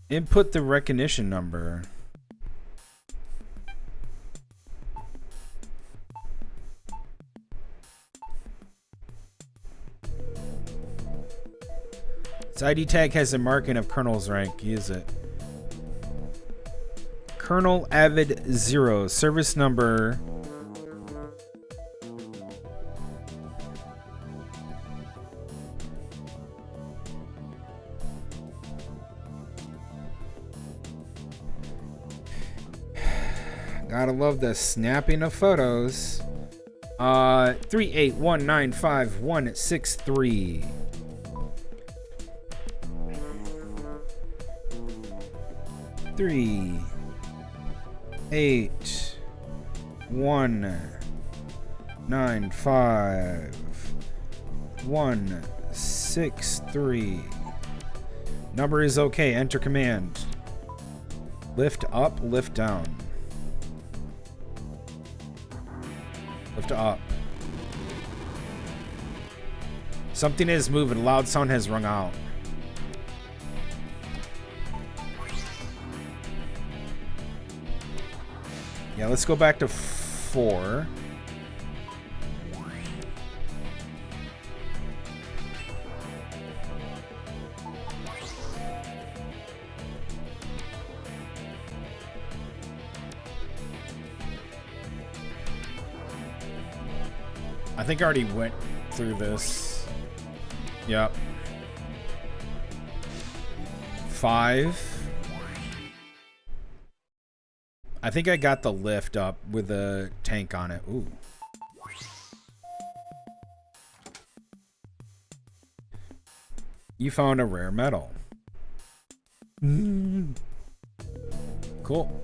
Input the recognition number. Its ID tag has a marking of colonel's rank. Use it. Colonel Avid Zero, service number. Gotta love the snapping of photos. 381956163. Three, 8, 1, 9, 5, 1, 6, 3. Number is okay. Enter command. Lift up, lift down. Lift up. Something is moving. A loud sound has rung out. Yeah, let's go back to 4. I think I already went through this. Yep. 5. I think I got the lift up with a tank on it. Ooh. You found a rare metal. Cool.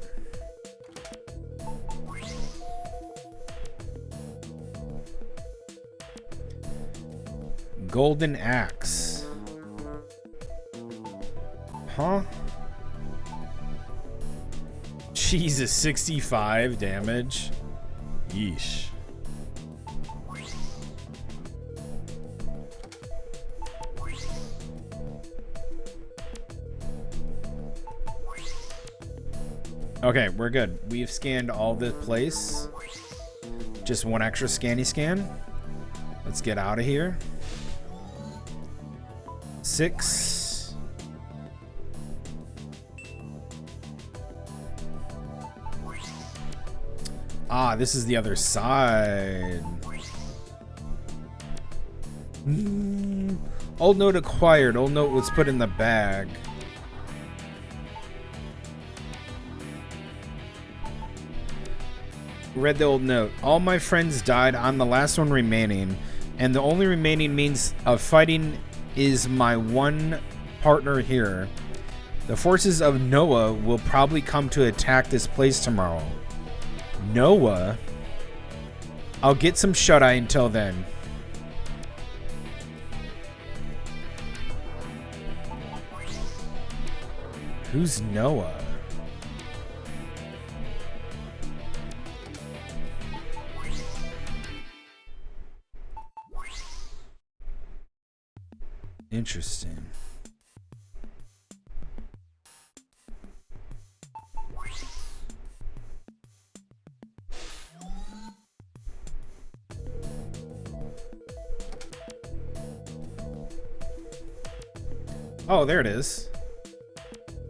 Golden axe. Huh? Jesus, 65 damage. Yeesh. Okay, we're good. We've scanned all the place. Just one extra scanny scan. Let's get out of here. 6. Ah, this is the other side. Old note acquired. Old note was put in the bag. Read the old note. All my friends died. I'm the last one remaining, and the only remaining means of fighting is my one partner here. The forces of Noah will probably come to attack this place tomorrow. Noah? I'll get some shut-eye until then. Who's Noah? Interesting. Oh, there it is.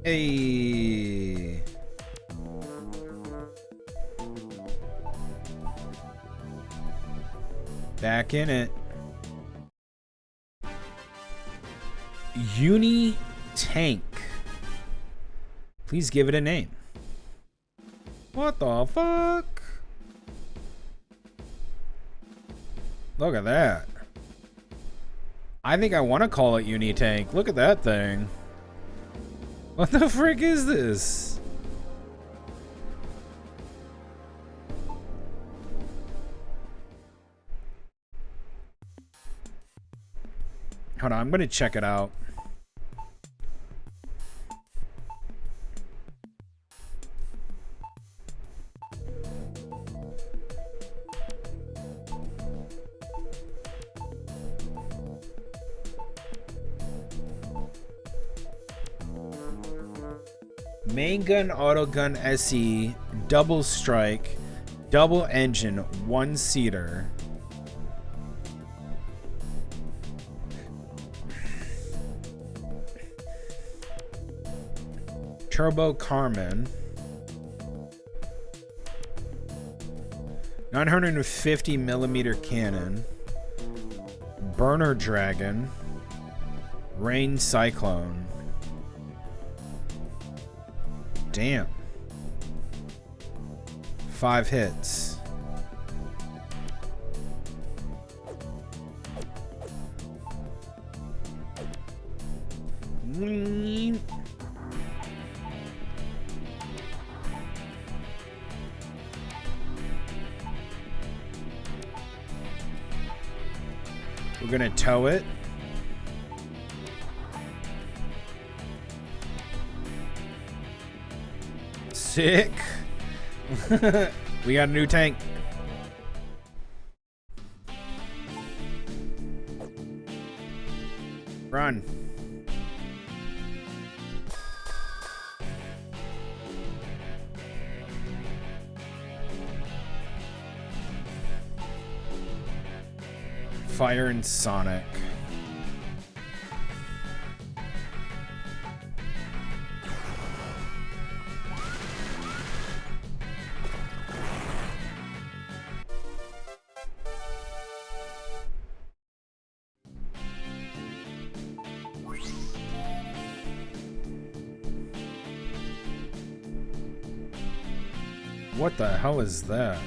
Hey. Back in it. Uni Tank. Please give it a name. What the fuck? Look at that. I think I want to call it Uni Tank. Look at that thing. What the frick is this? Hold on, I'm gonna check it out. Main gun, auto gun, SE, double strike, double engine, one seater. Turbo Carmen. 950 millimeter cannon. Burner Dragon. Rain Cyclone. Damn. 5 hits. We're gonna tow it. Sick. We got a new tank. Run. Fire and Sonic. What the hell is that?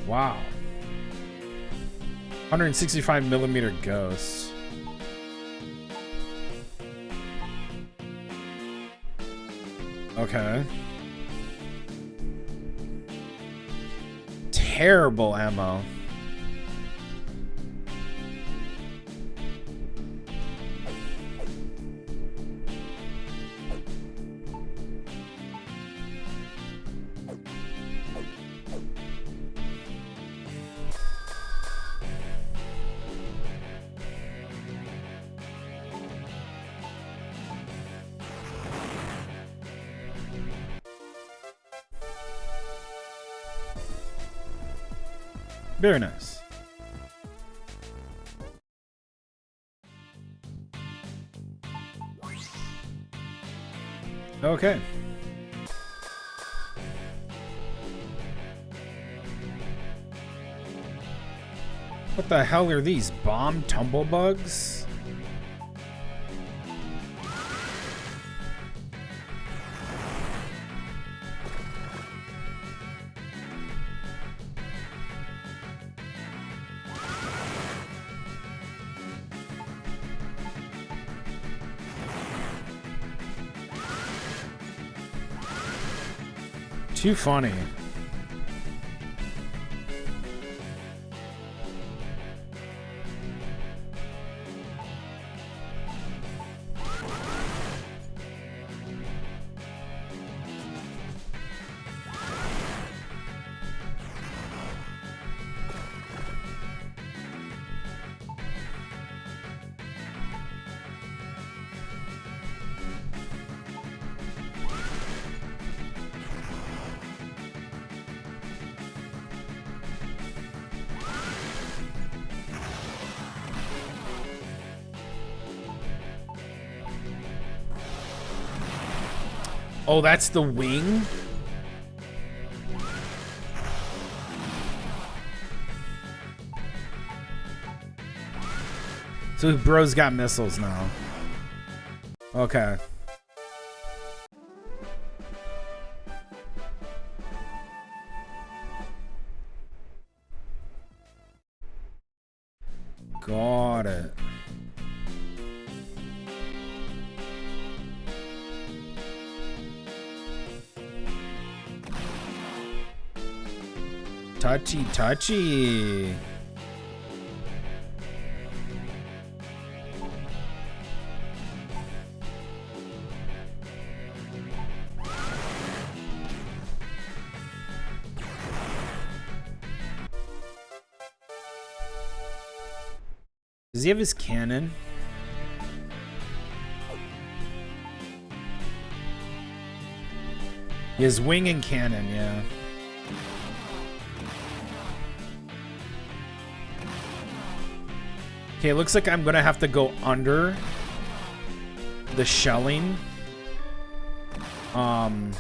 Wow. 165 millimeter Ghost. Okay. Terrible ammo. Very nice. Okay. What the hell are these? Bomb tumblebugs? Too funny. Oh, that's the wing? So bro's got missiles now. Okay. Got it. Touchy, touchy. Does he have his cannon? He has wing and cannon, yeah. Okay, it looks like I'm gonna have to go under the shelling. And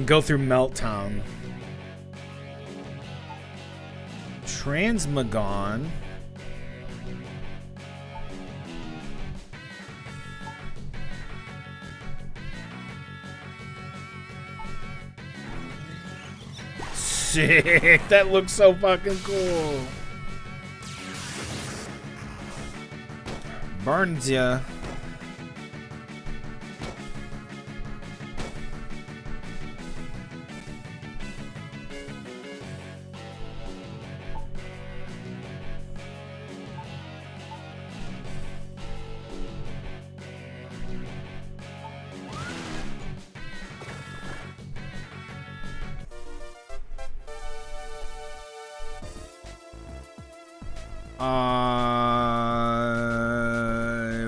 go through Melttown. Transmagon. Sick! That looks so fucking cool. Burns ya.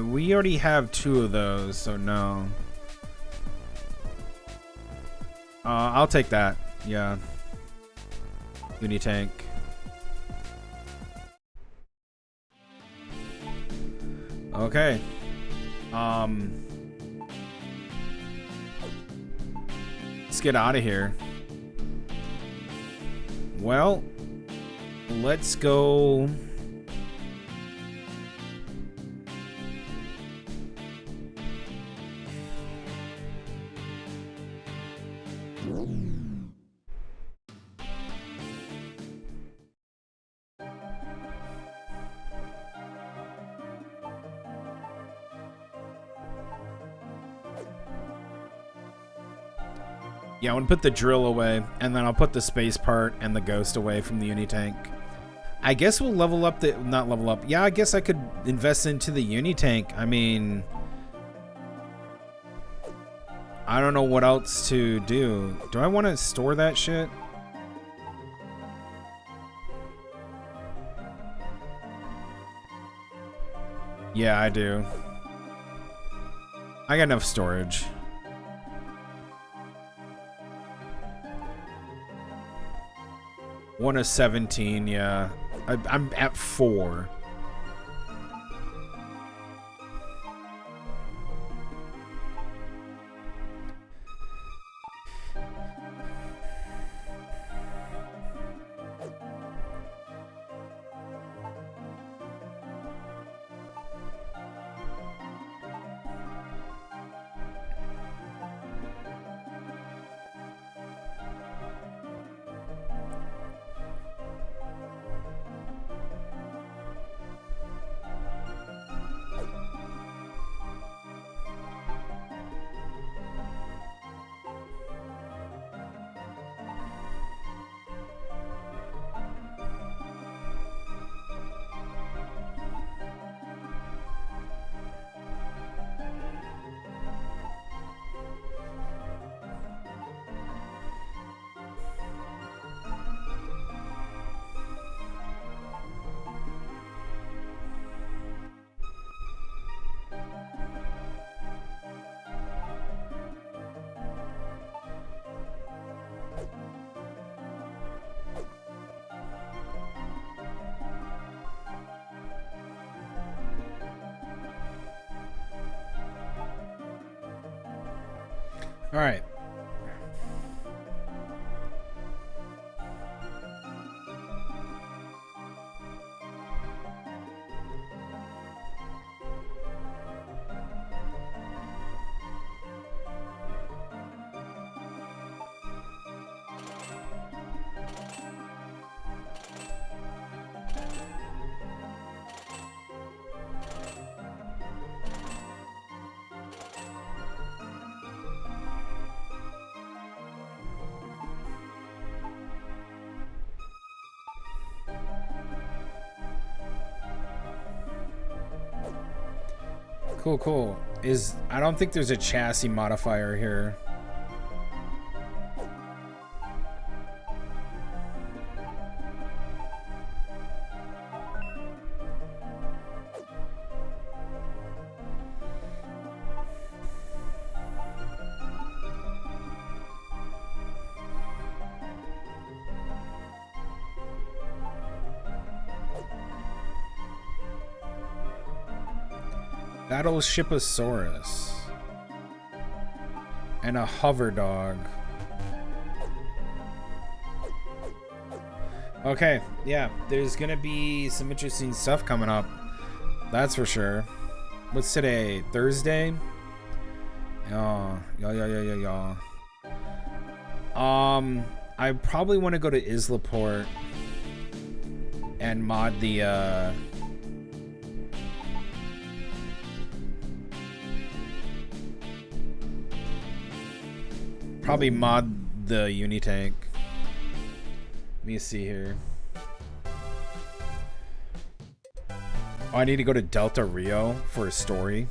We already have 2 of those, so no. I'll take that. Yeah. Uni tank. Okay. Let's get out of here. Well, let's go. Yeah, I want to put the drill away, and then I'll put the space part and the ghost away from the uni tank. I guess we'll level up the... Not level up. Yeah, I guess I could invest into the uni tank. I mean... I don't know what else to do. Do I want to store that shit? Yeah, I do. I got enough storage. One of 17, yeah. I'm at 4. All right. Cool, cool. I don't think there's a chassis modifier here. Battleshiposaurus. And a hover dog. Okay, yeah, there's gonna be some interesting stuff coming up. That's for sure. What's today? Thursday? Yeah. I probably want to go to Islaport and mod the probably mod the Unitank. Let me see here. Oh, I need to go to Delta Rio for a story.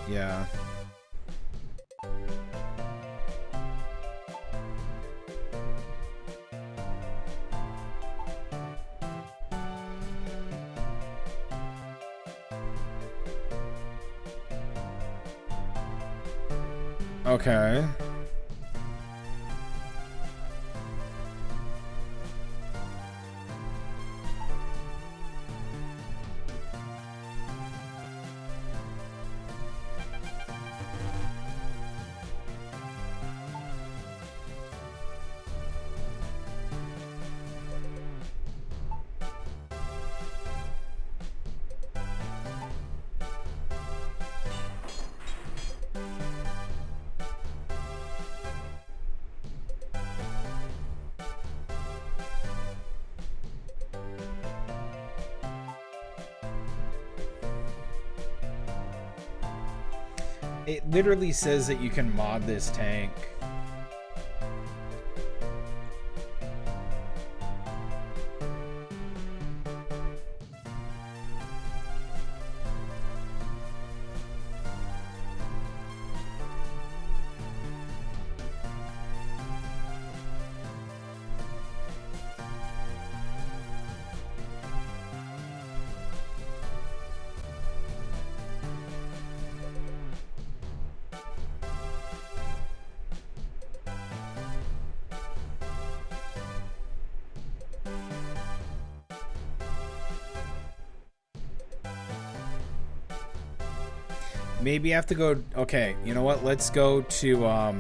Yeah. Okay. It literally says that you can mod this tank. Maybe I have to go. Okay, you know what? Let's go to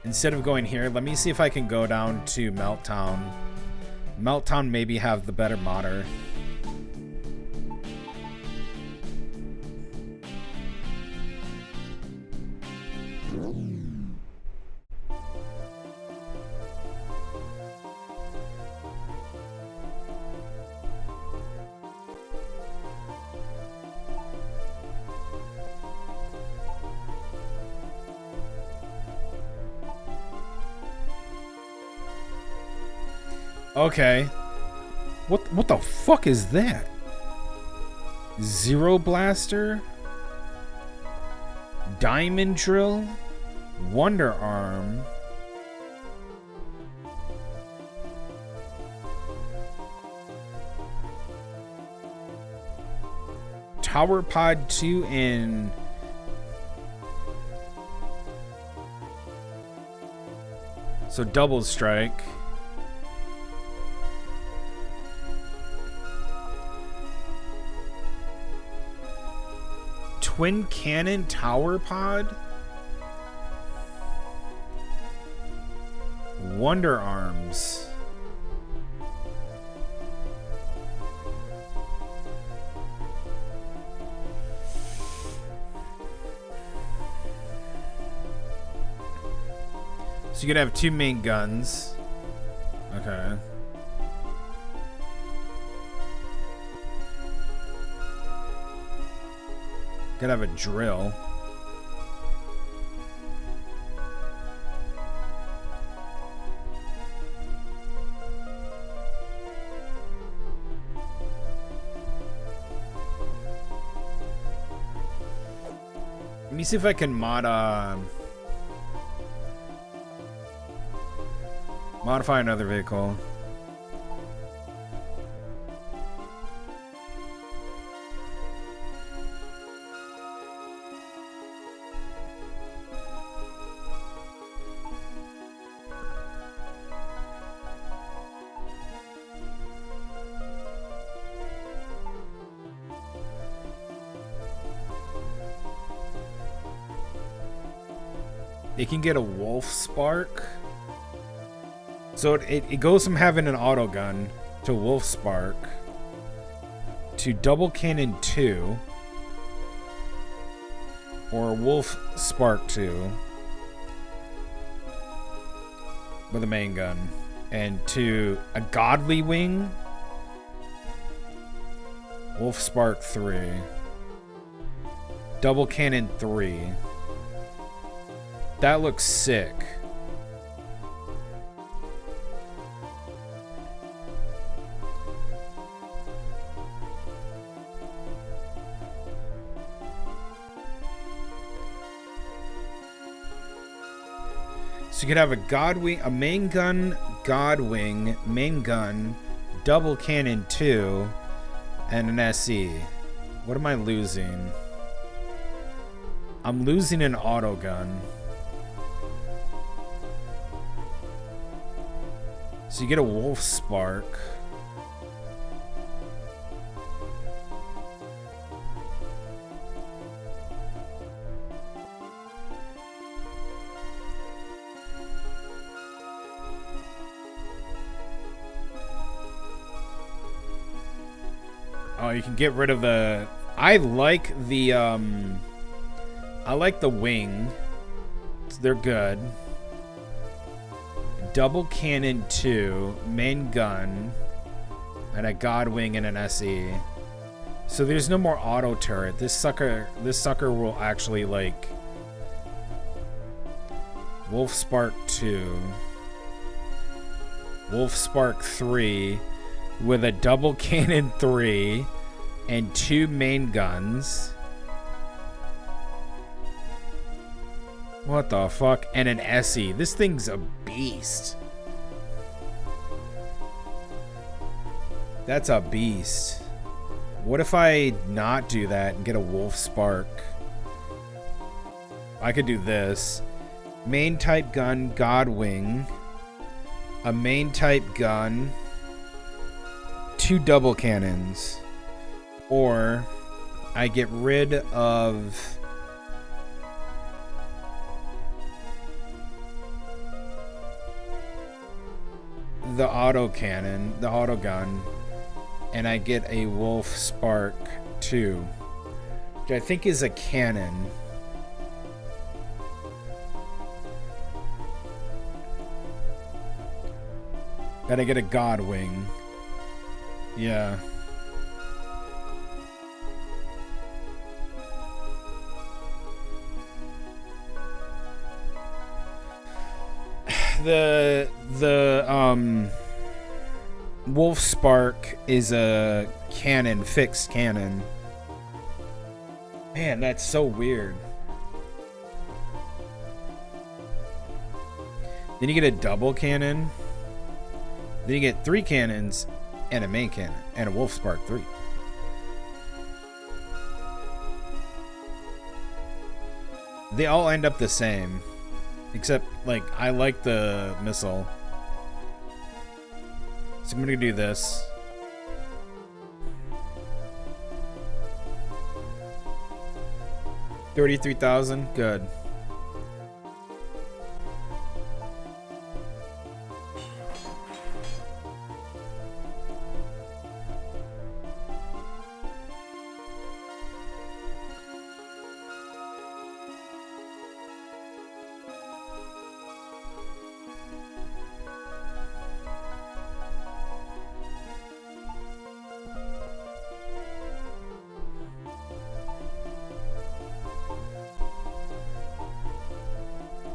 instead of going here, let me see if I can go down to Melttown. Melttown maybe have the better modder. Okay. What the fuck is that? Zero Blaster? Diamond Drill? Wonder Arm? Tower Pod 2 and so Double Strike. Twin Cannon Tower Pod? Wonder Arms. So you could have two main guns. Okay. Could have a drill. Let me see if I can modify another vehicle. it can get a wolf spark. So it goes from having an auto gun to wolf spark to double cannon 2 or wolf spark 2 with a main gun, and to a godly wing, wolf spark 3, double cannon 3. That looks sick. So you could have a Godwing, a main gun, Godwing, main gun, double cannon 2, and an SE. What am I losing? I'm losing an auto gun. So you get a wolf spark. Oh, you can get rid of the... I like the wing. They're good. Double cannon 2, main gun, and a Godwing and an SE. So there's no more auto turret. This sucker will actually, like, Wolf Spark 2, Wolf Spark 3 with a double cannon 3 and 2 main guns. What the fuck? And an SE. This thing's a beast. That's a beast. What if I not do that and get a Wolf Spark? I could do this. Main type gun, Godwing. A main type gun. 2 double cannons. Or I get rid of... the auto cannon, the auto gun, and I get a Wolf Spark 2, which I think is a cannon. Gotta get a Godwing. Yeah. The Wolf Spark is a cannon, fixed cannon. Man, that's so weird. Then you get a double cannon. Then you get 3 cannons and a main cannon and a Wolf Spark 3. They all end up the same. Except, like, I like the missile. So I'm gonna do this. $33,000? Good.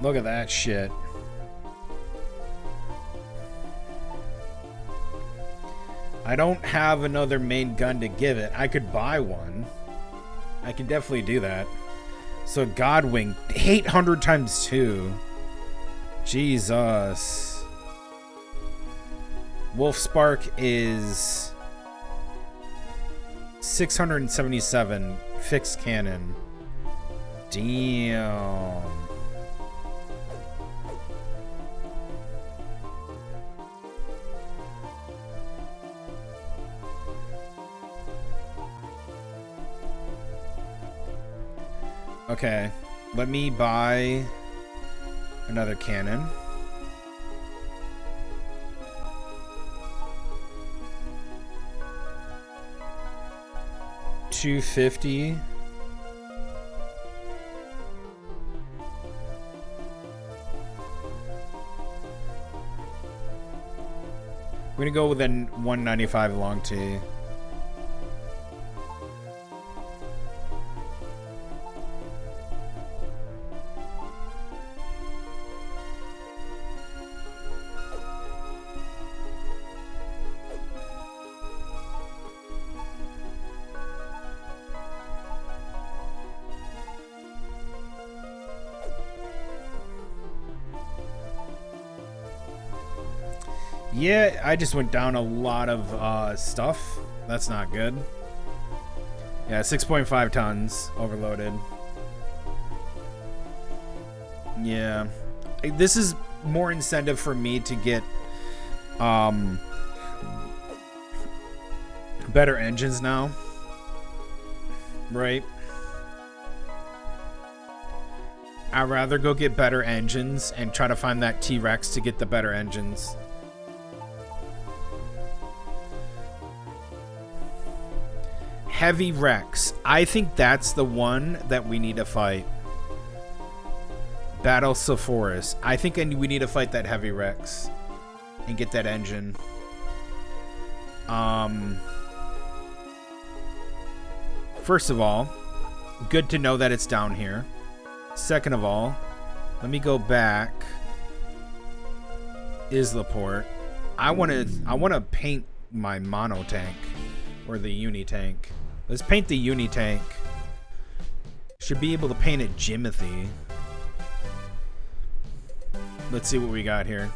Look at that shit. I don't have another main gun to give it. I could buy one. I can definitely do that. So Godwing, 800 times 2. Jesus. Wolf Spark is 677 fixed cannon. Damn. Okay, let me buy Another cannon. $250. We're gonna go with a 195 long T. Yeah, I just went down a lot of stuff. That's not good. Yeah, 6.5 tons overloaded. Yeah. This is more incentive for me to get better engines now. Right? I'd rather go get better engines and try to find that T-Rex to get the better engines. Heavy Rex. I think that's the one that we need to fight. Battle Sepphoris. I think we need to fight that Heavy Rex and get that engine. First of all, good to know that it's down here. Second of all, let me go back. Islaport. I want to paint my mono tank or the uni tank. Let's paint the uni tank. Should be able to paint it Jimothy. Let's see what we got here.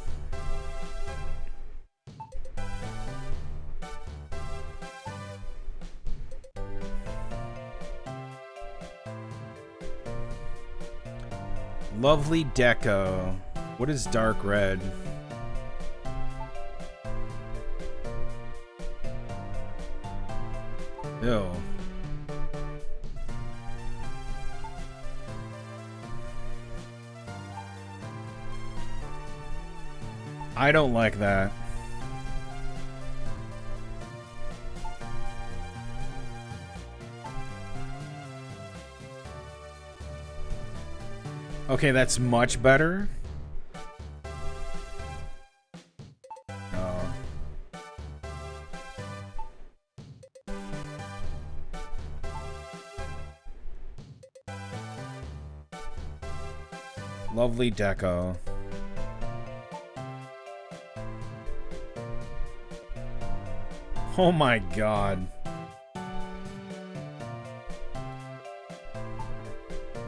Lovely deco. What is dark red? Ew. I don't like that. Okay, that's much better. Oh. Lovely deco. Oh my god.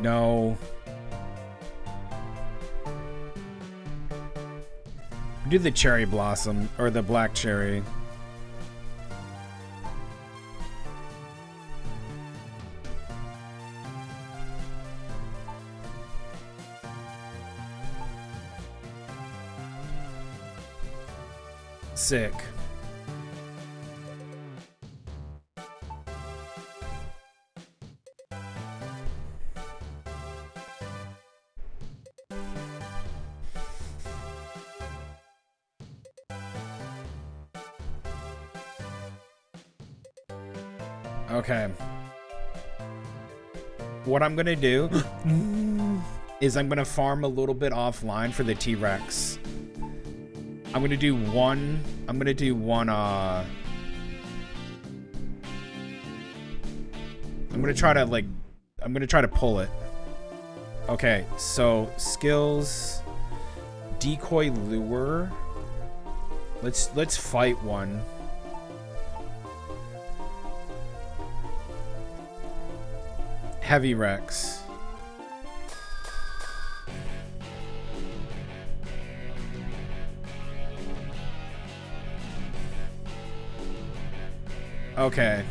No. Do the cherry blossom or the black cherry. Sick. Okay. What I'm gonna do is I'm gonna farm a little bit offline for the T-Rex. I'm gonna do one. I'm gonna try to pull it. Okay, so skills, decoy lure. Let's fight one. Heavy Rex. Okay.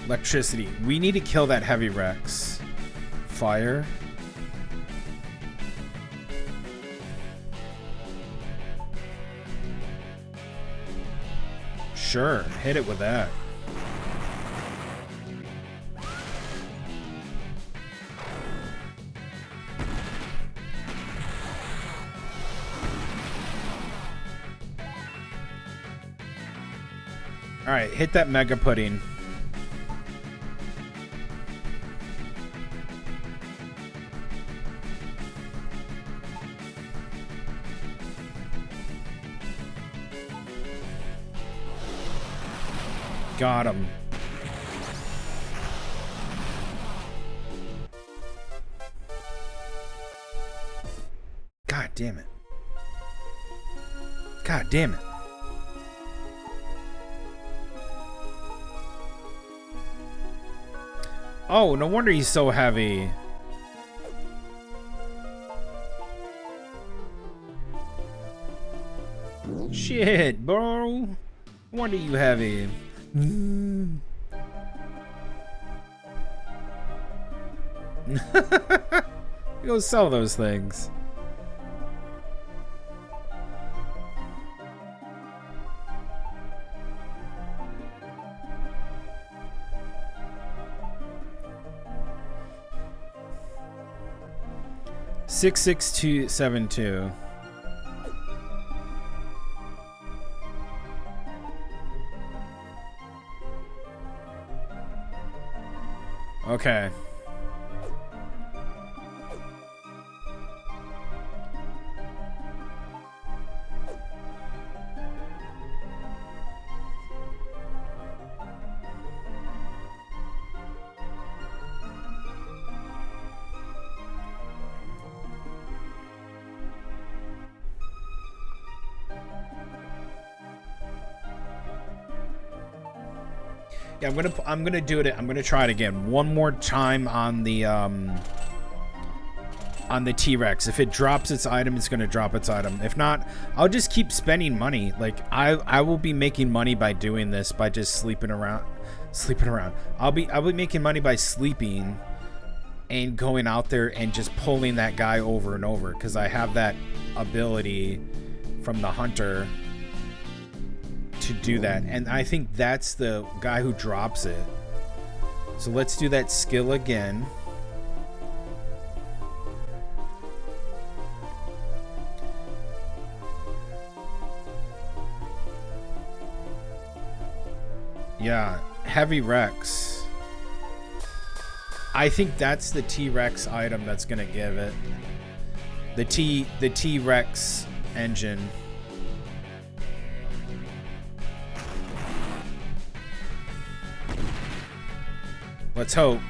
Electricity. We need to kill that Heavy Rex. Fire. Sure, hit it with that. All right, hit that mega pudding. Got him. God damn it. God damn it. Oh, no wonder he's so heavy. Shit, bro. No wonder you heavy. Go sell those things. $66272. Okay. Yeah, I'm gonna do it. I'm gonna try it again one more time on the T-Rex. If it drops its item, it's gonna drop its item. If not, I'll just keep spending money. Like I will be making money by doing this, by just sleeping around. I'll be making money by sleeping and going out there and just pulling that guy over and over, because I have that ability from the hunter to do that, and I think that's the guy who drops it. So let's do that skill again. Yeah, heavy Rex. I think that's the T-Rex item that's gonna give it. The T-Rex engine. Let's hope.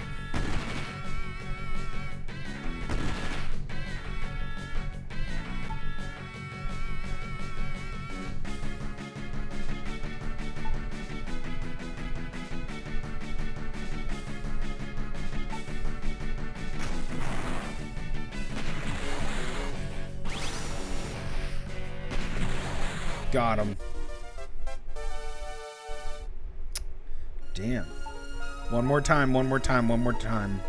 Got him. Damn. One more time, one more time, one more time.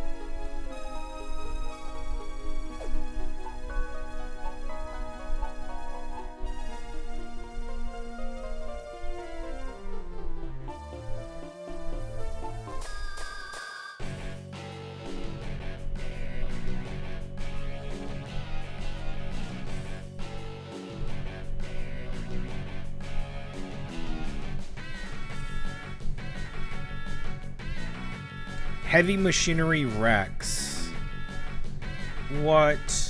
Heavy Machinery Rex. What?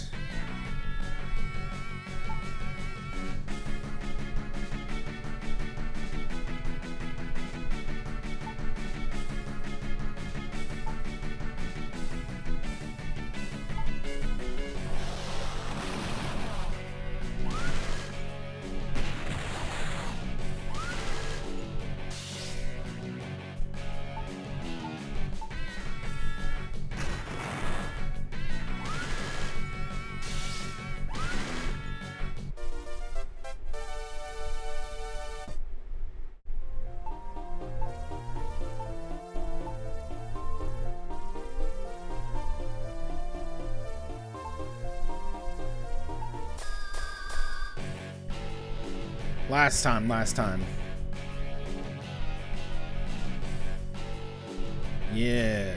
Last time. Yeah.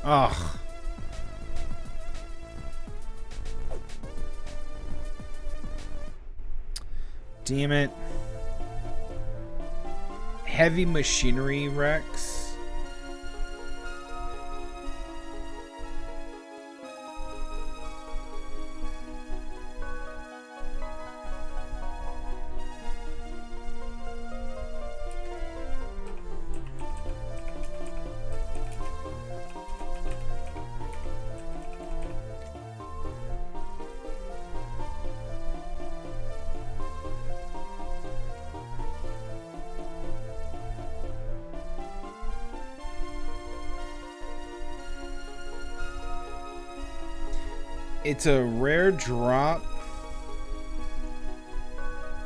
Ugh. Damn it. Heavy machinery, Rex. It's a rare drop.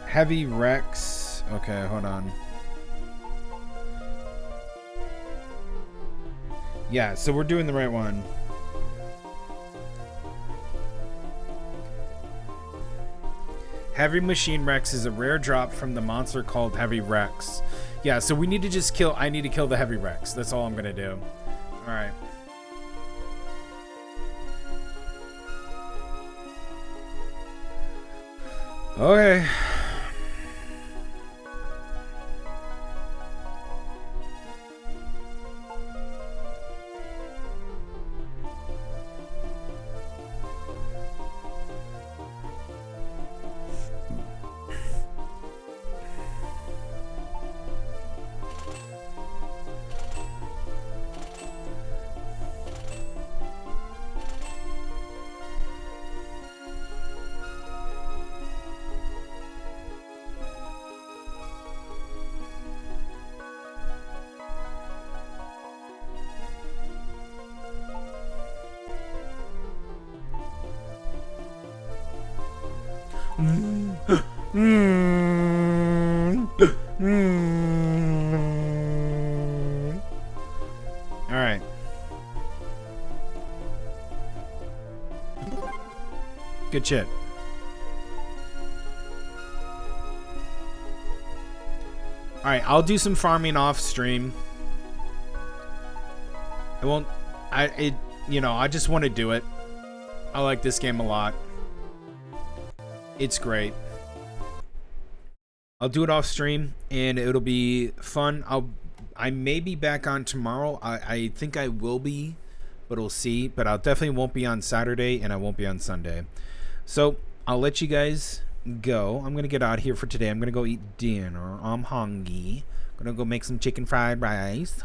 Heavy Rex. Okay, hold on. Yeah, so we're doing the right one. Heavy Machine Rex is a rare drop from the monster called Heavy Rex. Yeah, so we need to just kill... I need to kill the Heavy Rex. That's all I'm going to do. Alright. Okay. Alright. Good shit. Alright, I'll do some farming off stream. I just want to do it. I like this game a lot. It's great. I'll do it off stream and it'll be fun. I may be back on tomorrow. I think I will be, but we'll see. But I definitely won't be on Saturday and I won't be on Sunday. So I'll let you guys go. I'm gonna get out of here for today. I'm gonna go eat dinner. I'm hungry. I'm gonna go make some chicken fried rice.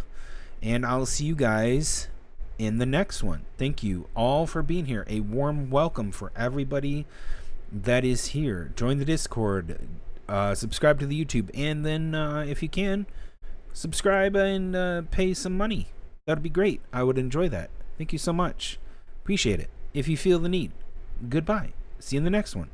And I'll see you guys in the next one. Thank you all for being here. A warm welcome for everybody that is here. Join the Discord. Subscribe to the YouTube, and then if you can, subscribe and pay some money. That'd be great. I would enjoy that. Thank you so much. Appreciate it. If you feel the need. Goodbye. See you in the next one.